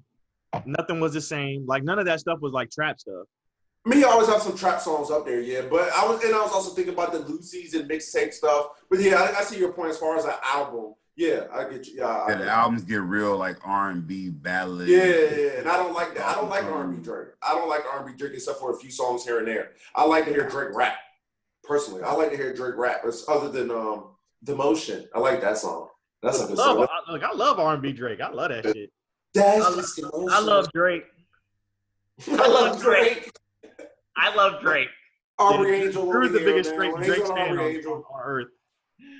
S2: Nothing Was the Same. Like none of that stuff was like trap stuff.
S4: I mean, he always have some trap songs up there, yeah. But I was also thinking about the Lucy's and mixtape stuff. But yeah, I see your point as far as an album. Yeah, I get you. Yeah,
S6: the albums get real like R&B ballad.
S4: Yeah, and I don't like that. I don't like R&B Drake. I don't like R&B Drake except for a few songs here and there. I like to hear Drake rap. Personally, I like to hear Drake rap. It's other than Demotion. I like that song. That's a good song.
S2: I love R&B Drake. I love that shit.
S3: I love Drake.
S4: I love Drake.
S5: I love Drake.
S4: Aubrey Angel.
S2: Drew's the biggest Drake fan on earth.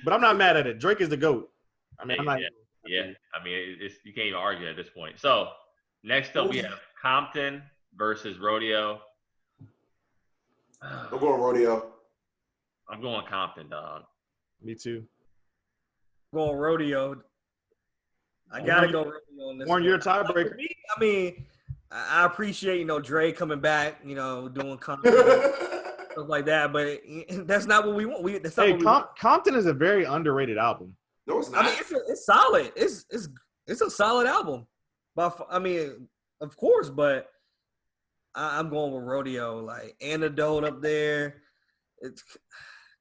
S2: But I'm not mad at it. Drake is the GOAT. I mean,
S5: yeah. I mean, you can't even argue at this point. So next up, we have Compton versus Rodeo.
S4: I'm going Rodeo.
S5: I'm going Compton, dog.
S2: Me too.
S3: Going Rodeo. I gotta go Rodeo on this.
S2: Warren, you're a tiebreaker.
S3: I mean, I appreciate Dre coming back, doing Compton stuff like that, but that's not what we want.
S2: Compton is a very underrated album.
S4: No, it's not.
S3: I mean, it's solid. It's a solid album. But I mean, of course, but I'm going with Rodeo. Like Antidote up there.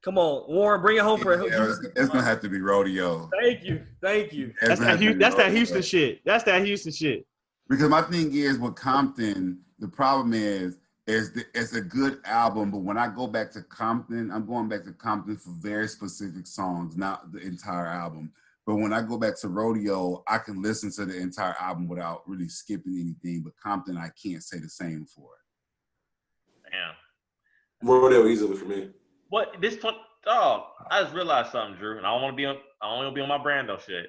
S3: Come on, Warren, bring it home for
S6: it's gonna have to be Rodeo.
S3: Thank you.
S2: That's that Houston shit. That's that Houston shit.
S6: Because my thing is with Compton, the problem is it's a good album, but when I go back to Compton, I'm going back to Compton for very specific songs, not the entire album. But when I go back to Rodeo, I can listen to the entire album without really skipping anything. But Compton, I can't say the same for it.
S5: Damn.
S4: Rodeo easily for me.
S5: What I just realized something, Drew, and I don't want to be on my Brando shit.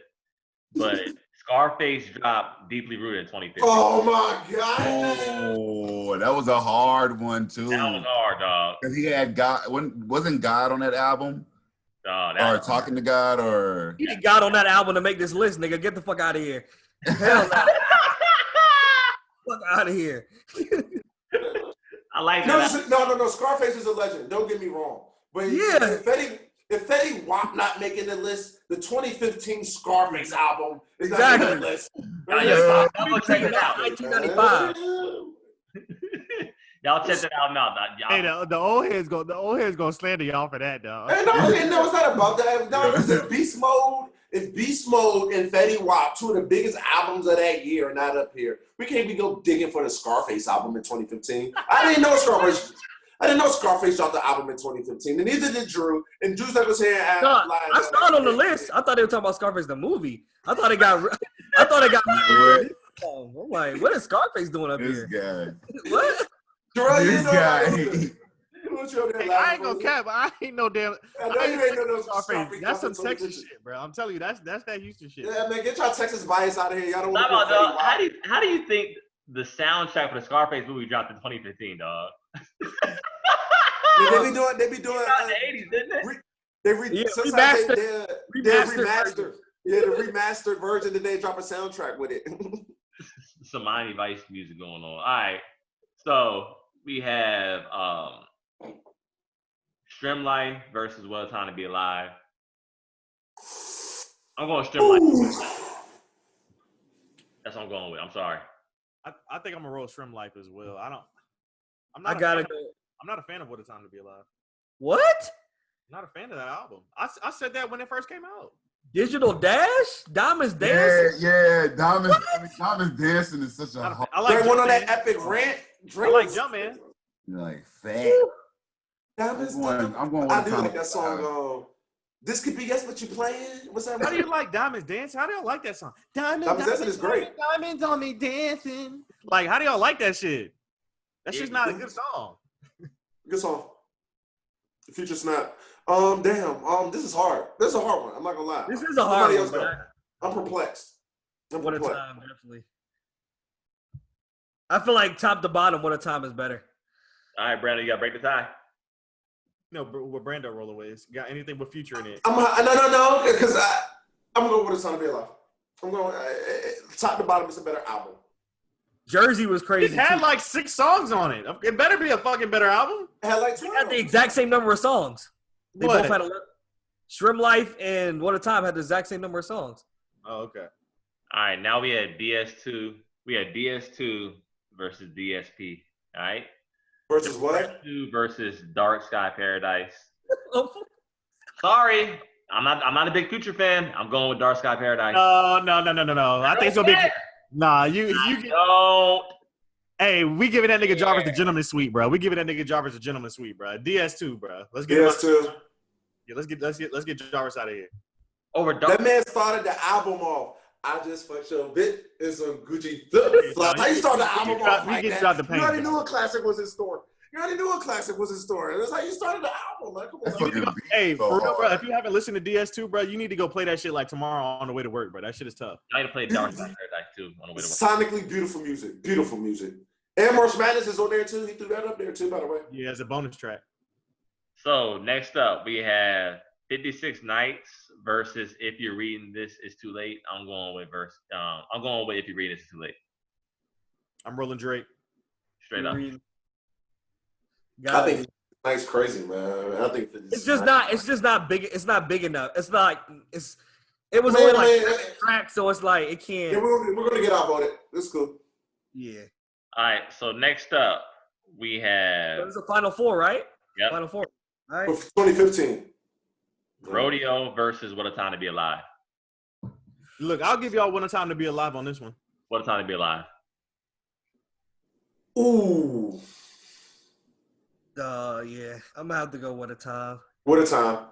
S5: But Scarface dropped Deeply Rooted in 2015.
S4: Oh my God.
S6: Oh, that was a hard one too.
S5: That was hard, dog.
S6: Because he had God. Wasn't God on that album?
S5: Dog,
S6: Or Talking to God, or
S3: He got on that album to make this list, nigga. Get the fuck out of here. Hell no. Fuck out of here.
S5: I like
S4: No,
S5: that.
S4: no. Scarface is a legend. Don't get me wrong. But
S3: Yeah.
S4: if Fetty Wap not making the list, the 2015 Scarface album is not
S3: Exactly.
S4: making the list.
S5: Y'all check it out.
S3: 1995.
S5: Y'all check it out now.
S2: Hey, the old heads gonna slander y'all for that, dog.
S4: Hey, no, it's not about that. No, it's Beast Mode and Fetty Wap, two of the biggest albums of that year, are not up here. We can't be go digging for the Scarface album in 2015. I didn't know Scarface dropped the album in 2015, and neither did Drew. And Drew's like was saying,
S3: No, I saw it on the list. I thought they were talking about Scarface the movie. I thought it got. I'm like, what is Scarface doing up
S6: this
S3: here?
S6: guy.
S3: What?
S4: Terrell,
S6: This guy.
S2: Hey, I ain't gonna cap. I ain't no damn.
S4: I know you ain't know no
S2: Scarface. That's some
S4: Scarface
S2: Texas shit, bro. I'm telling you, that's that Houston shit.
S4: Yeah, man, get your Texas bias out of here. Y'all don't
S5: Talk
S4: want
S5: about,
S4: to
S5: dog, how do you think the soundtrack for the Scarface movie dropped in 2015, dog?
S4: They be doing.
S5: In the 80s, didn't it?
S4: Sometimes they
S3: Remastered.
S4: Yeah, the remastered version. Then they drop a soundtrack with it.
S5: Some Miami Vice music going on. All right, so we have Streamline versus What a Time to Be Alive. I'm going Streamline. That's what I'm going with. I'm sorry.
S2: I think I'm gonna roll Shrimp Life as well. I'm
S3: I
S2: not
S3: gotta
S2: a fan
S3: go.
S2: I'm not a fan of What a Time to Be Alive.
S3: What?
S2: I'm not a fan of that album. I said that when it first came out.
S3: Digital Dash? Diamonds Dancing?
S6: Yeah. Diamonds Dancing is such a hard.
S2: I like
S4: They went on that
S2: Jumpman.
S4: epic rant.
S2: I like Jumpman.
S6: Like fat. I'm going.
S4: I do like that song. This could be guess what you playing. What's that?
S2: How do you like Diamonds Dancing? How do y'all like that song?
S4: Diamonds Dancing is great.
S2: Diamonds on me dancing. Like, how do y'all like that shit? That shit's not a good song.
S4: Good song. The Future Snap. This is hard. This is a hard one. I'm not gonna lie.
S3: This is a hard one.
S4: I'm perplexed.
S3: What a Time, definitely. I feel like top to bottom, What a Time is better.
S5: All right, Brandon, you got to break the tie.
S2: No, with Brando Rollaways. Got anything with Future in it?
S4: No, because I'm going with What a Time to Be Alive. I'm going top to bottom is a better album.
S3: Jersey was crazy.
S2: It had like 6 songs on it. It better be a fucking better album.
S4: It had like
S3: They
S4: 12.
S3: had the exact same number of songs. They
S2: What?
S3: both had Shrimp Life and What a Time had the exact same number of songs.
S2: Oh, okay.
S5: All right, now we had DS2. We had DS2 versus DSP. All right.
S4: Versus what?
S5: DS2 versus Dark Sky Paradise. Sorry, I'm not a big Future fan. I'm going with Dark Sky Paradise.
S2: No. I think it's gonna be. Nah, you
S5: don't.
S2: Hey, we giving that nigga Jarvis the gentleman suite, bro. We giving that nigga Jarvis the gentleman suite, bro. DS2, bro. Let's get
S4: DS2.
S2: Yeah, let's get Jarvis out of here.
S5: Over Dark.
S4: That man started the album off. I just fucked your bitch in some Gucci flip flops. How you start the album off like that? You already knew a classic was in store. That's how you started the album, man. Come on.
S2: Hey, for real, bro. If you haven't listened to DS2, bro, you need to go play that shit like tomorrow on the way to work, bro. That shit is tough.
S5: I need to play Dark Sky Paradise too on the way to work.
S4: Sonically beautiful music. Beautiful music. And March Madness is on there too. He threw that up there too, by the way.
S2: Yeah, as a bonus track.
S5: So next up, we have 56 Nights versus If You're Reading This Is Too Late. I'm going with If You're Reading This Is Too Late.
S2: I'm rolling Drake.
S5: Straight up.
S4: I think Night's crazy, man. I think
S3: it's just not big. It's not big enough. It's not. It was only like track, so it's like it can't.
S4: Yeah, we're gonna get outvoted. It's cool.
S3: Yeah.
S5: All right. So next up, we have.
S3: It was a Final Four, right?
S5: Yep.
S3: Final Four. All right.
S4: 2015.
S5: Rodeo versus What a Time to Be Alive.
S2: Look, I'll give y'all What a Time to Be Alive on this one.
S5: What a Time to Be Alive.
S4: Ooh.
S3: Yeah. I'm gonna have to go What a Time.
S4: What a time.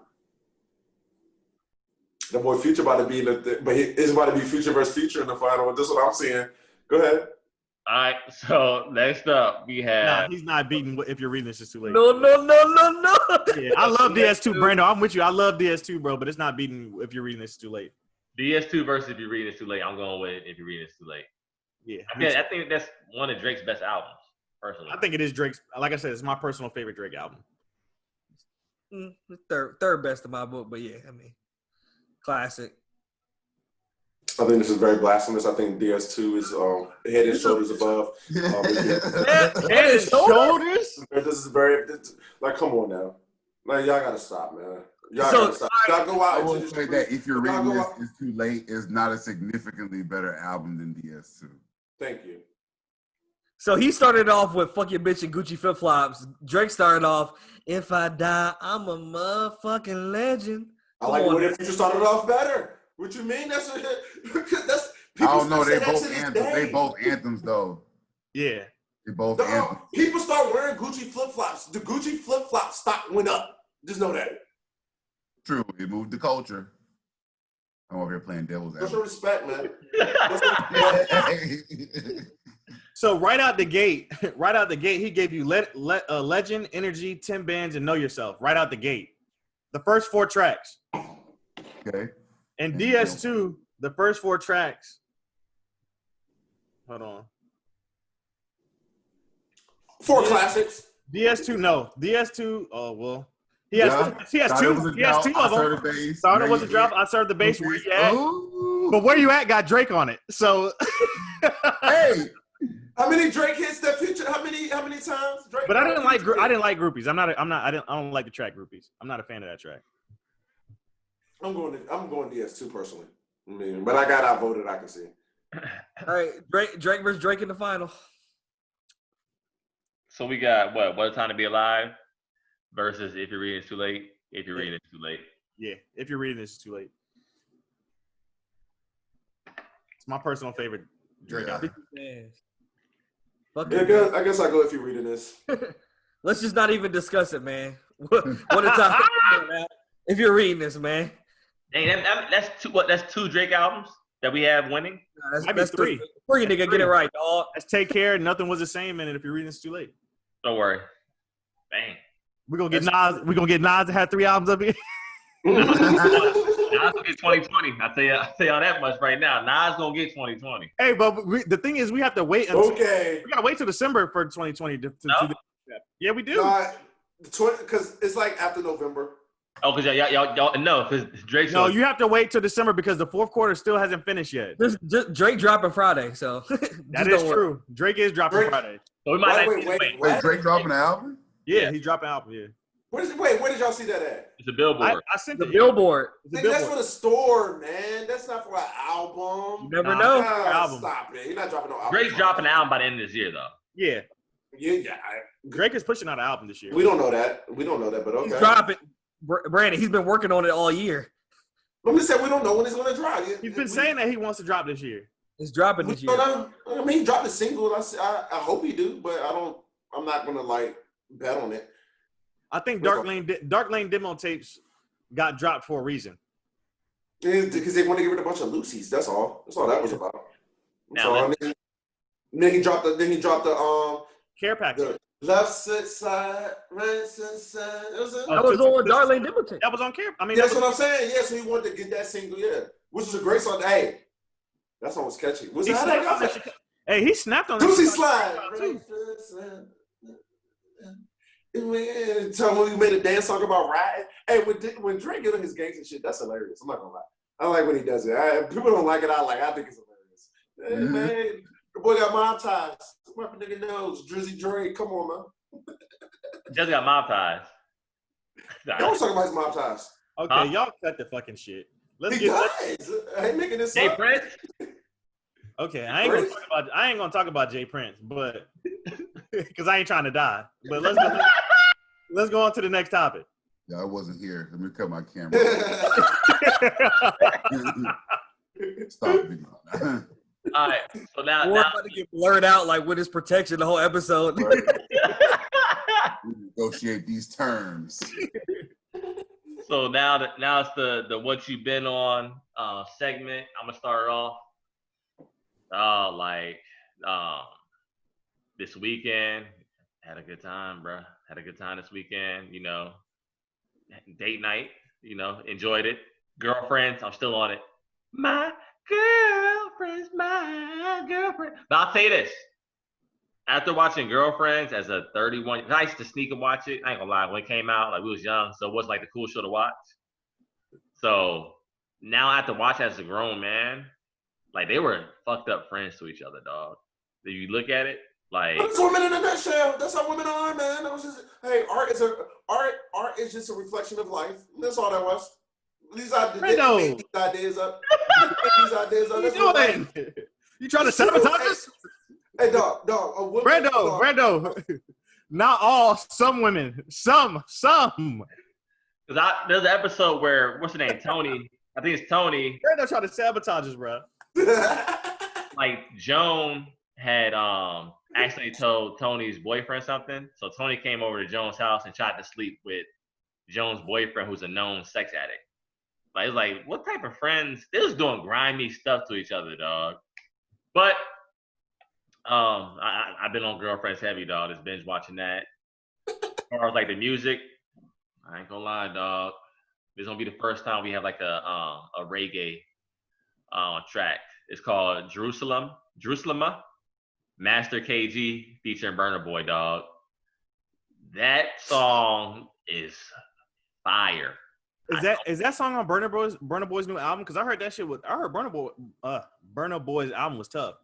S4: The boy Future about to be in but it's about to be Future versus Future in the final. This is what I'm seeing. Go ahead.
S5: All right. So next up, we have.
S2: Nah, he's not beating If You're Reading This Is Too Late.
S3: No.
S2: Yeah, I love DS2, Brando. I'm with you. I love DS2, bro, but it's not beating If You're Reading This Is Too Late.
S5: DS2 versus If You're Reading This Too Late. I'm going with If You're Reading This Too Late.
S2: Yeah,
S5: I think that's one of Drake's best albums, personally.
S2: I think it is Drake's. Like I said, it's my personal favorite Drake album.
S3: Third best in my book, but yeah, I mean, classic.
S4: I think this is very blasphemous. I think DS2 is head and shoulders above.
S2: Head and shoulders?
S4: This is very like, come on now, like y'all gotta stop, man. Y'all gotta stop. Y'all go out.
S6: I will say that If You're Reading This
S4: out.
S6: Is Too Late is not a significantly better album than DS2.
S4: Thank you.
S3: So he started off with "Fuck Your Bitch" and Gucci Flip Flops. Drake started off, "If I Die, I'm a motherfucking legend."
S4: I like what if you started off better. What you mean? That's
S6: I don't know. They both anthems though.
S2: Yeah.
S6: They both anthems.
S4: People start wearing Gucci flip flops. The Gucci flip flop stock went up. Just know that.
S6: True. It moved the culture. I'm over here playing devil's
S4: What's
S6: advocate.
S4: your respect, man?
S2: So right out the gate, he gave you Legend, Energy, 10 Bands, and Know Yourself. Right out the gate. The first 4 tracks.
S6: Okay.
S2: And DS2, the first 4 tracks. Hold on.
S4: 4 classics.
S2: DS2, no. DS2, oh, well. He has two of them. Starter was a drop. I served the bass. Where you at? But Where You At got Drake on it. So
S6: Hey.
S4: How many Drake hits that Future? How many times Drake?
S2: But I didn't like groupies. I don't like the track groupies. I'm not a fan of that track.
S4: I'm going DS2 personally. I mean, but I got outvoted. I can see.
S3: All right, Drake versus Drake in the final.
S5: So we got What a Time to Be Alive versus If You're Reading It's Too Late. If You're Reading It's Too Late.
S2: Yeah, If You're Reading This Is Too Late. It's my personal favorite Drake album.
S4: Yeah, I guess I go If You're Reading This.
S3: Let's just not even discuss it, man. What a time to be, man. If you're reading this, man.
S5: Dang, that's 2 Drake albums that we have winning.
S3: That's 3. 3, nigga, get it right, dog.
S2: Let's Take Care. Nothing Was the Same. And If You're Reading This Too Late.
S5: Don't worry. Dang.
S2: We're gonna get Nas. We're gonna get Nas to have 3 albums up here.
S5: Nas gonna get 2020. I tell you all that much right now. Nas gonna get 2020.
S2: Hey, but the thing is, we have to wait. Until,
S4: Okay.
S2: We gotta wait till December for 2020 to do that. Yeah, we do.
S4: Because it's like after November.
S5: Oh, because y'all no, because Drake's.
S2: No, you have to wait till December because the 4th quarter still hasn't finished yet.
S3: Just Drake dropping Friday, so
S2: that is true. Drake is dropping Friday.
S5: So we might
S6: Wait, Drake dropping an album?
S2: Yeah, he's dropping an album. Yeah.
S4: Where did y'all see that at?
S5: It's a billboard.
S2: I sent
S3: the
S2: it.
S3: billboard.
S4: That's for the store, man. That's not for an album.
S3: You never know.
S2: Album.
S4: Stop it. You're not dropping no album.
S5: Drake's dropping an album by the end of this year, though.
S2: Yeah.
S4: Yeah.
S2: Drake is pushing out an album this year.
S4: We don't know that, but okay.
S3: He's dropping. Brandon, he's been working on it all year.
S4: I'm just saying we don't know when it's going to drop.
S2: He's been saying that he wants to drop this year.
S3: It's dropping this year.
S4: I mean, he dropped a single. I hope he do, but I'm not going to bet on it.
S2: I think Dark Lane demo tapes got dropped for a reason.
S4: Because they want to get rid of a bunch of Lucy's. That's all. That's all that was about. Then he dropped the
S2: care package.
S4: Left side, right side.
S3: That was on Dark Lane demo tape.
S2: That was on care. I mean,
S4: that's what I'm saying. Yeah, so he wanted to get that single. Yeah, which is a great song. Hey, that song was catchy.
S2: Hey, he snapped on
S4: Lucy Slide. Tell me we made a dance song about riding. Hey, when Drake get on his gangs and shit, that's hilarious. I'm not gonna lie. I like when he does it. People don't like it. I think it's hilarious. Hey, man, the boy got mob ties. What my nigga knows? Drizzy Drake. Come on, man.
S5: Just got mob ties.
S4: Y'all was talking about his mob ties.
S2: Okay, y'all cut the fucking shit.
S4: I ain't making this
S5: Jay
S4: up.
S5: Prince?
S2: Okay, I ain't gonna talk about Jay Prince, but because I ain't trying to die. But let's go on to the next topic.
S6: Yeah, I wasn't here. Let me cut my camera. Stop video.
S5: All right, so now
S3: We're about to get blurred out like with his protection the whole episode.
S6: Negotiate these terms.
S5: So now it's the what you been on segment. I'm gonna start off. This weekend had a good time, bro. Had a good time this weekend. You know, date night. You know, enjoyed it. Girlfriends, I'm still on it. My girlfriend's my girlfriend. But I'll tell you this. After watching Girlfriends as a 31, I used to sneak and watch it. I ain't gonna lie, when it came out, like we was young, so it wasn't like the cool show to watch. So now I have to watch as a grown man. Like they were fucked up friends to each other, dog. If you look at it, like
S4: That's women in a nutshell. That's how women are, man. That was just art is just a reflection of life. That's all that was. These ideas, they made these ideas up. They made these ideas up.
S2: What you doing? You trying to sabotage us?
S4: Hey, dog, a woman.
S2: Brando. Not all, some women. Some.
S5: there's an episode where what's the name? Tony. I think it's Tony.
S2: Brando trying to sabotage us, bro.
S5: Like Joan had actually told Tony's boyfriend something. So Tony came over to Joan's house and tried to sleep with Joan's boyfriend, who's a known sex addict. Like it's like, what type of friends? They was doing grimy stuff to each other, dog. But I've been on Girlfriends heavy, dog. Just binge watching that. As far as like the music, I ain't gonna lie, dog. This is gonna be the first time we have like a reggae track. It's called Jerusalem, Master KG featuring Burna Boy, dog. That song is fire.
S2: Is that song on Burna Boy's new album? Because I heard that shit. I heard Burna Boy's album was tough.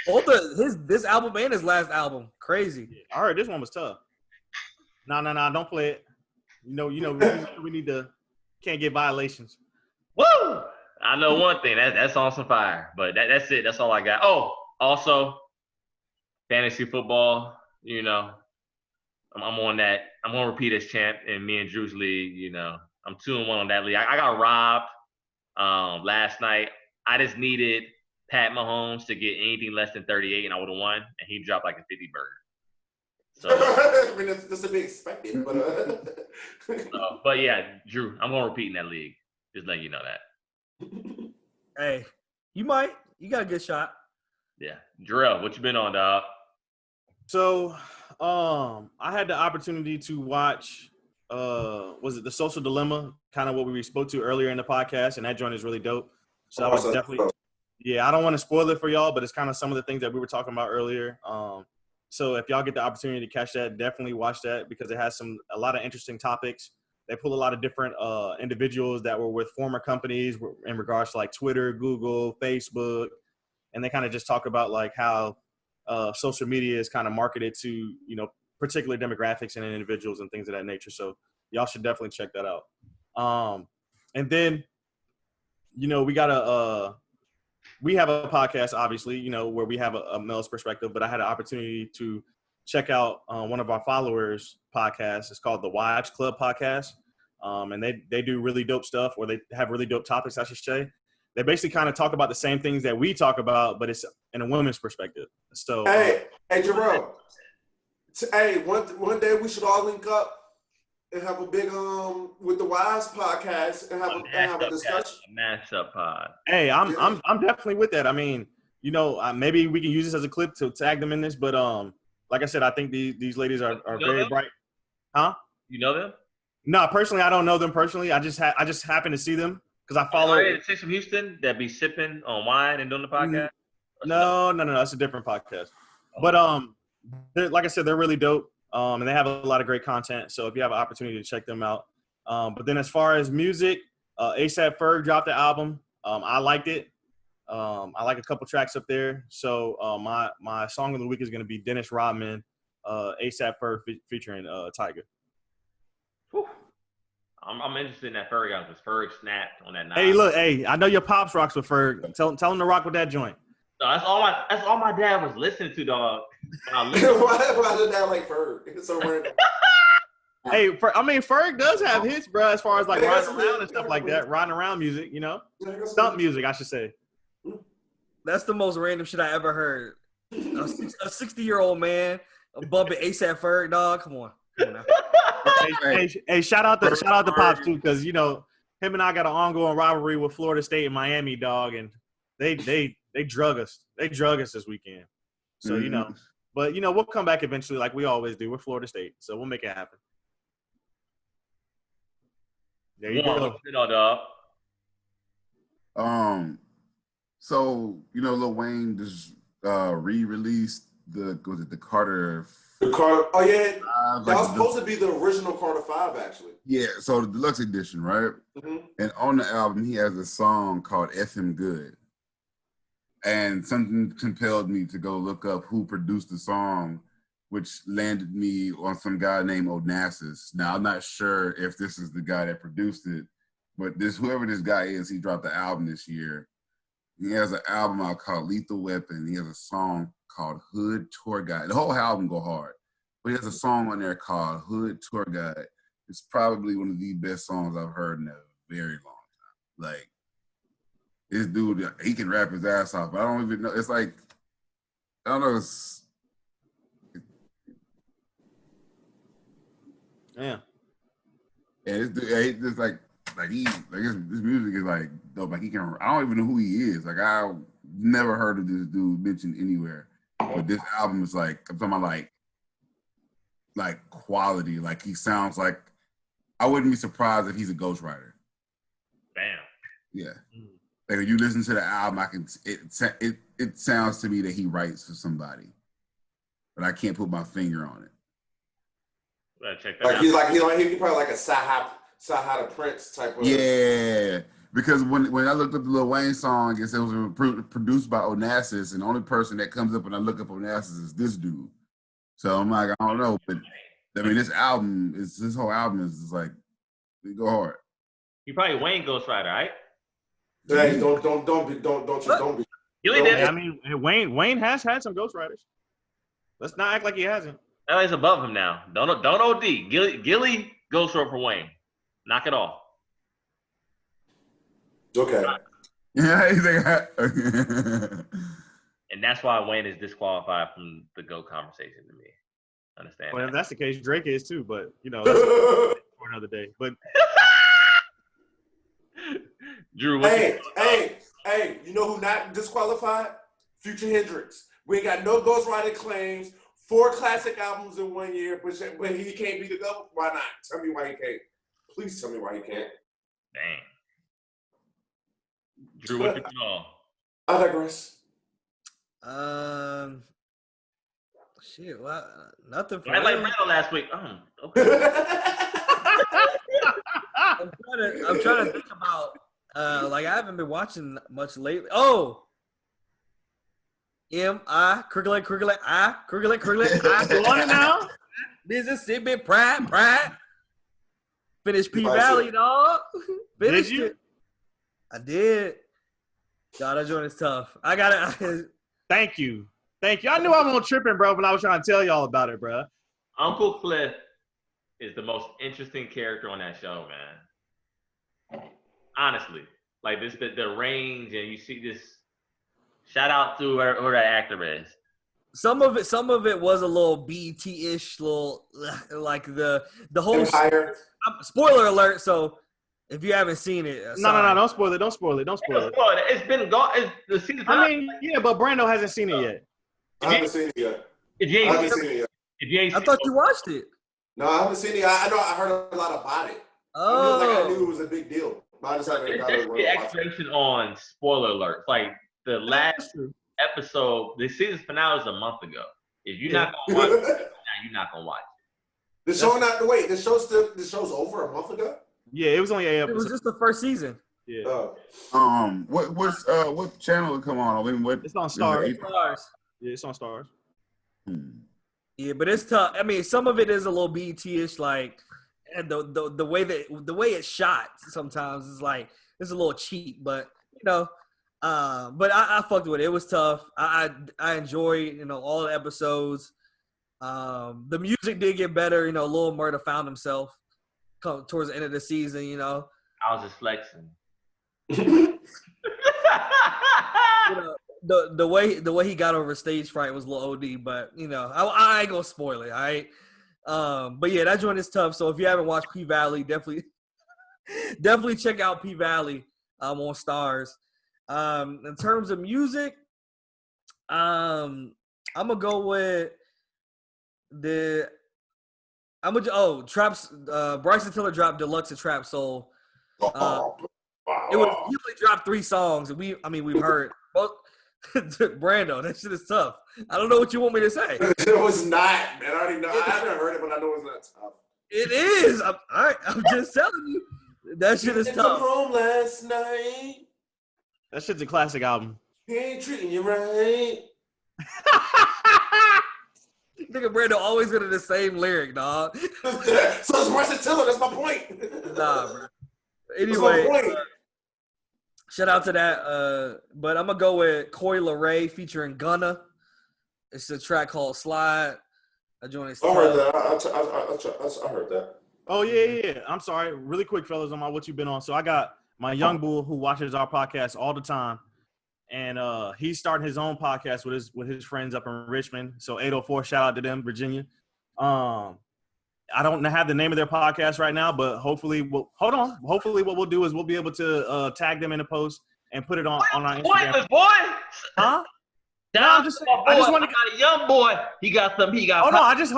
S3: Both this album and his last album, crazy.
S2: I heard this one was tough. No, don't play it. You know, we need to can't get violations.
S5: Woo! I know one thing. That's on some fire. But that's it. That's all I got. Oh, also, fantasy football. You know, I'm on that. I'm gonna repeat as champ in me and Drew's league. You know, I'm 2-1 on that league. I got robbed last night. I just needed Pat Mahomes to get anything less than 38, and I would have won. And he dropped like a 50 burger. So,
S4: I mean, that's to be expected, but.
S5: But yeah, Drew, I'm gonna repeat in that league. Just letting you know that.
S3: Hey, you got a good shot.
S5: Yeah, Jarrell, what you been on, dog?
S2: So, I had the opportunity to watch. Was it The Social Dilemma? Kind of what we spoke to earlier in the podcast, and that joint is really dope. So I was definitely. Yeah, I don't want to spoil it for y'all, but it's kind of some of the things that we were talking about earlier. So if y'all get the opportunity to catch that, definitely watch that because it has a lot of interesting topics. They pull a lot of different individuals that were with former companies in regards to like Twitter, Google, Facebook, and they kind of just talk about like how social media is kind of marketed to, you know, particular demographics and individuals and things of that nature. So y'all should definitely check that out. And then, you know, we have a podcast, obviously, you know, where we have a male's perspective, but I had an opportunity to check out one of our followers' podcasts. It's called the Wives Club Podcast. And they do really dope stuff, or they have really dope topics, I should say. They basically kind of talk about the same things that we talk about, but it's in a women's perspective. So,
S4: hey, Jerome. Hey, one day we should all link up and have a big with the Wise podcast and have a discussion.
S5: Mashup pod.
S2: Hey, I'm definitely with that. I mean, you know, maybe we can use this as a clip to tag them in this, but like I said, I think these ladies are very
S5: them?
S2: bright. Huh?
S5: You know them?
S2: No, personally, I don't know them personally. I just happen to see them because I follow.
S5: Are they the chicks from Houston that be sipping on wine and doing the podcast?
S2: No, that's a different podcast. But like I said, they're really dope. And they have a lot of great content. So if you have an opportunity to check them out. But then as far as music, A$AP Ferg dropped the album. I liked it. I like a couple tracks up there. So my song of the week is going to be Dennis Rodman, A$AP Ferg featuring Tyga.
S5: Whew. I'm interested in that Ferg album because Ferg snapped on that night.
S2: Hey, look, I know your pops rocks with Ferg. Tell him to rock with that joint.
S5: No, that's all my dad was listening to, dog.
S4: Why did that like Ferg? It's so random.
S2: Hey, Ferg does have hits, bro, as far as like riding around and stuff like that. Riding around music, you know? Stunt music, I should say.
S3: That's the most random shit I ever heard. A 60-year-old man bumping A$AP Ferg, dog. Come on now.
S2: Hey, shout out to Pops too, because you know him and I got an ongoing rivalry with Florida State and Miami, dog, and they drug us. They drug us this weekend. So you know, but you know we'll come back eventually, like we always do. We're Florida State, so we'll make it happen. There you go.
S5: You know, dog.
S6: So Lil Wayne just re-released the Carter.
S4: The Carter. Oh yeah, that
S6: like
S4: was supposed to be the original Carter 5, actually.
S6: Yeah, so the deluxe edition, right?
S4: Mm-hmm.
S6: And on the album, he has a song called "F Him Good," and something compelled me to go look up who produced the song, which landed me on some guy named Onassis. Now I'm not sure if this is the guy that produced it, but whoever this guy is, he dropped the album this year. He has an album out called Lethal Weapon. He has a song called Hood Tour Guide. The whole album go hard, but he has a song on there called Hood Tour Guide. It's probably one of the best songs I've heard in a very long time. Like, this dude, he can rap his ass off, but I don't even know. It's like, I don't know.
S2: Yeah.
S6: And this dude, he just like his music is like dope. Like, he can. I don't even know who he is. Like, I never heard of this dude mentioned anywhere. But this album is like, I'm talking about like quality. Like, he sounds like, I wouldn't be surprised if he's a ghostwriter.
S5: Damn.
S6: Yeah. Like, when you listen to the album, it sounds to me that he writes for somebody, but I can't put my finger on it.
S5: Better check that
S4: Like
S5: out.
S4: he's probably like a Sahada Prince type of.
S6: Yeah, because when I looked up the Lil Wayne song, it said it was produced by Onassis, and the only person that comes up when I look up Onassis is this dude. So I'm like, I don't know, but I mean, this whole album is like, we go hard.
S5: You probably Wayne ghostwriter, right?
S4: Hey, don't be.
S5: Gilly did.
S2: I mean, Wayne has had some ghostwriters. Let's not act like he hasn't.
S5: LA's above him now. Don't OD. Gilly ghostwrote for Wayne. Knock it off.
S4: Okay.
S6: Yeah, he's like,
S5: And that's why Wayne is disqualified from the GOAT conversation to me. Understand?
S2: Well,
S5: that.
S2: if that's the case, Drake is too. But that's for another day. But
S5: Drew,
S4: hey, you know who not disqualified? Future Hendrix. We ain't got no ghostwriting claims. 4 classic albums in 1 year, but he can't be the GOAT. Why not? Tell me why he can't. Please tell me why he can't.
S5: Dang. Drew, what you call?
S4: I digress.
S3: Shit. Well, nothing for
S5: I like
S3: me.
S5: Brando last week. Okay.
S3: I'm trying to think about. Like, I haven't been watching much lately. Oh. M.I. Cricklet, I.
S2: you on it now?
S3: Mississippi, pride. Finished P Valley, dog. Finished
S2: Did you?
S3: it. I did. God, that joint is tough. I got it.
S2: Thank you. I knew I wasn't tripping, bro, when I was trying to tell y'all about it, bro.
S5: Uncle Cliff is the most interesting character on that show, man. Honestly, like the range, and you see this. Shout out to whoever that actor is.
S3: Some of it was a little BT-ish, little like the whole
S4: Empire.
S3: spoiler alert. So if you haven't seen it,
S2: No, don't spoil it. Don't spoil it.
S5: It's been gone. The season.
S2: I mean, yeah, but Brando hasn't seen it yet.
S4: I haven't seen it yet.
S5: If you ain't seen
S3: I thought you watched it.
S4: No, I haven't seen it. I know I heard a lot about it. I knew it was a big deal. But I just haven't got
S5: there's
S4: it.
S5: the explanation on spoiler alert. Like the last episode, the season finale was a month ago. If you're not gonna watch it, now you're not gonna watch it.
S4: The show's over a month ago?
S2: Yeah, it was only 8
S3: It
S2: episodes.
S3: was just the first season.
S2: Yeah.
S6: what channel it come on? I mean, what?
S2: It's on Stars.
S3: Stars.
S2: Yeah, it's on Stars.
S3: Yeah, but it's tough. I mean, some of it is a little BT-ish, like, and the way it's shot sometimes is like it's a little cheap, but but I fucked with it. It was tough. I enjoyed all the episodes. The music did get better. Lil Murda found himself towards the end of the season.
S5: I was just flexing.
S3: The way he got over stage fright was a little OD, but I ain't gonna spoil it. All right. But yeah, that joint is tough. So if you haven't watched P Valley, definitely check out P Valley on Stars. In terms of music, I'm gonna go with Traps. Bryson Tiller dropped Deluxe and Trap Soul. He only dropped 3 songs, and we've heard Well, Brando, that shit is tough. I don't know what you want me to say.
S4: It was not, man. I already know. I haven't heard it, but I know it's not tough.
S3: It is. I'm just telling you. That shit is
S4: Come
S3: tough.
S4: home last night.
S2: That shit's a classic album.
S4: He ain't treating you right.
S3: Nigga Brando always into the same lyric, dog.
S4: So it's versatility. That's my point.
S3: Nah, bro.
S4: That's
S3: Anyway,
S4: my point.
S3: shout out to that. But I'm gonna go with Coi Leray featuring Gunna. It's a track called Slide. I joined.
S4: I heard that. I heard that.
S2: Oh, yeah. I'm sorry. Really quick, fellas, on my What You Been On. So I got my young bull who watches our podcast all the time. And he's starting his own podcast with his friends up in Richmond. So 804, shout out to them, Virginia. I don't have the name of their podcast right now, but hopefully Hopefully what we'll do is we'll be able to tag them in a post and put it on our Instagram.
S5: Pointless, boy.
S2: Huh?
S5: Down
S2: I'm just saying,
S5: I
S2: I just
S5: want
S2: wanted
S5: to a young boy. He got some. He got.
S2: Hold on. I just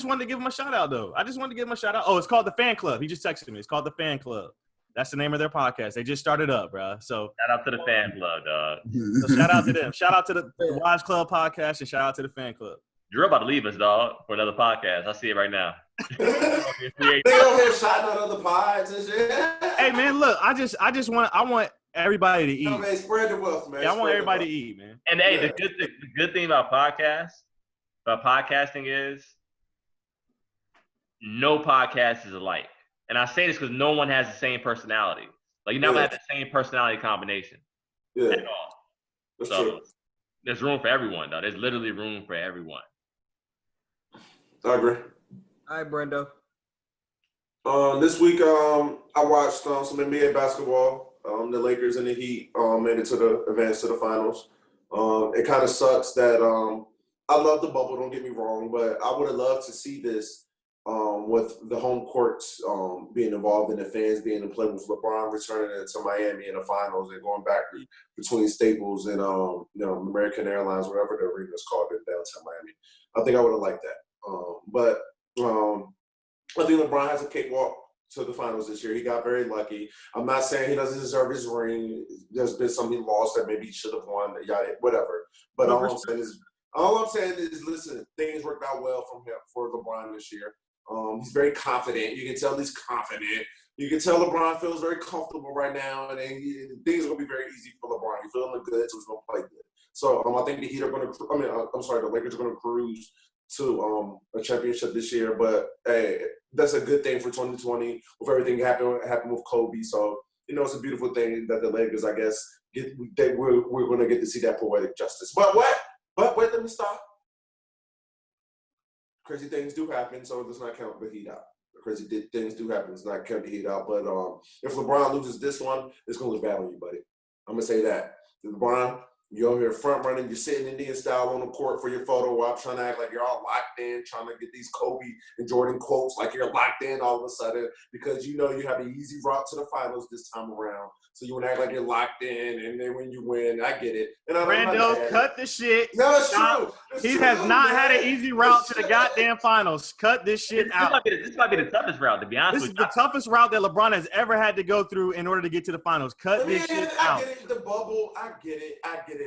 S2: wanted to give him a shout out, though. Oh, it's called The Fan Club. He just texted me. It's called The Fan Club. That's the name of their podcast. They just started up, bro. So
S5: Shout out to the fan club, dog.
S2: so shout out to them. Shout out to the Wives Club podcast and shout out to the Fan Club.
S5: Drew about to leave us, dog, for another podcast. I see it right now.
S4: They over here shouting out other pods and shit.
S2: Hey man, look, I want everybody to eat.
S4: No, man, spread the wealth, man.
S2: Yeah, I want
S4: Spread the
S2: everybody to
S4: wealth.
S2: eat, man.
S5: And hey,
S4: Yeah.
S5: the good thing about podcasting is no podcast is alike. And I say this because no one has the same personality. Like you're not gonna have the same personality combination
S4: Yeah,
S5: at all.
S4: that's
S5: So
S4: true.
S5: there's room for everyone, though. There's literally room for everyone.
S4: I agree.
S3: All right, Brando.
S4: This week, I watched some NBA basketball. The Lakers and the Heat made it to the advance to the finals. It kind of sucks that I love the bubble. Don't get me wrong, but I would have loved to see this with the home courts being involved and the fans being in play with LeBron returning to Miami in the finals and going back between Staples and American Airlines, whatever the arena is called in downtown Miami. I think I would have liked that. But I think LeBron has a cakewalk to the finals this year. He got very lucky. I'm not saying he doesn't deserve his ring. There's been some he lost that maybe he should have won, whatever. But all I'm saying is, listen, things worked out well for LeBron this year. He's very confident. You can tell he's confident. You can tell LeBron feels very comfortable right now, and things are going to be very easy for LeBron. He's feeling good, so he's going to play good. So I think the Heat are going to – the Lakers are going to cruise to a championship this year. But, hey, that's a good thing for 2020 with everything happened with Kobe. So, it's a beautiful thing that the Lakers, I guess, we're going to get to see that poetic justice. But wait, let me stop. Crazy things do happen, so it does not count the Heat out. Crazy things do happen, does not count the Heat out. But if LeBron loses this one, it's going to look bad on you, buddy. I'm going to say that. LeBron, you're over here front running, you're sitting Indian style on the court for your photo op, trying to act like you're all locked in, trying to get these Kobe and Jordan quotes like you're locked in all of a sudden because you know you have the easy route to the finals this time around. So you want to act like you're locked in, and then when you win, I get it. And
S2: Brando, cut the shit.
S4: No, it's true.
S2: He has not had an easy route to the goddamn finals. Cut this shit out.
S5: This might be the toughest route, to be honest
S2: This
S5: with
S2: is
S5: you.
S2: the toughest route that LeBron has ever had to go through in order to get to the finals. Cut this shit out.
S4: I get it, the bubble. I get it,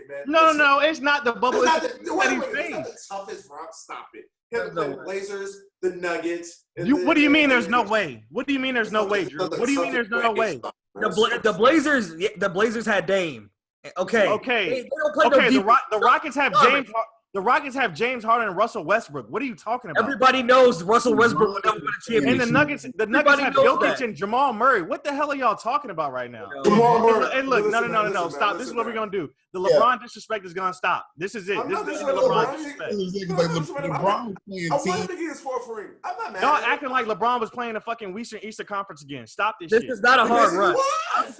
S4: man.
S2: No, it's not the bubble.
S4: It's not
S2: It's
S4: the toughest route. Stop it. You have to play the Blazers, the Nuggets.
S2: What do you mean there's no way? What do you mean there's no way, Drew? What do you mean there's no way?
S3: The Blazers had Dame. Okay. They don't play no defense.
S2: The Rockets have James. The Rockets have James Harden and Russell Westbrook. What are you talking about?
S3: Everybody knows Russell Westbrook will never win a championship.
S2: And the Nuggets have Jokic and Jamal Murray. What the hell are y'all talking about right now?
S4: Jamal Murray.
S2: Hey, look, no. Stop. This is what we're gonna do. The LeBron disrespect is gonna stop. This is it. This is the LeBron disrespect.
S6: LeBron
S4: I wanted to get his fourth ring. I'm not mad.
S2: Y'all
S4: at
S2: acting like LeBron was playing the fucking Eastern Conference again. Stop this
S3: This
S2: shit.
S3: is not a hard run.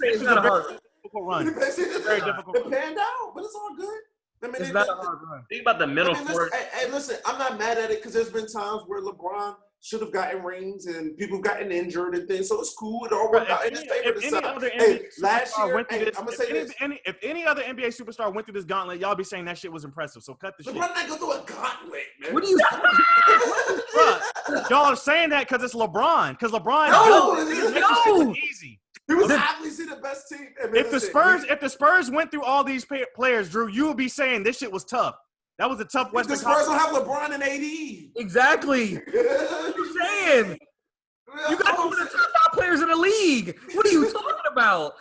S2: This is a very difficult run.
S4: Very
S2: difficult.
S4: It panned out, but it's all good. I mean,
S3: It's not a hard run.
S5: Think about the mental force.
S4: listen, I'm not mad at it because there's been times where LeBron should have gotten rings and people have gotten injured and things, so it's cool. It all worked out in his favor. Last year, I'm gonna say this.
S2: If any other NBA superstar went through this gauntlet, y'all be saying that shit was impressive. So cut the shit.
S4: LeBron not go through a gauntlet, man.
S3: What do you?
S2: Bruh, y'all are saying that because it's LeBron. Because LeBron
S4: No,
S2: makes this shit easy.
S4: He was obviously the best team.
S2: If the Spurs went through all these players, Drew, you would be saying this shit was tough. That was a tough Western
S4: Conference. The Spurs
S2: Conference.
S4: don't have LeBron and AD.
S3: Exactly. What are you saying? You got two of the top players in the league. What are you talking about?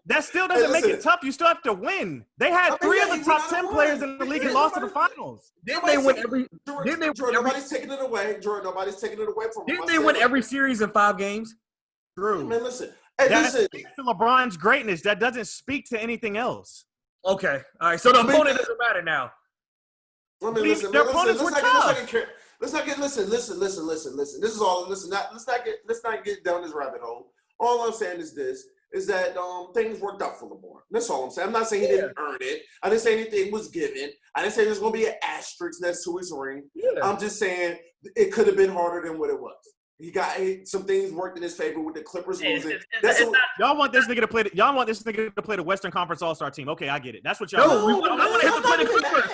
S2: That still doesn't make it tough. You still have to win. They had three of the top 10 players in the league and lost to the finals.
S3: Didn't they win every?
S4: Nobody's taking it away. Jordan, nobody's taking it away from them.
S3: Didn't they win every series in 5 games?
S2: True.
S4: Man, listen.
S2: That speaks to LeBron's greatness. That doesn't speak to anything else.
S3: Okay. All right. So the opponent doesn't matter now.
S2: Their opponents were tough.
S4: Listen. This is all. Listen. Let's not get down this rabbit hole. All I'm saying is this: is that things worked out for LeBron. That's all I'm saying. I'm not saying he didn't earn it. I didn't say anything was given. I didn't say there's going to be an asterisk next to his ring. Yeah. I'm just saying it could have been harder than what it was. He got some things worked in his favor with the Clippers losing.
S2: Y'all want this nigga to play. Y'all want this nigga to play the Western Conference All-Star team. Okay, I get it. That's what y'all.
S3: No, I want him to play the Clippers.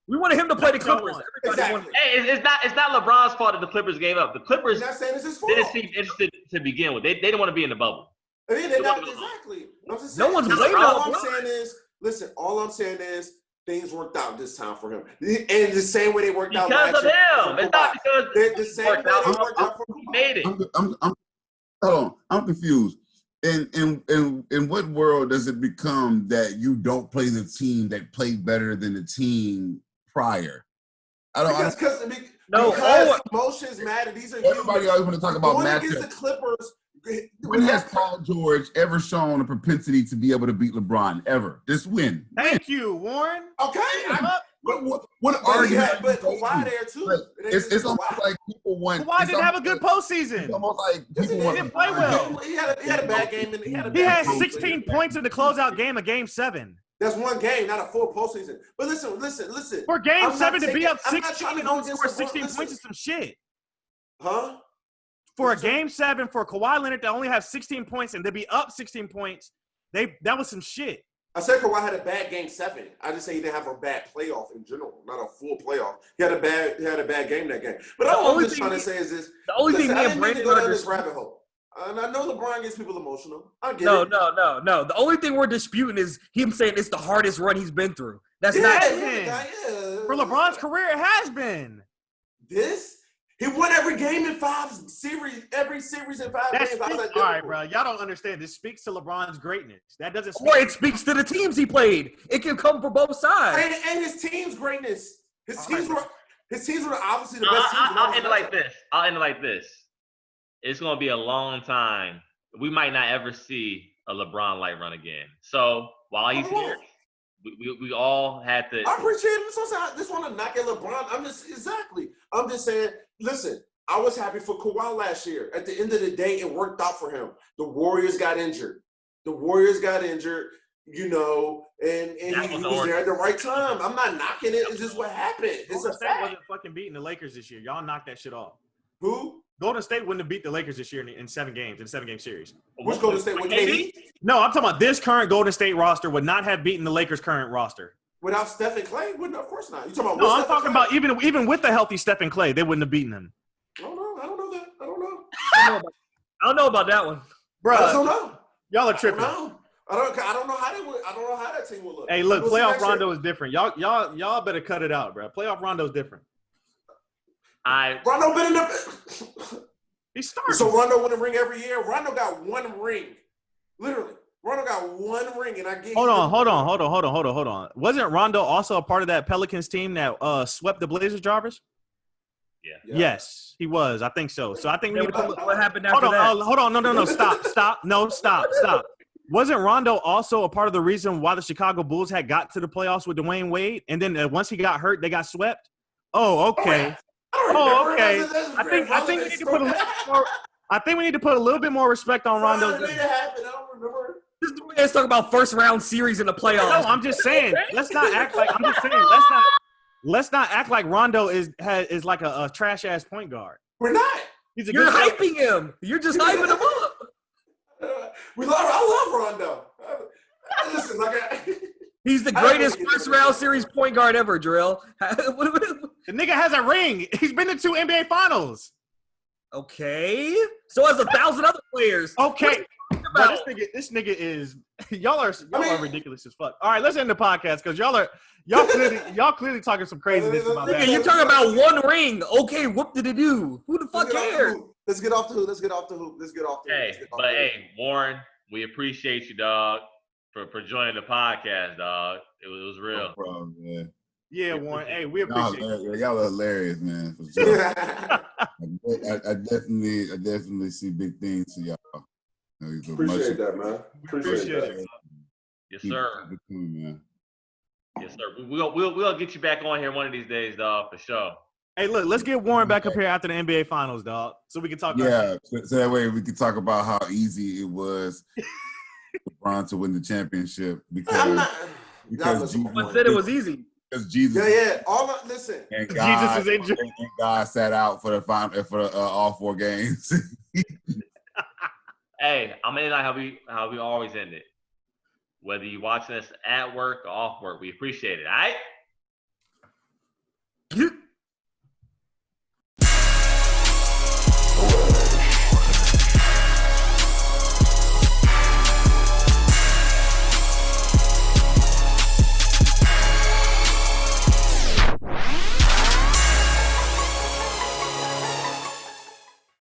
S3: We wanted him to play the Clippers.
S4: Exactly.
S5: Hey, it's not LeBron's fault that the Clippers gave up. The Clippers
S4: not saying it's his fault.
S5: Didn't seem interested to begin with. They didn't want to be in the bubble.
S4: They're not exactly.
S3: No one's blaming
S4: all I'm saying is, listen. All I'm saying is things worked out this time for him, and the same way they worked out last year.
S5: Because of him. It's not because
S4: the same way they worked out for
S5: Kawhi. Made it.
S6: Hold on. I'm confused. In what world does it become that you don't play the team that played better than the team prior?
S4: Because emotions matter. These are
S6: everybody always want to talk about matchups.
S4: Against the Clippers.
S6: When has Paul George ever shown a propensity to be able to beat LeBron ever? Just win.
S2: Thank you, Warren.
S4: Okay.
S6: What argument?
S4: But Kawhi there too.
S6: It's almost like people want.
S2: Kawhi didn't have a good postseason.
S6: It's almost like people
S2: he didn't play well.
S4: He had a bad game.
S2: He had 16 points in the closeout game of Game 7.
S4: That's one game, not a full postseason. But listen.
S2: For Game 7 to be up 16
S4: and
S2: only score 16 points is some shit.
S4: Huh?
S2: For a Game 7, for Kawhi Leonard to only have 16 points and to be up 16 points, that was some shit.
S4: I said Kawhi had a bad Game 7. I just say he didn't have a bad playoff in general, not a full playoff. He had a bad game that game. But all I'm just trying to say is this:
S3: the only thing
S4: I didn't mean to go down this rabbit hole. And I know LeBron gets people emotional. I get it.
S3: No. The only thing we're disputing is him saying it's the hardest run he's been through. That's not
S2: for LeBron's career. It has been.
S4: He won every game in 5 series. Every series in 5 games.
S2: All right, bro. Y'all don't understand. This speaks to LeBron's greatness. That doesn't.
S3: Or it speaks to the teams he played. It can come from both sides.
S4: And his team's greatness. His teams were obviously the best teams.
S5: I'll end it like this. It's going to be a long time. We might not ever see a LeBron-like run again. So while he's here, we all had to.
S4: I appreciate it. So I just want to knock at LeBron. I'm just saying. Listen, I was happy for Kawhi last year. At the end of the day, it worked out for him. The Warriors got injured. You know, and he was there at the right time. I'm not knocking it. It's just what happened. It's a fact.
S2: Wasn't fucking beating the Lakers this year. Y'all knocked that shit off.
S4: Who?
S2: Golden State wouldn't have beat the Lakers this year in 7 games, in a 7-game series.
S4: Which Golden State? With KD?
S2: No, I'm talking about this current Golden State roster would not have beaten the Lakers' current roster.
S4: Without Steph and Clay? Of course not. You talking about?
S2: No, I'm talking about even with the healthy Steph and Clay, they wouldn't have beaten them.
S4: I don't know that. I don't know.
S3: I don't know about that one,
S2: bro.
S4: I don't know.
S2: Y'all are tripping.
S4: I don't know how they would. I don't know how that team will look.
S2: Hey, look, playoff Rondo is different. Y'all better cut it out, bro. Playoff Rondo is different.
S4: Rondo been in the.
S2: He started.
S4: So Rondo won a ring every year. Rondo got 1 ring, literally. Rondo got 1 ring, and I get.
S2: Hold on. Wasn't Rondo also a part of that Pelicans team that swept the Blazers jobbers?
S5: Yeah.
S2: Yes, he was. I think so. So I think we need to put.
S3: What happened after that?
S2: Hold on. No. Stop. Wasn't Rondo also a part of the reason why the Chicago Bulls had got to the playoffs with Dwayne Wade, and then once he got hurt, they got swept? Oh, okay. Okay. I think we need to put a little more. I think we need to put a little bit more respect on Rondo.
S4: I don't remember.
S3: This man's talking about first-round series in the playoffs.
S2: No, I'm just saying. Let's not act like. Let's not act like Rondo is like a trash ass point guard.
S4: We're not.
S3: You're hyping him. You're just hyping him up.
S4: I love Rondo. Listen,
S3: he's the greatest first-round series point guard ever, Drill.
S2: The nigga has a ring. He's been to 2 NBA Finals.
S3: Okay. So has 1,000 other players.
S2: Okay. Bro, this nigga is y'all are ridiculous as fuck. All right, let's end the podcast because y'all clearly talking some craziness about that.
S3: You're talking about one ring. Okay, what did it do? Who the fuck cares?
S4: Let's get off the hoop.
S5: Hey, Warren, we appreciate you, dog, for joining the podcast, dog. It was real.
S6: No problem, man.
S2: Yeah, Warren. Hey, we appreciate you.
S6: Y'all are hilarious, man. For sure. I definitely see big things to y'all.
S4: Appreciate that, man. Appreciate that.
S5: Yes, sir.
S6: Man.
S5: Yes, sir. We'll get you back on here one of these days, dog, for sure.
S2: Hey, look, let's get Warren back up here after the NBA Finals, dog, so we can talk.
S6: Yeah, so that way we can talk about how easy it was for LeBron to win the championship because
S3: said it was easy.
S6: Because Jesus,
S4: listen.
S6: And God,
S2: Jesus is injured.
S6: And God sat out for the final for all 4 games.
S5: Hey, I'm in like how we always end it. Whether you watching us at work or off work, we appreciate it. All right.